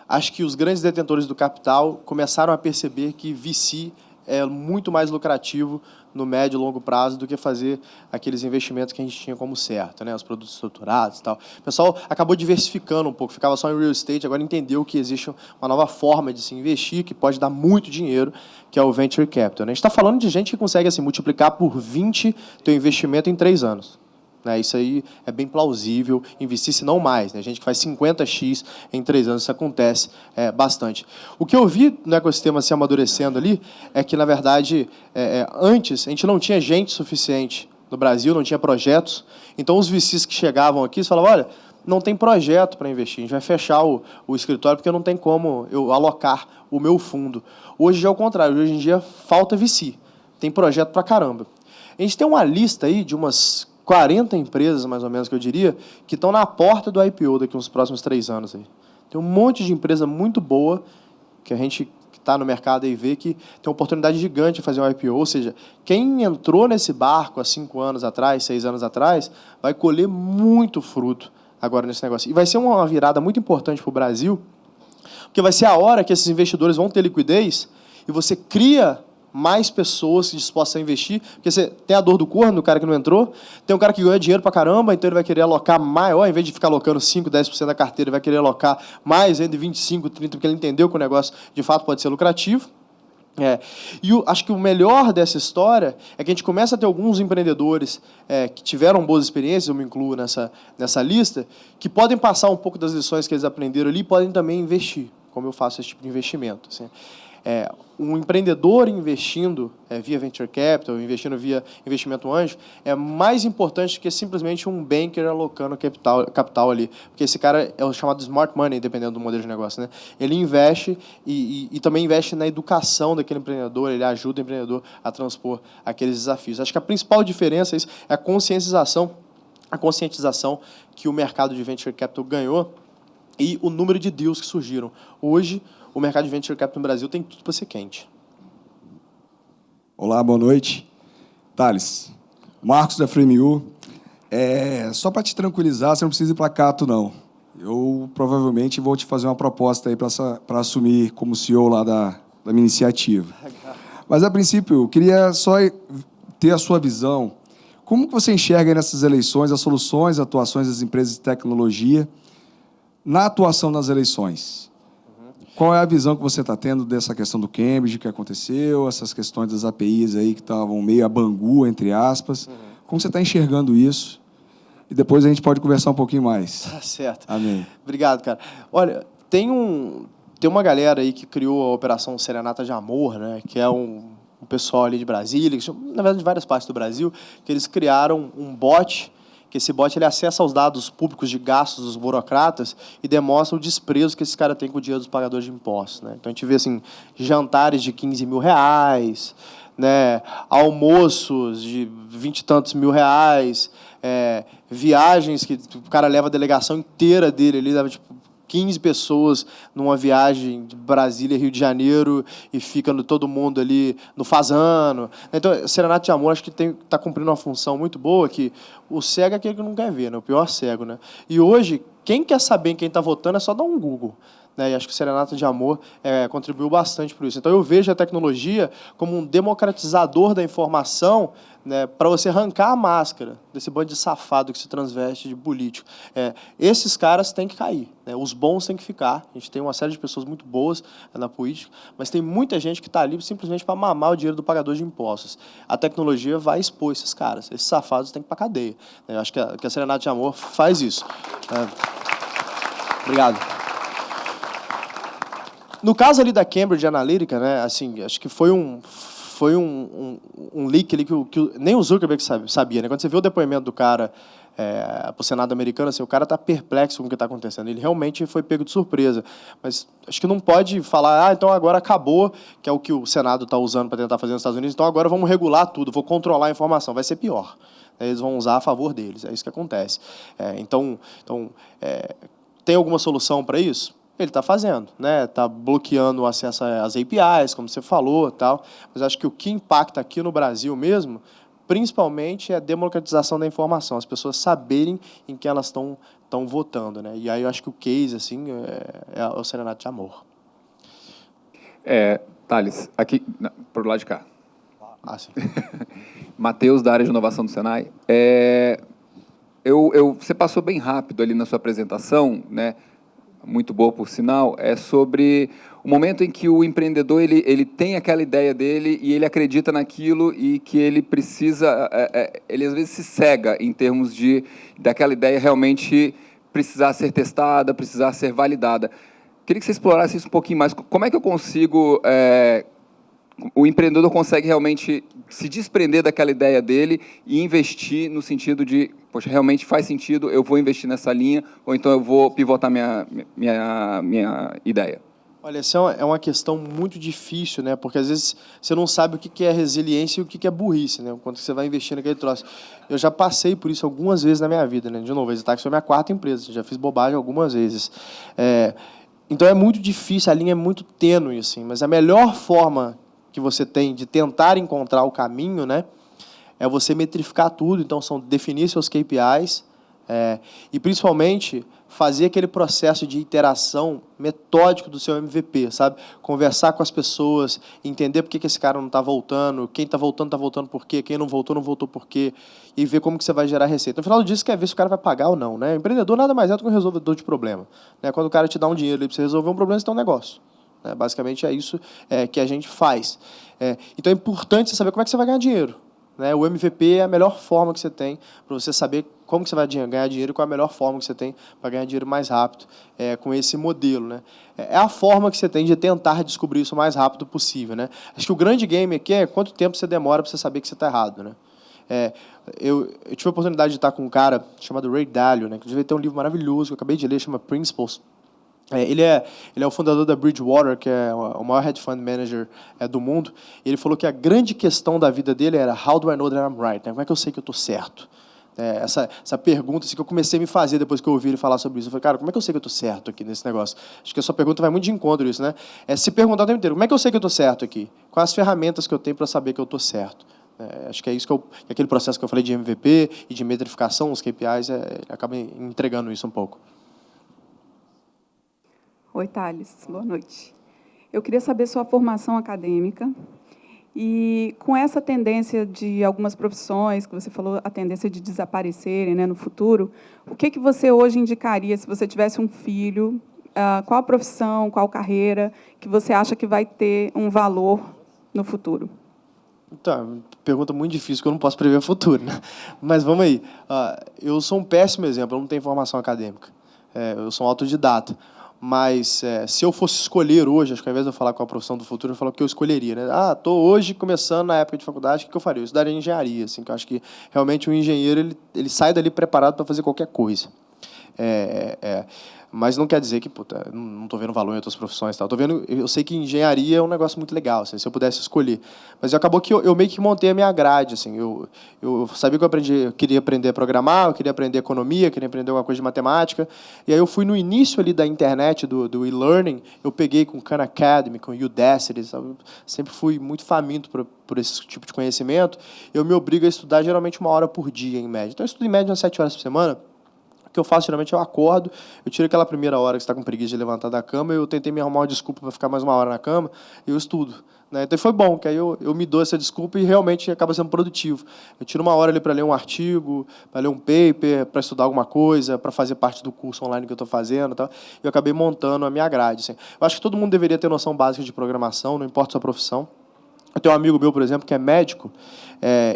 acho que os grandes detentores do capital começaram a perceber que VC é muito mais lucrativo no médio e longo prazo do que fazer aqueles investimentos que a gente tinha como certo, né? Os produtos estruturados e tal. O pessoal acabou diversificando um pouco, ficava só em real estate, agora entendeu que existe uma nova forma de se investir, que pode dar muito dinheiro, que é o venture capital, né? A gente está falando de gente que consegue assim, multiplicar por 20 teu investimento em 3 anos. Né, isso aí é bem plausível, investir se não mais. Né, gente que faz 50x em 3 anos, isso acontece bastante. O que eu vi no ecossistema se amadurecendo ali é que, na verdade, antes a gente não tinha gente suficiente no Brasil, não tinha projetos. Então, os VCs que chegavam aqui falavam, olha, não tem projeto para investir, a gente vai fechar o escritório porque não tem como eu alocar o meu fundo. Hoje já é o contrário, hoje em dia falta VC, tem projeto para caramba. A gente tem uma lista aí de umas 40 empresas, mais ou menos, que eu diria, que estão na porta do IPO daqui nos próximos 3 anos. Aí. Tem um monte de empresa muito boa que a gente que está no mercado aí vê que tem uma oportunidade gigante de fazer um IPO. Ou seja, quem entrou nesse barco há 5 anos atrás, 6 anos atrás, vai colher muito fruto agora nesse negócio. E vai ser uma virada muito importante para o Brasil, porque vai ser a hora que esses investidores vão ter liquidez e você cria mais pessoas dispostas a investir, porque você tem a dor do corno, do cara que não entrou, tem um cara que ganha dinheiro pra caramba, então ele vai querer alocar maior, em vez de ficar alocando 5%, 10% da carteira, ele vai querer alocar mais, entre 25%, 30%, porque ele entendeu que o negócio, de fato, pode ser lucrativo. E acho que o melhor dessa história é que a gente começa a ter alguns empreendedores que tiveram boas experiências, eu me incluo nessa lista, que podem passar um pouco das lições que eles aprenderam ali e podem também investir, como eu faço esse tipo de investimento. Assim. Um empreendedor investindo via venture capital, investindo via investimento anjo, é mais importante que simplesmente um banker alocando capital ali. Porque esse cara é o chamado smart money, dependendo do modelo de negócio. Né? Ele investe e também investe na educação daquele empreendedor, ele ajuda o empreendedor a transpor aqueles desafios. Acho que a principal diferença é a conscientização que o mercado de venture capital ganhou e o número de deals que surgiram. Hoje, o mercado de venture capital no Brasil tem tudo para ser quente. Olá, boa noite. Thales, Marcos da FrameU. Só para te tranquilizar, você não precisa ir para Cato, não. Eu provavelmente vou te fazer uma proposta aí para assumir como CEO lá da minha iniciativa. Mas, a princípio, eu queria só ter a sua visão. Como que você enxerga aí nessas eleições as soluções, atuações das empresas de tecnologia na atuação nas eleições? Qual é a visão que você está tendo dessa questão do Cambridge que aconteceu, essas questões das APIs aí que estavam meio a Bangu, entre aspas? Como você está enxergando isso? E depois a gente pode conversar um pouquinho mais. Tá certo. Amém. Obrigado, cara. Olha, tem uma galera aí que criou a Operação Serenata de Amor, né? Que é um pessoal ali de Brasília, na verdade de várias partes do Brasil, que eles criaram um bot, que esse bot ele acessa os dados públicos de gastos dos burocratas e demonstra o desprezo que esses caras têm com o dinheiro dos pagadores de impostos. Né? Então, a gente vê assim, jantares de 15 mil reais, né? Almoços de 20 e tantos mil reais, viagens que o cara leva a delegação inteira dele, ele leva tipo 15 pessoas numa viagem de Brasília, Rio de Janeiro, e fica todo mundo ali no Fazano. Então, Serenata de Amor, acho que está cumprindo uma função muito boa, que o cego é aquele que não quer ver, né? O pior cego. Né? E hoje, quem quer saber em quem está votando é só dar um Google. Né? E acho que o Serenata de Amor contribuiu bastante para isso. Então, eu vejo a tecnologia como um democratizador da informação, né, para você arrancar a máscara desse bando de safado que se transveste de político. Esses caras têm que cair. Né? Os bons têm que ficar. A gente tem uma série de pessoas muito boas na política, mas tem muita gente que está ali simplesmente para mamar o dinheiro do pagador de impostos. A tecnologia vai expor esses caras. Esses safados têm que ir para a cadeia. Eu acho que a Serenata de Amor faz isso. Obrigado. No caso ali da Cambridge Analytica, né, assim, acho que foi um leak ali que nem o Zuckerberg sabia. Né? Quando você vê o depoimento do cara para o Senado americano, assim, o cara está perplexo com o que está acontecendo. Ele realmente foi pego de surpresa. Mas acho que não pode falar, então agora acabou, que é o que o Senado está usando para tentar fazer nos Estados Unidos, então agora vamos regular tudo, vou controlar a informação. Vai ser pior. Eles vão usar a favor deles. É isso que acontece. Tem alguma solução para isso? Ele está fazendo, né? Está bloqueando o acesso às APIs, como você falou, tal. Mas acho que o que impacta aqui no Brasil mesmo, principalmente, é a democratização da informação, as pessoas saberem em que elas estão votando, né? E aí eu acho que o case assim é o Serenata de Amor. Thales, aqui, pro lado de cá. Ah, sim. Matheus, da área de inovação do Senai. Você passou bem rápido ali na sua apresentação, né? Muito boa, por sinal, é sobre o momento em que o empreendedor ele tem aquela ideia dele e ele acredita naquilo e que ele precisa, ele às vezes se cega em termos daquela ideia realmente precisar ser testada, precisar ser validada. Queria que você explorasse isso um pouquinho mais. Como é que eu consigo... o empreendedor consegue realmente se desprender daquela ideia dele e investir no sentido de, poxa, realmente faz sentido, eu vou investir nessa linha, ou então eu vou pivotar minha ideia? Olha, essa é uma questão muito difícil, né? Porque às vezes você não sabe o que é resiliência e o que é burrice, né? Quando você vai investir naquele troço. Eu já passei por isso algumas vezes na minha vida, né? De novo, a EasyTax foi minha 4ª empresa, já fiz bobagem algumas vezes. Então é muito difícil, a linha é muito tênue, assim, mas a melhor forma que você tem de tentar encontrar o caminho, né, é você metrificar tudo. Então, são definir seus KPIs e, principalmente, fazer aquele processo de iteração metódico do seu MVP, sabe? Conversar com as pessoas, entender por que esse cara não está voltando, quem está voltando por quê, quem não voltou por quê, e ver como que você vai gerar receita. No final do dia, você quer ver se o cara vai pagar ou não, né? O empreendedor nada mais é do que um resolvedor de problema, né? Quando o cara te dá um dinheiro para você resolver um problema, você tem um negócio. Basicamente é isso que a gente faz. Então é importante você saber como é que você vai ganhar dinheiro. Né? O MVP é a melhor forma que você tem para você saber como que você vai ganhar dinheiro e qual é a melhor forma que você tem para ganhar dinheiro mais rápido com esse modelo. Né? É a forma que você tem de tentar descobrir isso o mais rápido possível. Né? Acho que o grande game aqui é quanto tempo você demora para você saber que você está errado. Né? Eu tive a oportunidade de estar com um cara chamado Ray Dalio, né? Que devia ter um livro maravilhoso que eu acabei de ler, chama Principles. Ele é o fundador da Bridgewater, que é o maior hedge fund manager do mundo. Ele falou que a grande questão da vida dele era how do I know that I'm right? Né? Como é que eu sei que eu estou certo? Essa pergunta assim, que eu comecei a me fazer depois que eu ouvi ele falar sobre isso. Eu falei, cara, como é que eu sei que eu estou certo aqui nesse negócio? Acho que a sua pergunta vai muito de encontro a isso, né? Se perguntar o tempo inteiro, como é que eu sei que eu estou certo aqui? Quais as ferramentas que eu tenho para saber que eu estou certo? Acho que é isso que aquele processo que eu falei de MVP e de metrificação, os KPIs, acaba entregando isso um pouco. Oi, Thales. Boa noite. Eu queria saber sua formação acadêmica e, com essa tendência de algumas profissões, que você falou, a tendência de desaparecerem, né, no futuro, o que você hoje indicaria, se você tivesse um filho, qual a profissão, qual carreira que você acha que vai ter um valor no futuro? Então, pergunta muito difícil, que eu não posso prever o futuro. Né? Mas vamos aí. Eu sou um péssimo exemplo, eu não tenho formação acadêmica. Eu sou um autodidata. Mas, se eu fosse escolher hoje, acho que ao invés de eu falar qual a profissão do futuro, eu falo o que eu escolheria. Né? Estou hoje começando na época de faculdade, o que eu faria? Eu estudaria engenharia. Assim, que eu acho que, realmente, o engenheiro ele sai dali preparado para fazer qualquer coisa. Mas não quer dizer que, não estou vendo valor em outras profissões. Tá? Eu sei que engenharia é um negócio muito legal, assim, se eu pudesse escolher. Mas acabou que eu meio que montei a minha grade. Assim, eu sabia que eu queria aprender a programar, eu queria aprender economia, queria aprender alguma coisa de matemática. E aí eu fui no início ali da internet, do e-learning, eu peguei com Khan Academy, com Udacity, sabe? Sempre fui muito faminto por esse tipo de conhecimento. Eu me obrigo a estudar geralmente 1 hora por dia, em média. Então eu estudo em média umas 7 horas por semana. O que eu faço, geralmente, eu acordo, eu tiro aquela primeira hora que você está com preguiça de levantar da cama, eu tentei me arrumar uma desculpa para ficar mais 1 hora na cama, e eu estudo. Né? Então, foi bom, que aí eu me dou essa desculpa e realmente acaba sendo produtivo. Eu tiro 1 hora ali para ler um artigo, para ler um paper, para estudar alguma coisa, para fazer parte do curso online que eu estou fazendo. E tal. Eu acabei montando a minha grade. Assim. Eu acho que todo mundo deveria ter noção básica de programação, não importa a sua profissão. Eu tenho um amigo meu, por exemplo, que é médico,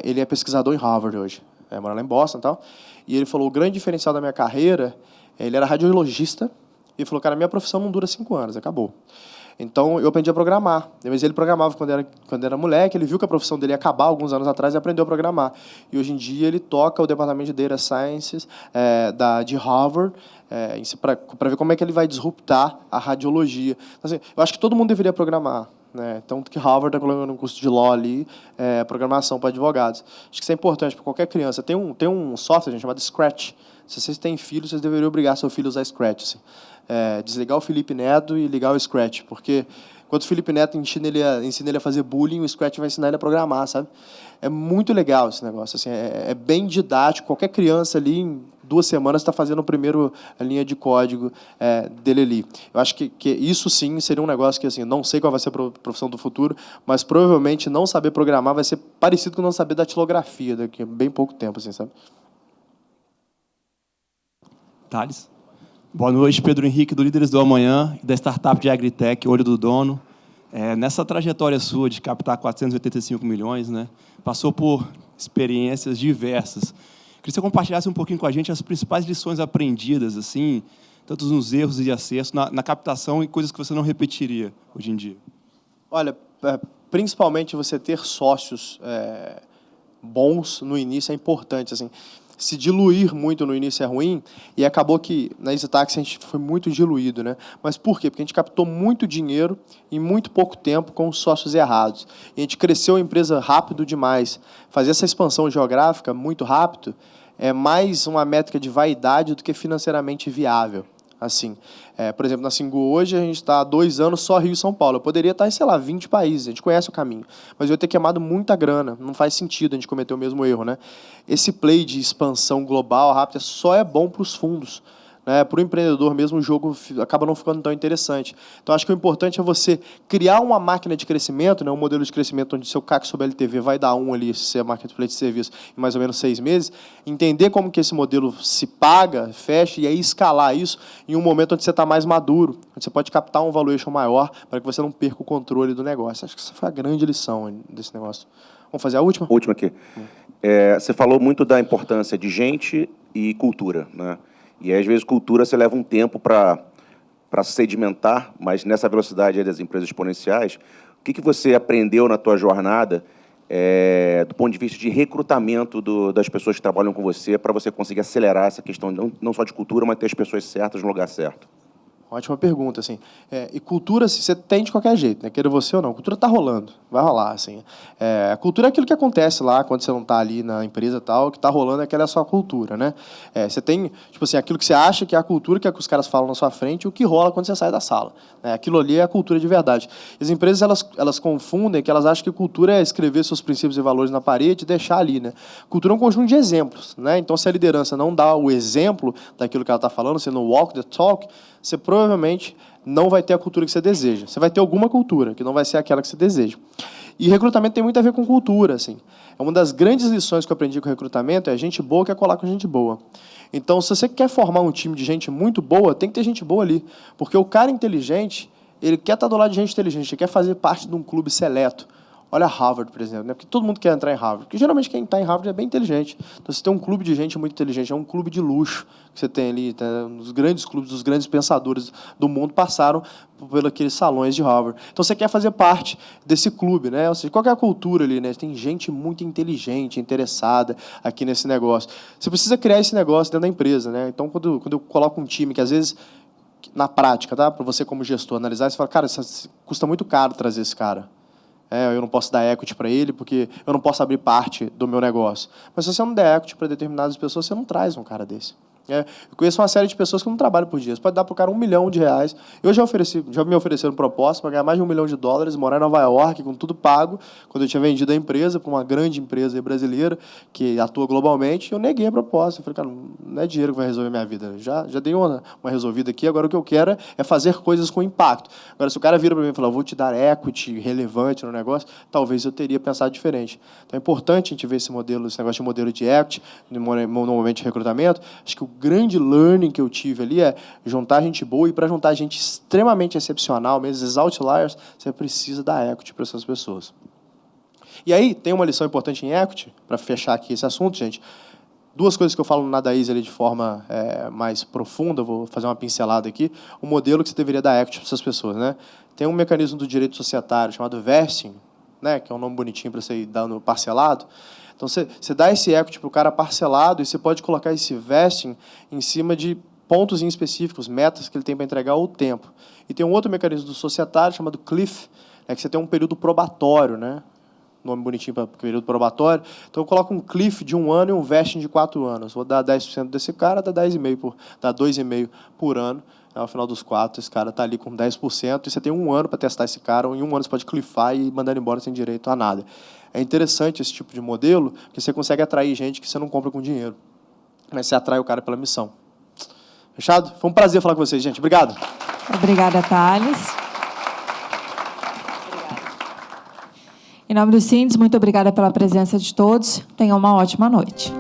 ele é pesquisador em Harvard hoje, mora lá em Boston e tal. E ele falou, o grande diferencial da minha carreira, ele era radiologista, e falou, cara, minha profissão não dura 5 anos, acabou. Então, eu aprendi a programar. Mas ele programava quando era moleque, ele viu que a profissão dele ia acabar alguns anos atrás e aprendeu a programar. E hoje em dia ele toca o departamento de Data Sciences de Harvard, para ver como é que ele vai disruptar a radiologia. Então, assim, eu acho que todo mundo deveria programar. Né? Então, que Harvard está colocando um curso de law ali, programação para advogados. Acho que isso é importante para qualquer criança. Tem um software, gente, chamado Scratch. Se vocês têm filhos, vocês deveriam obrigar seu filho a usar Scratch. Assim. Desligar o Felipe Neto e ligar o Scratch, porque quando o Felipe Neto ensina ele a fazer bullying, o Scratch vai ensinar ele a programar, sabe? É muito legal esse negócio. Assim, é bem didático. Qualquer criança ali, em 2 semanas está fazendo a primeira linha de código dele ali. Eu acho que isso sim seria um negócio que, assim, não sei qual vai ser a profissão do futuro, mas provavelmente não saber programar vai ser parecido com não saber datilografia daqui a bem pouco tempo, assim, sabe? Thales. Boa noite, Pedro Henrique, do Líderes do Amanhã, da startup de Agritech, Olho do Dono. Nessa trajetória sua de captar 485 milhões, né, passou por experiências diversas. Queria que você compartilhasse um pouquinho com a gente as principais lições aprendidas, assim, tanto nos erros e acertos, na captação e coisas que você não repetiria hoje em dia. Olha, principalmente você ter sócios bons no início é importante, assim. Se diluir muito no início é ruim, e acabou que na EasyTaxi a gente foi muito diluído, né? Mas por quê? Porque a gente captou muito dinheiro em muito pouco tempo com os sócios errados. E a gente cresceu a empresa rápido demais. Fazer essa expansão geográfica muito rápido é mais uma métrica de vaidade do que financeiramente viável. Assim, por exemplo, na Singu hoje a gente está há 2 anos só Rio e São Paulo. Eu poderia estar em, sei lá, 20 países, a gente conhece o caminho. Mas eu ia ter queimado muita grana, não faz sentido a gente cometer o mesmo erro, né? Esse play de expansão global rápida só é bom para os fundos. Né? Para o empreendedor mesmo, o jogo acaba não ficando tão interessante. Então, acho que o importante é você criar uma máquina de crescimento, né? Um modelo de crescimento onde seu CAC sobre LTV vai dar 1 ali, se é marketplace de serviço, em mais ou menos 6 meses, entender como que esse modelo se paga, fecha, e aí escalar isso em um momento onde você está mais maduro, onde você pode captar um valuation maior para que você não perca o controle do negócio. Acho que essa foi a grande lição desse negócio. Vamos fazer a última? Última aqui. Você falou muito da importância de gente e cultura, né? E, às vezes, cultura você leva um tempo para sedimentar, mas nessa velocidade aí das empresas exponenciais, o que você aprendeu na tua jornada do ponto de vista de recrutamento das pessoas que trabalham com você para você conseguir acelerar essa questão, não só de cultura, mas ter as pessoas certas no lugar certo? Ótima pergunta, assim. E cultura, você tem de qualquer jeito, né? Queira você ou não. A cultura está rolando, vai rolar, assim. A cultura é aquilo que acontece lá, quando você não está ali na empresa e tal, o que está rolando é aquela sua cultura, né? Você tem, tipo assim, aquilo que você acha que é a cultura, que é o que os caras falam na sua frente, e o que rola quando você sai da sala. Aquilo ali é a cultura de verdade. As empresas, elas confundem, que elas acham que cultura é escrever seus princípios e valores na parede e deixar ali, né? Cultura é um conjunto de exemplos, né? Então, se a liderança não dá o exemplo daquilo que ela está falando, você não walk the talk, você provavelmente não vai ter a cultura que você deseja. Você vai ter alguma cultura, que não vai ser aquela que você deseja. E recrutamento tem muito a ver com cultura, assim. Uma das grandes lições que eu aprendi com recrutamento é gente boa quer colar com gente boa. Então, se você quer formar um time de gente muito boa, tem que ter gente boa ali. Porque o cara inteligente, ele quer estar do lado de gente inteligente, ele quer fazer parte de um clube seleto. Olha Harvard, por exemplo, né? Porque todo mundo quer entrar em Harvard. Porque geralmente quem está em Harvard é bem inteligente. Então você tem um clube de gente muito inteligente, é um clube de luxo que você tem ali. Tá? Os grandes clubes, os grandes pensadores do mundo passaram por aqueles salões de Harvard. Então você quer fazer parte desse clube, né? Ou seja, qual que é a cultura ali, né? Tem gente muito inteligente, interessada aqui nesse negócio. Você precisa criar esse negócio dentro da empresa, né? Então quando eu coloco um time que às vezes na prática, tá? Para você como gestor analisar, você fala, cara, isso custa muito caro trazer esse cara. Eu não posso dar equity para ele, porque eu não posso abrir parte do meu negócio. Mas se você não der equity para determinadas pessoas, você não traz um cara desse. Eu conheço uma série de pessoas que não trabalham por dia. Você pode dar para o cara R$1 milhão. Eu já me ofereceram proposta para ganhar mais de $1 milhão, morar em Nova York, com tudo pago, quando eu tinha vendido a empresa para uma grande empresa brasileira que atua globalmente. Eu neguei a proposta. Eu falei, cara, não é dinheiro que vai resolver minha vida. Já dei uma resolvida aqui, agora o que eu quero é fazer coisas com impacto. Agora, se o cara vira para mim e falar, vou te dar equity relevante no negócio, talvez eu teria pensado diferente. Então é importante a gente ver esse negócio de modelo de equity, no momento de recrutamento. Acho que o grande learning que eu tive ali é juntar gente boa, e para juntar gente extremamente excepcional, mesmo esses outliers, você precisa dar equity para essas pessoas. E aí, tem uma lição importante em equity, para fechar aqui esse assunto, gente. 2 coisas que eu falo no Nada Easy ali de forma mais profunda, vou fazer uma pincelada aqui. O modelo que você deveria dar equity para essas pessoas, né? Tem um mecanismo do direito societário chamado vesting, né? Que é um nome bonitinho para você ir dando parcelado. Então, você dá esse equity para o cara parcelado, e você pode colocar esse vesting em cima de pontos em específicos, metas que ele tem para entregar, ou tempo. E tem um outro mecanismo do societário chamado cliff, que você tem um período probatório, né? Nome bonitinho para período probatório. Então, eu coloco um cliff de 1 ano e um vesting de 4 anos. Vou dar 10% desse cara, dá 2,5% por ano. Ao final dos 4, esse cara está ali com 10%, e você tem 1 ano para testar esse cara, ou em 1 ano você pode cliffar e mandar ele embora sem direito a nada. É interessante esse tipo de modelo, porque você consegue atrair gente que você não compra com dinheiro. mas você atrai o cara pela missão. Fechado? Foi um prazer falar com vocês, gente. Obrigado. Obrigada, Thales. Em nome do Síndice, muito obrigada pela presença de todos. Tenham uma ótima noite.